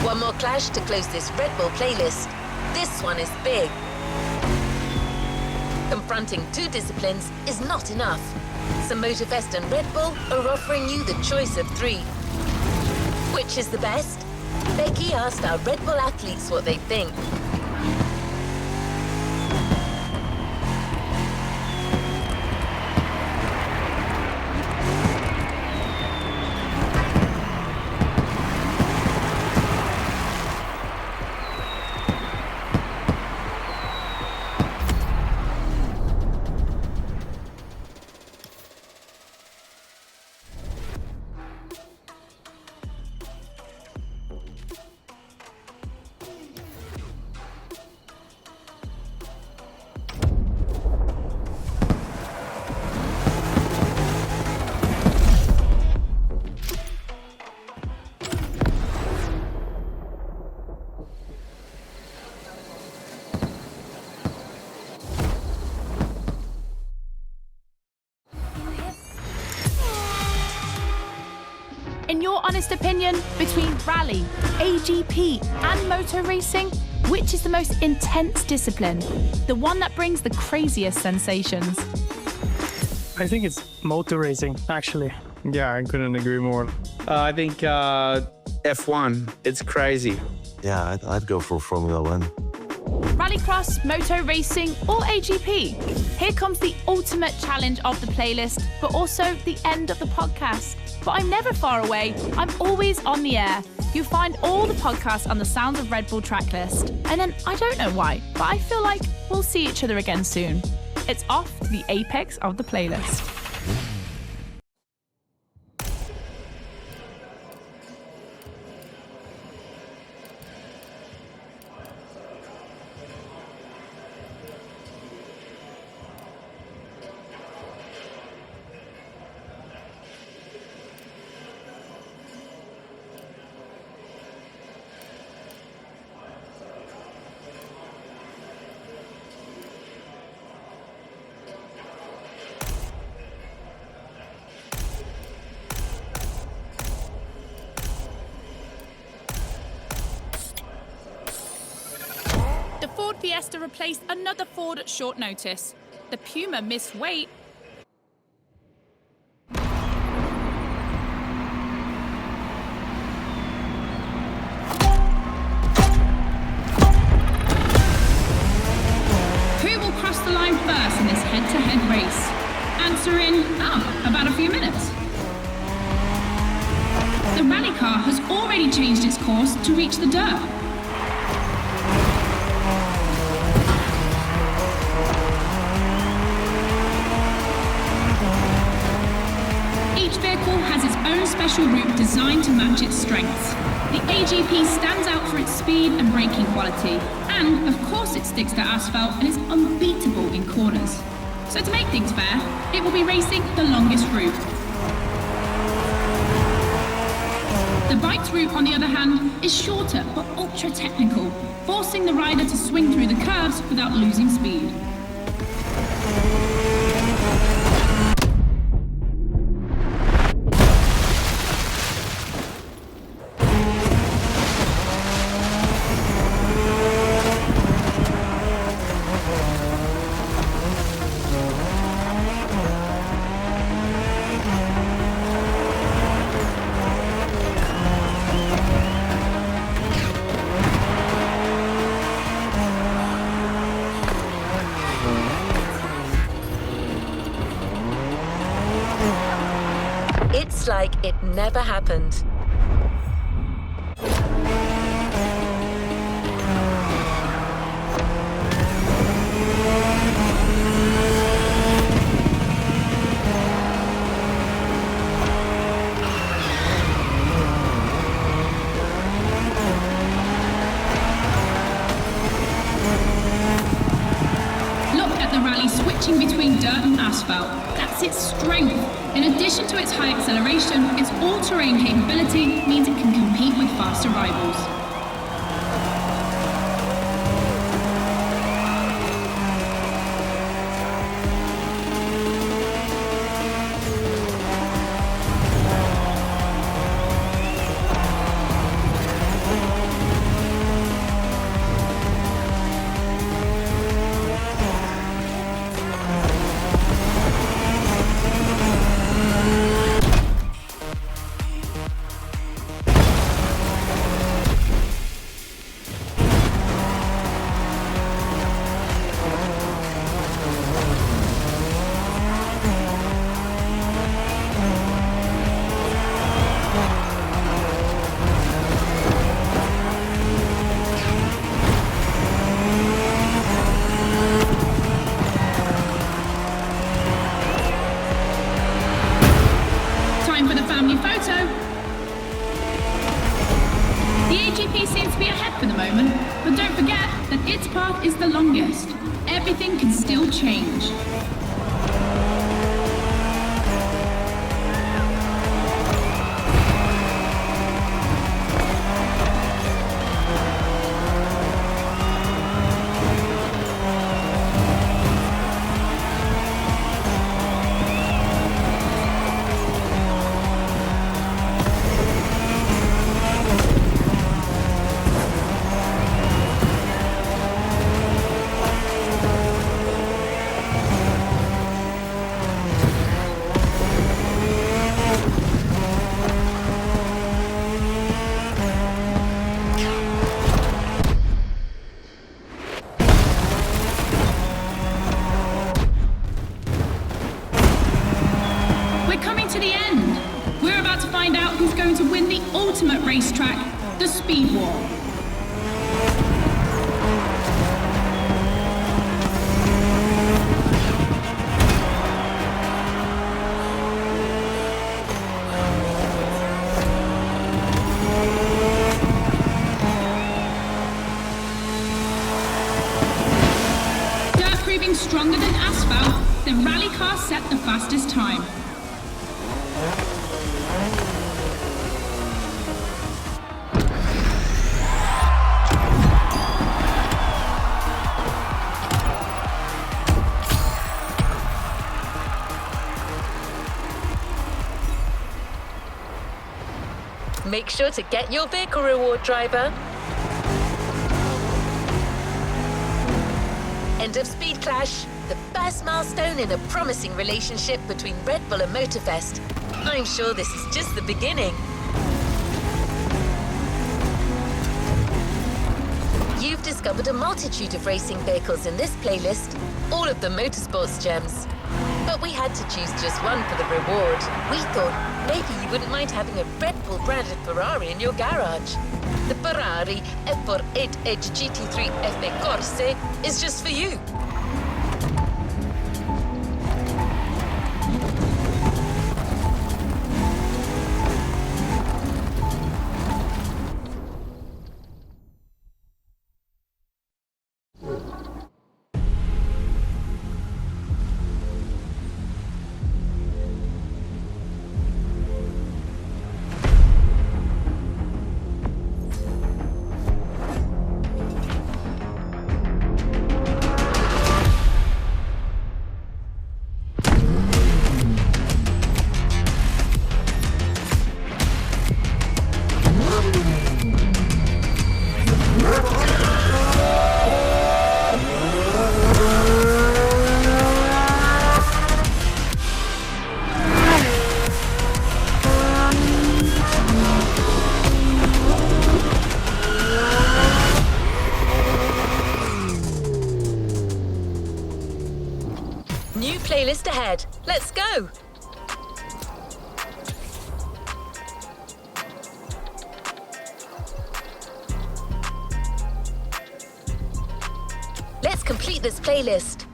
One more clash to close this Red Bull playlist. This one is big. Confronting two disciplines is not enough. So Motorfest and Red Bull are offering you the choice of 3. Which is the best? Becky asked our Red Bull athletes what they think. In your honest opinion, between rally, AGP and motor racing, which is the most intense discipline? The one that brings the craziest sensations? I think it's motor racing, actually. Yeah, I couldn't agree more. I think F1, it's crazy. Yeah, I'd go for Formula 1. Rallycross, moto racing, or AGP? Here comes the ultimate challenge of the playlist, but also the end of the podcast. But I'm never far away. I'm always on the air. You'll find all the podcasts on the Sounds of Red Bull tracklist. And then, I don't know why, but I feel like we'll see each other again soon. It's off to the apex of the playlist. The Ford Fiesta replaced another Ford at short notice. The Puma missed weight. Who will cross the line first in this head-to-head race? Answer in, about a few minutes. The rally car has already changed its course to reach the dirt. Each vehicle has its own special route designed to match its strengths. The AGP stands out for its speed and braking quality, and of course it sticks to asphalt and is unbeatable in corners. So to make things fair, it will be racing the longest route. The bike's route, on the other hand, is shorter but ultra technical, forcing the rider to swing through the curves without losing speed. It's like it never happened. Look at the rally switching between dirt and asphalt. That's its strength. In addition to its high acceleration, its all-terrain capability means it can compete with faster rivals. Time for the family photo. The AGP seems to be ahead for the moment, but don't forget that its path is the longest. Everything can still change. who's going to win the ultimate racetrack, the Speed War. Dirt proving stronger than asphalt, the rally car set the fastest time. Make sure to get your vehicle reward, driver. End of speed clash, the first milestone in a promising relationship between Red Bull and Motorfest. I'm sure this is just the beginning. You've discovered a multitude of racing vehicles in this playlist, all of them motorsports gems. But we had to choose just one for the reward. We thought maybe you wouldn't mind having a Red Bull branded Ferrari in your garage. The Ferrari F48 GT3 FE Corse is just for you. Let's go! Let's complete this playlist.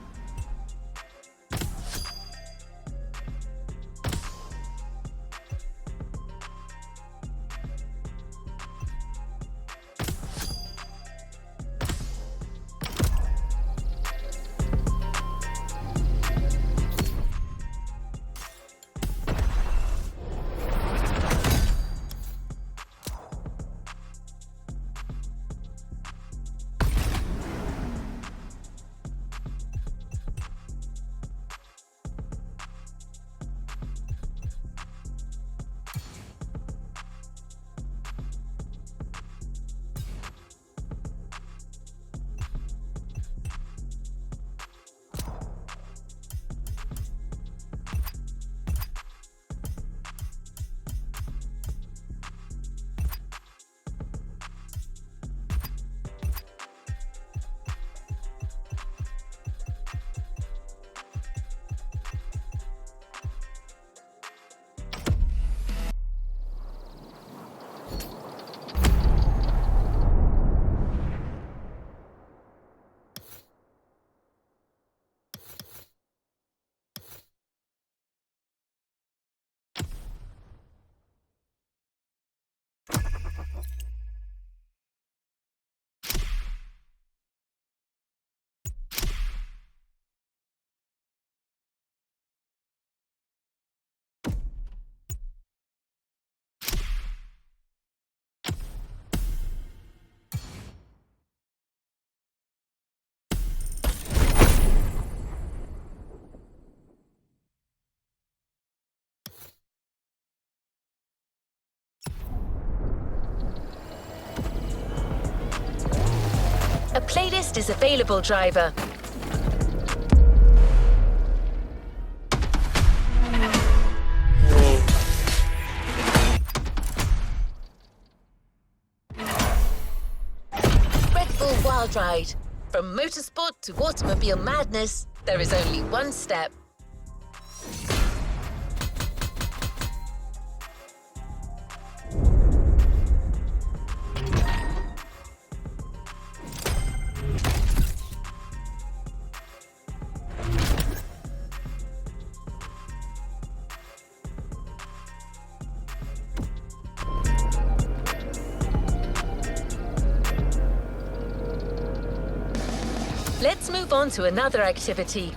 A playlist is available, driver. Red Bull Wild Ride. From motorsport to automobile madness, there is only one step. Let's move on to another activity.